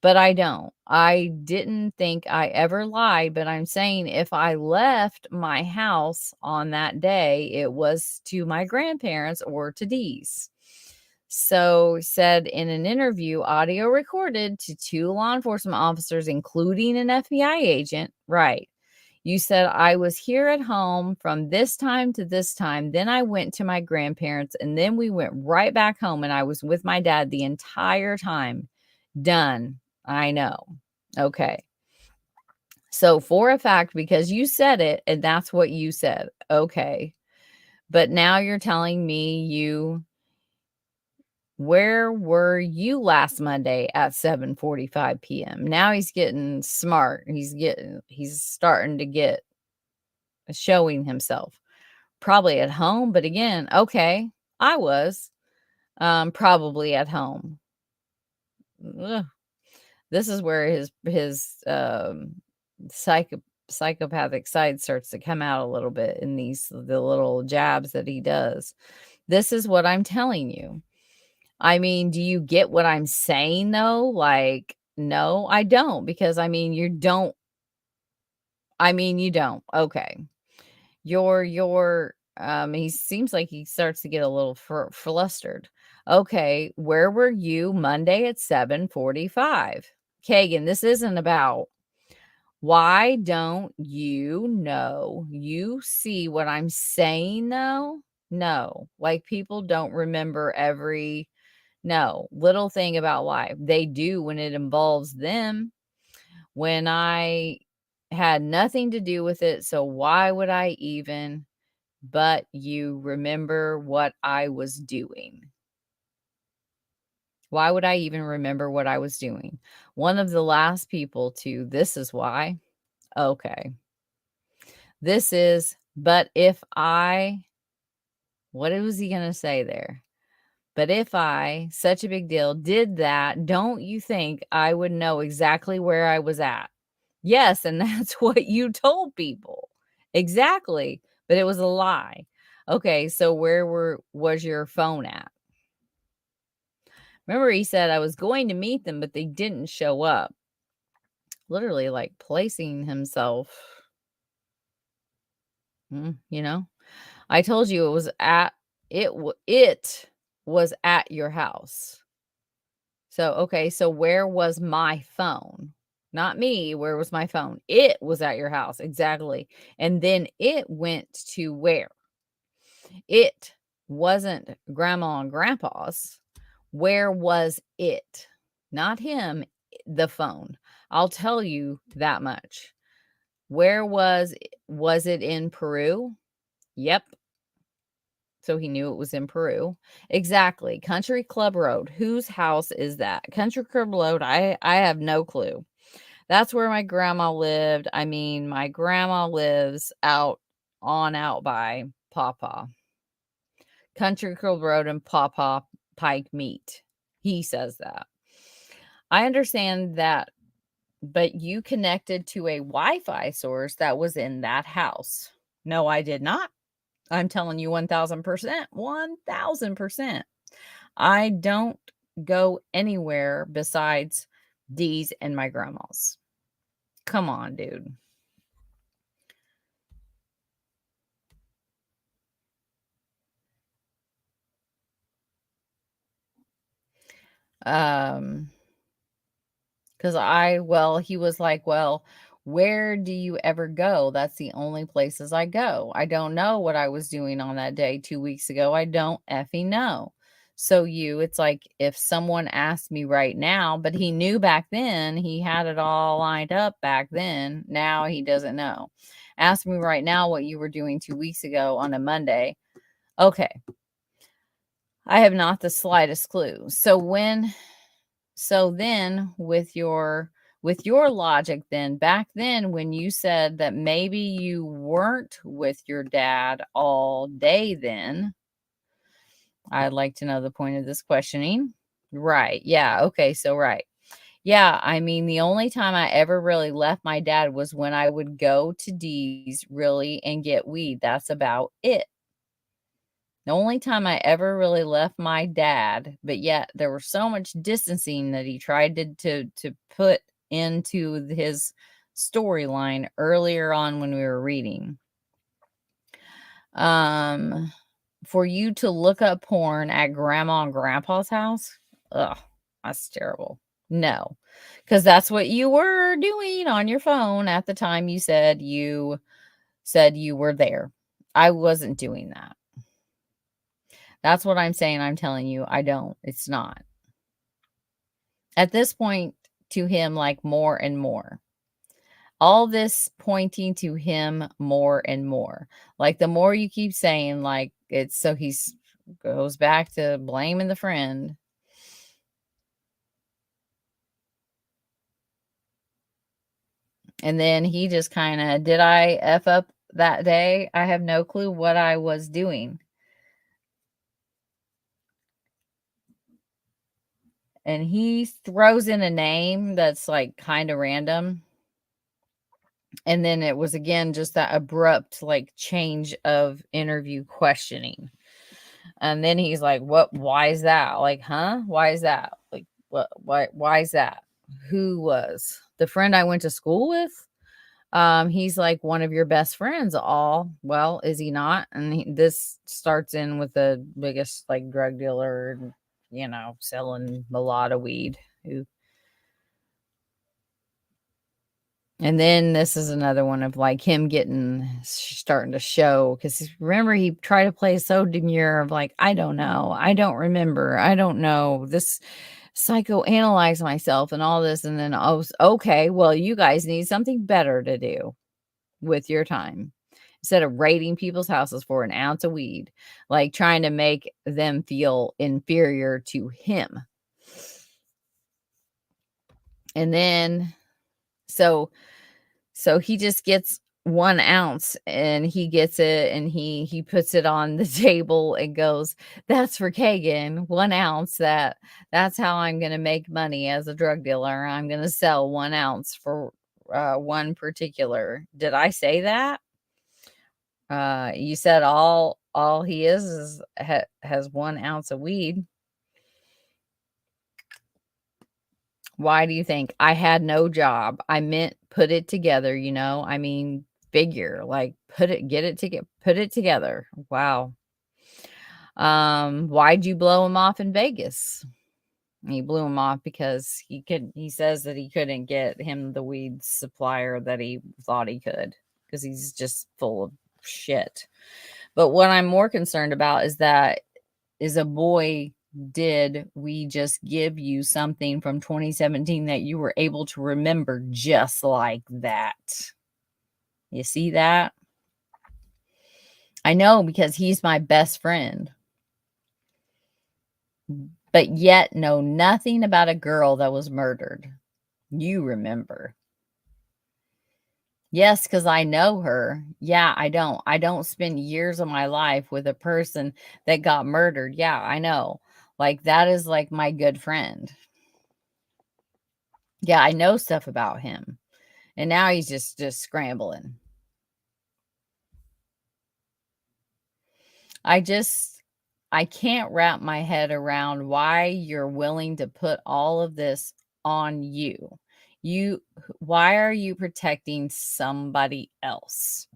but I don't. I didn't think I ever lied, but I'm saying if I left my house on that day, it was to my grandparents or to D's. So said in an interview, audio recorded to 2 law enforcement officers, including an FBI agent. Right. You said I was here at home from this time to this time. Then I went to my grandparents and then we went right back home and I was with my dad the entire time. Done. I know. Okay. So for a fact, because you said it and that's what you said. Okay. But now you're telling me where were you last Monday at 7:45 p.m.? Now he's getting smart. He's starting to get showing himself. Probably at home, but again, okay, I was probably at home. Ugh. This is where his psychopathic side starts to come out a little bit in the little jabs that he does. This is what I'm telling you. I mean, do you get what I'm saying though? Like, no, I don't, because I mean, you don't. Okay. He seems like he starts to get a little flustered. Okay, where were you Monday at 7:45? Kegan, this isn't about, why don't you know? You see what I'm saying though? No, like people don't remember every no little thing about life. They do when it involves them. When I had nothing to do with it, so why would I even? But you remember what I was doing. Why would I even remember what I was doing? One of the last people to, this is why. Okay. This is, but if I, what was he going to say there? But if I, such a big deal, did that, don't you think I would know exactly where I was at? Yes, and that's what you told people. Exactly. But it was a lie. Okay, so was your phone at? Remember he said I was going to meet them, but they didn't show up. Literally like placing himself, you know? I told you it was at your house. So, okay, so where was my phone? Not me, where was my phone? It was at your house, exactly. And then it went to where? It wasn't grandma and grandpa's. Where was it? Not him, the phone. I'll tell you that much. Where was it in Peru? Yep. So he knew it was in Peru. Exactly. Country Club Road. Whose house is that? Country Club Road. I have no clue. That's where my grandma lived. I mean, my grandma lives out by Pawpaw. Country Club Road and Pawpaw Pike meet. He says that. I understand that, but you connected to a Wi-Fi source that was in that house. No, I did not. I'm telling you 1000%. 1000%. I don't go anywhere besides Dee's and my grandma's. Come on, dude. Um, he was like, well, where do you ever go? That's the only places I go. I don't know what I was doing on that day 2 weeks ago. I don't effing know. So it's like if someone asked me right now, but he knew back then, he had it all lined up back then. Now he doesn't know. Ask me right now what you were doing 2 weeks ago on a Monday. Okay. I have not the slightest clue. So then with your logic, then back then when you said that maybe you weren't with your dad all day, then I'd like to know the point of this questioning. Right. Yeah. Okay. So right. Yeah, I mean, the only time I ever really left my dad was when I would go to D's really and get weed. That's about it. The only time I ever really left my dad, but yet there was so much distancing that he tried to put into his storyline earlier on when we were reading. For you to look up porn at grandma and grandpa's house, ugh, that's terrible. No, because that's what you were doing on your phone at the time you were there. I wasn't doing that. That's what I'm saying. I'm telling you, I don't. It's not. At this point, to him, like more and more. All this pointing to him more and more. Like the more you keep saying, like it's so he's goes back to blaming the friend. And then he just kind of, did I F up that day? I have no clue what I was doing. And he throws in a name that's like kind of random. And then it was again just that abrupt like change of interview questioning. And then he's like, "What? Why is that? Like, huh? Why is that? Like, what? Why is that? Who was the friend I went to school with? He's like one of your best friends. All well, is he not? And this starts in with the biggest like drug dealer, selling a lot of weed. And then this is another one of like him starting to show because remember he tried to play so demure of like, I don't know, I don't remember, I don't know, this psychoanalyze myself and all this. And then, oh, okay, well, you guys need something better to do with your time instead of raiding people's houses for an ounce of weed, like trying to make them feel inferior to him. And then, so he just gets 1 ounce and he gets it and he puts it on the table and goes, that's for Kegan, 1 ounce. That's how I'm going to make money as a drug dealer. I'm going to sell 1 ounce for one particular. Did I say that? You said all he has 1 ounce of weed. Why do you think? I had no job. I meant put it together, I mean, figure, like put it together. Wow. Why'd you blow him off in Vegas? He blew him off because he says that he couldn't get him the weed supplier that he thought he could because he's just full of shit. But what I'm more concerned about is that is a boy did we just give you something from 2017 that you were able to remember just like that? You see that? I know, because he's my best friend, but yet know nothing about a girl that was murdered. You remember. Yes, because I know her. Yeah, I don't. I don't spend years of my life with a person that got murdered. Yeah, I know. Like, that is like my good friend. Yeah, I know stuff about him. And now he's just scrambling. I can't wrap my head around why you're willing to put all of this on you. Why are you protecting somebody else?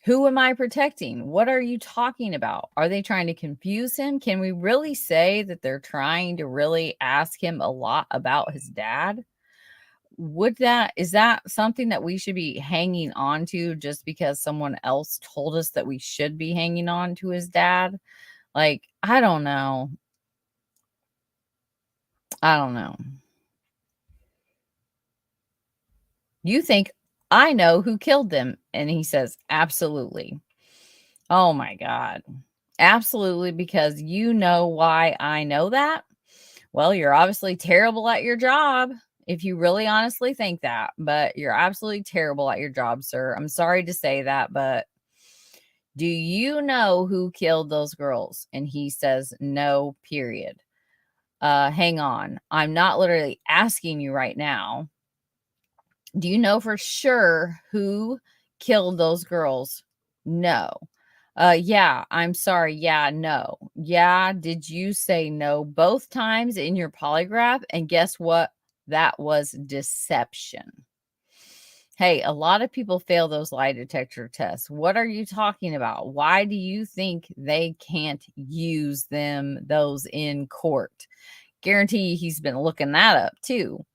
Who am I protecting? What are you talking about? Are they trying to confuse him? Can we really say that they're trying to really ask him a lot about his dad? Is that something that we should be hanging on to just because someone else told us that we should be hanging on to his dad? Like, I don't know. I don't know. You think I know who killed them? And he says, absolutely. Oh my God. Absolutely, because you know why I know that? Well, you're obviously terrible at your job, if you really honestly think that, but you're absolutely terrible at your job, sir. I'm sorry to say that, but do you know who killed those girls? And he says, no, period. Hang on. I'm not literally asking you right now. Do you know for sure who killed those girls? No. Yeah, I'm sorry. Yeah, no. Yeah, did you say no both times in your polygraph? And guess what? That was deception. Hey, a lot of people fail those lie detector tests. What are you talking about? Why do you think they can't use those in court? Guarantee he's been looking that up too.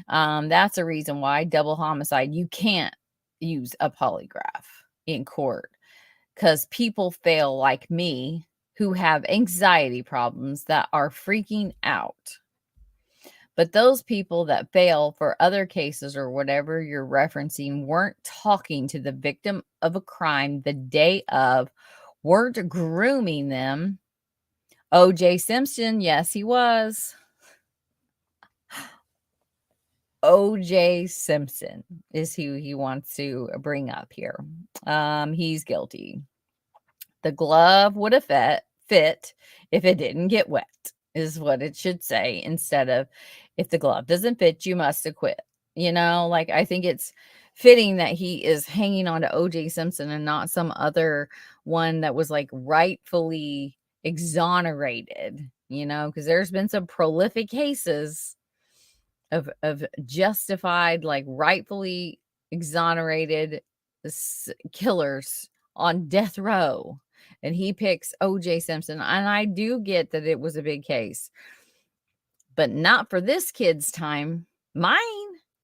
That's a reason why double homicide, you can't use a polygraph in court, because people fail like me who have anxiety problems that are freaking out. But those people that fail for other cases or whatever you're referencing weren't talking to the victim of a crime the day of, weren't grooming them. O.J. Simpson, yes, he was. O.J. Simpson is who he wants to bring up here. He's guilty. The glove would have fit if it didn't get wet, is what it should say, instead of if the glove doesn't fit, you must acquit. Like, I think it's fitting that he is hanging on to O.J. Simpson and not some other one that was like rightfully exonerated, because there's been some prolific cases of justified, like rightfully exonerated killers on death row, and he picks OJ Simpson. And I do get that it was a big case, but not for this kid's time. Mine,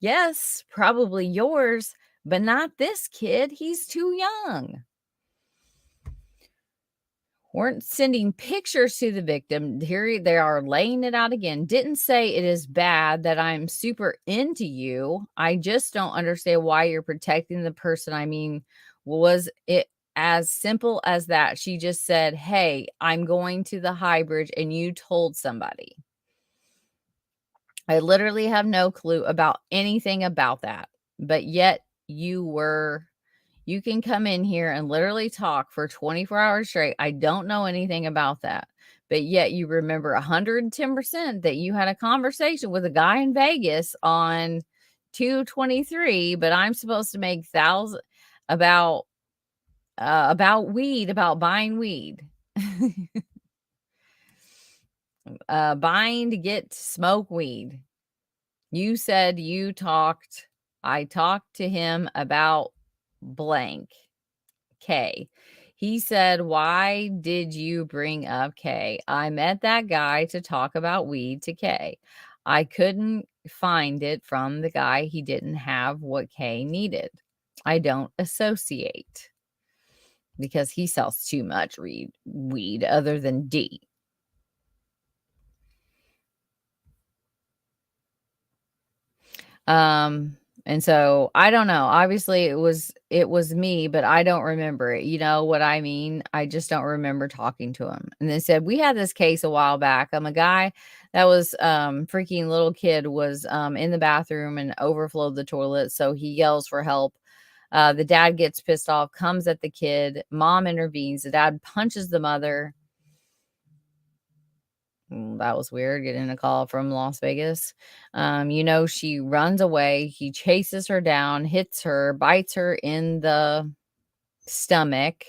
yes, probably yours, but not this kid. He's too young. Weren't sending pictures to the victim. Here they are laying it out again. Didn't say it is bad that I'm super into you. I just don't understand why you're protecting the person. I mean, was it as simple as that? She just said, hey, I'm going to the high bridge, and you told somebody. I literally have no clue about anything about that, but yet you can come in here and literally talk for 24 hours straight. I don't know anything about that, but yet you remember 110% that you had a conversation with a guy in Vegas on 2/23, but I'm supposed to make thousands about weed, about buying weed. Buying to get to smoke weed. You said I talked to him about blank. K. He said, why did you bring up K? I met that guy to talk about weed to K. I couldn't find it from the guy. He didn't have what K needed. I don't associate because he sells too much weed other than D. Um, and so I don't know. Obviously it was me, but I don't remember it. You know what I mean? I just don't remember talking to him. And they said we had this case a while back. A guy that was freaking little kid was in the bathroom and overflowed the toilet, so he yells for help. The dad gets pissed off, comes at the kid, mom intervenes, the dad punches the mother. That was weird, getting a call from Las Vegas. She runs away. He chases her down, hits her, bites her in the stomach,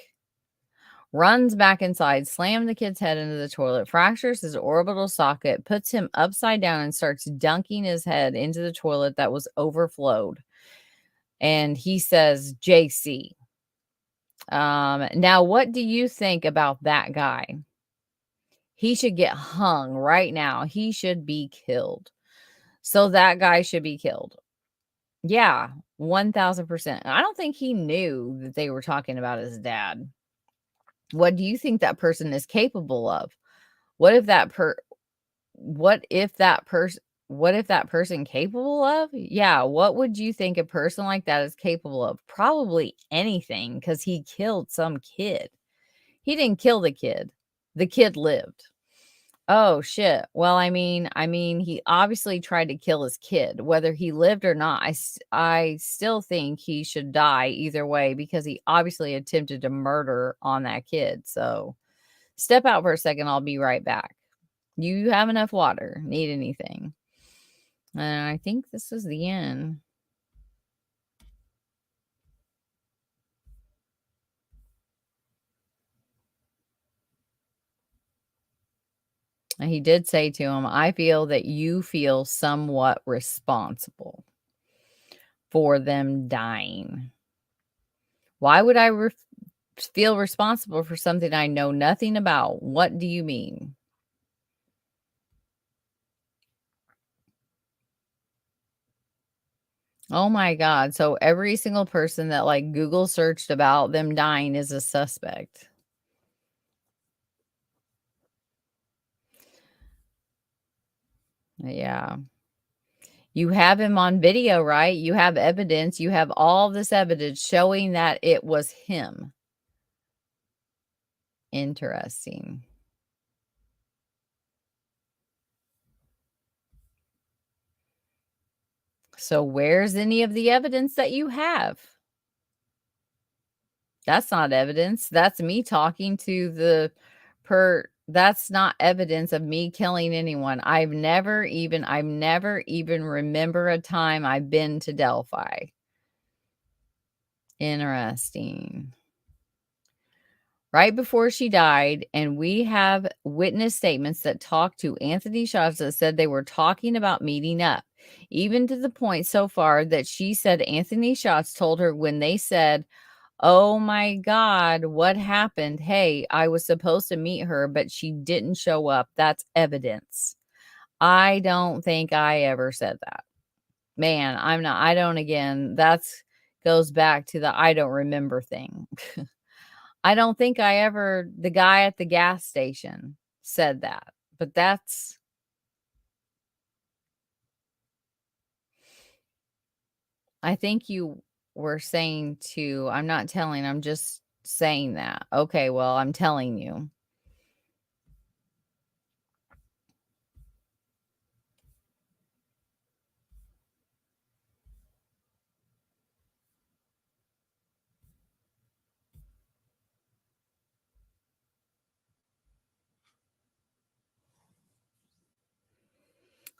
runs back inside, slams the kid's head into the toilet, fractures his orbital socket, puts him upside down, and starts dunking his head into the toilet that was overflowed. And he says, JC. Now, what do you think about that guy? He should get hung right now. He should be killed. So that guy should be killed. Yeah, 1000%. I don't think he knew that they were talking about his dad. What do you think that person is capable of? What if that what if that person what if that person capable of? Yeah, what would you think a person like that is capable of? Probably anything, cuz he killed some kid. He didn't kill the kid. The kid lived. Oh, shit. Well, I mean, he obviously tried to kill his kid, whether he lived or not. I still think he should die either way because he obviously attempted to murder on that kid. So, step out for a second. I'll be right back. You have enough water? Need anything? And I think this is the end. And he did say to him, I feel that you feel somewhat responsible for them dying. Why would I feel responsible for something I know nothing about? What do you mean? Oh my God. So every single person that like Google searched about them dying is a suspect. Yeah. You have him on video, right? You have evidence. You have all this evidence showing that it was him. Interesting. So where's any of the evidence that you have? That's not evidence. That's me talking to the that's not evidence of me killing anyone. I've never even remember a time I've been to Delphi. Interesting. Right before she died, and we have witness statements that talked to Anthony Shots that said they were talking about meeting up, even to the point so far that she said Anthony Shots told her when they said, oh my God, what happened? Hey, I was supposed to meet her, but she didn't show up. That's evidence. I don't think I ever said that. Man, I don't again. That's goes back to the I don't remember thing. I don't think the guy at the gas station said that, but I think you were saying to, I'm not telling, I'm just saying that. Okay, well, I'm telling you.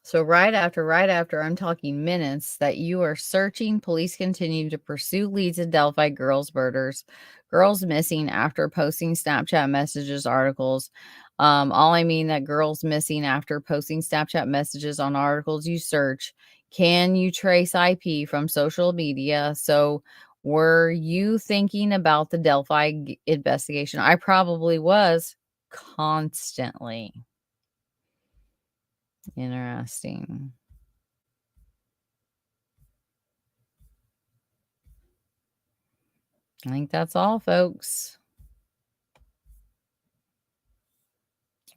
So right after, I'm talking minutes that you are searching, police continue to pursue leads in Delphi girls' murders, girls missing after posting Snapchat messages, articles. All I mean that girls missing after posting Snapchat messages on articles you search. Can you trace IP from social media? So were you thinking about the Delphi investigation? I probably was constantly. Interesting. I think that's all, folks.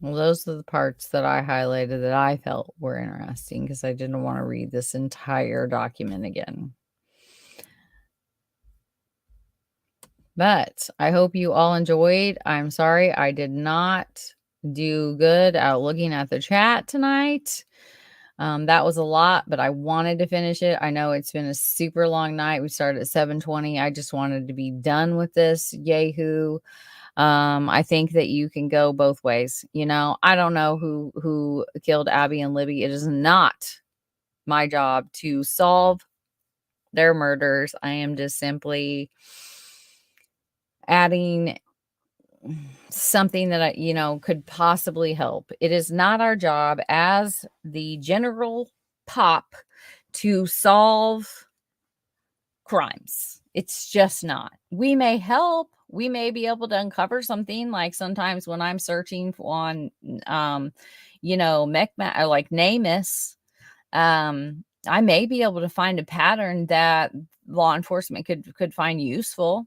Well, those are the parts that I highlighted that I felt were interesting because I didn't want to read this entire document again. But I hope you all enjoyed. I'm sorry I did not do good out looking at the chat tonight. That was a lot, but I wanted to finish it. I know it's been a super long night. We started at 7:20. I just wanted to be done with this. Yahoo. I think that you can go both ways. You know, I don't know who killed Abby and Libby. It is not my job to solve their murders. I am just simply adding something that could possibly help. It is not our job as the general pop to solve crimes. It's just not. We may help. We may be able to uncover something. Like sometimes when I'm searching on, MECMA, or like NamUs, I may be able to find a pattern that law enforcement could find useful.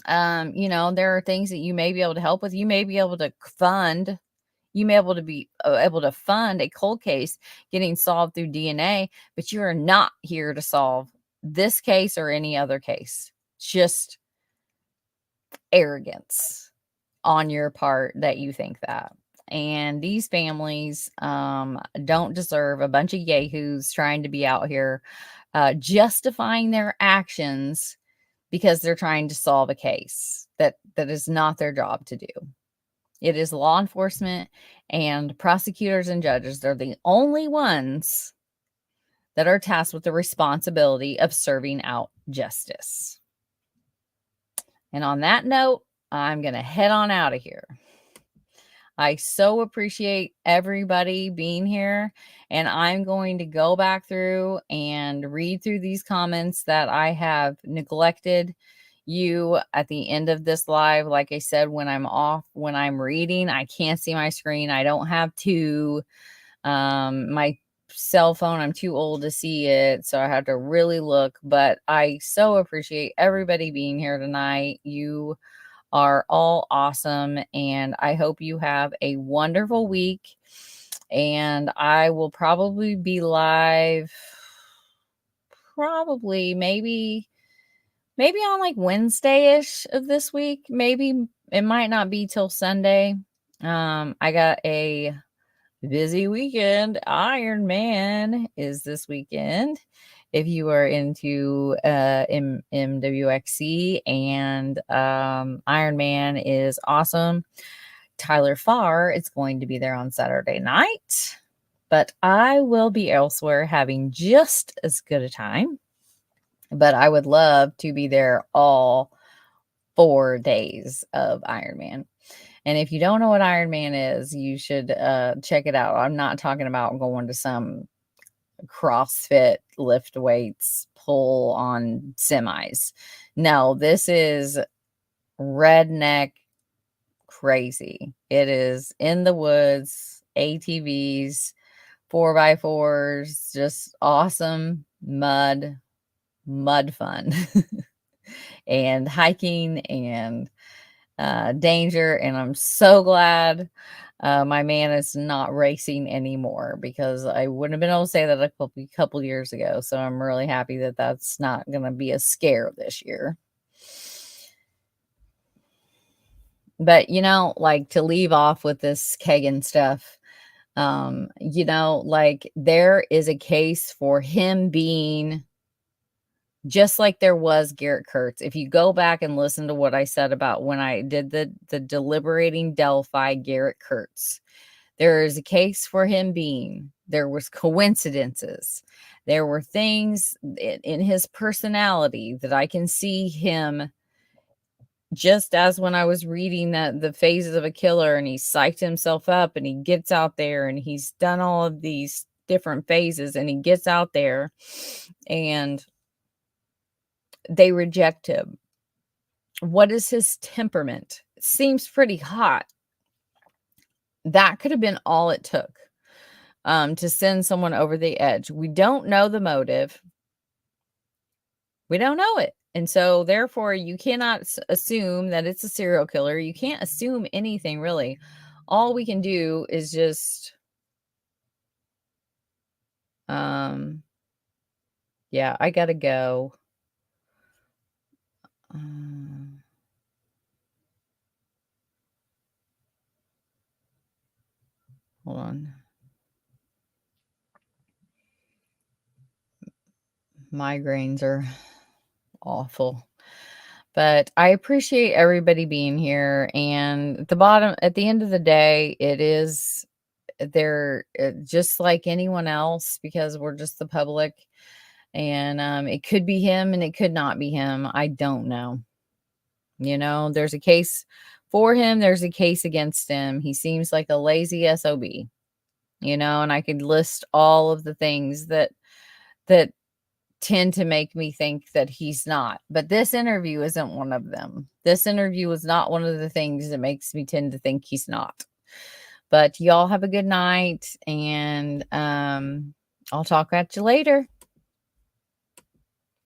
There are things that you may be able to help with. You may be able to fund. You may be able to fund a cold case getting solved through DNA, but you are not here to solve this case or any other case. Just arrogance on your part that you think that. And these families don't deserve a bunch of yahoos trying to be out here justifying their actions because they're trying to solve a case that is not their job to do. It is law enforcement and prosecutors and judges. They're the only ones that are tasked with the responsibility of serving out justice. And on that note, I'm going to head on out of here. I so appreciate everybody being here, and I'm going to go back through and read through these comments that I have neglected you at the end of this live. Like I said, when I'm reading, I can't see my screen. I don't have two. My cell phone, I'm too old to see it, so I have to really look. But I so appreciate everybody being here tonight. You are all awesome, and I hope you have a wonderful week. And I will probably be live maybe on like Wednesday-ish of this week. Maybe it might not be till Sunday. I got a busy weekend. Iron Man is this weekend. If you are into MWXC, and Iron Man is awesome. Tyler Farr is going to be there on Saturday night, but I will be elsewhere having just as good a time. But I would love to be there all 4 days of Iron Man. And if you don't know what Iron Man is, you should check it out. I'm not talking about going to some CrossFit, lift weights, pull on semis. No, this is redneck crazy. It is in the woods, ATVs, 4x4s, just awesome mud fun and hiking and danger. And I'm so glad my man is not racing anymore, because I wouldn't have been able to say that a couple years ago. So I'm really happy that that's not going to be a scare this year. But, like, to leave off with this Kegan stuff, like, there is a case for him being just like there was Garrett Kurtz. If you go back and listen to what I said about when I did the deliberating Delphi Garrett Kurtz, there is a case for him being, there was coincidences. There were things in his personality that I can see him, just as when I was reading that the phases of a killer, and he psyched himself up and he gets out there and he's done all of these different phases and he gets out there and they reject him. What is his temperament? It seems pretty hot. That could have been all it took to send someone over the edge. We don't know the motive. We don't know it. And so therefore you cannot assume that it's a serial killer. You can't assume anything really all we can do is just, um, yeah, I gotta go. Um, hold on. Migraines are awful. But I appreciate everybody being here. And at the end of the day, it is they're just like anyone else because we're just the public. And it could be him and it could not be him. I don't know. There's a case for him, there's a case against him. He seems like a lazy SOB, and I could list all of the things that tend to make me think that he's not. But this interview isn't one of them. This interview is not one of the things that makes me tend to think he's not. But y'all have a good night, and I'll talk at you later.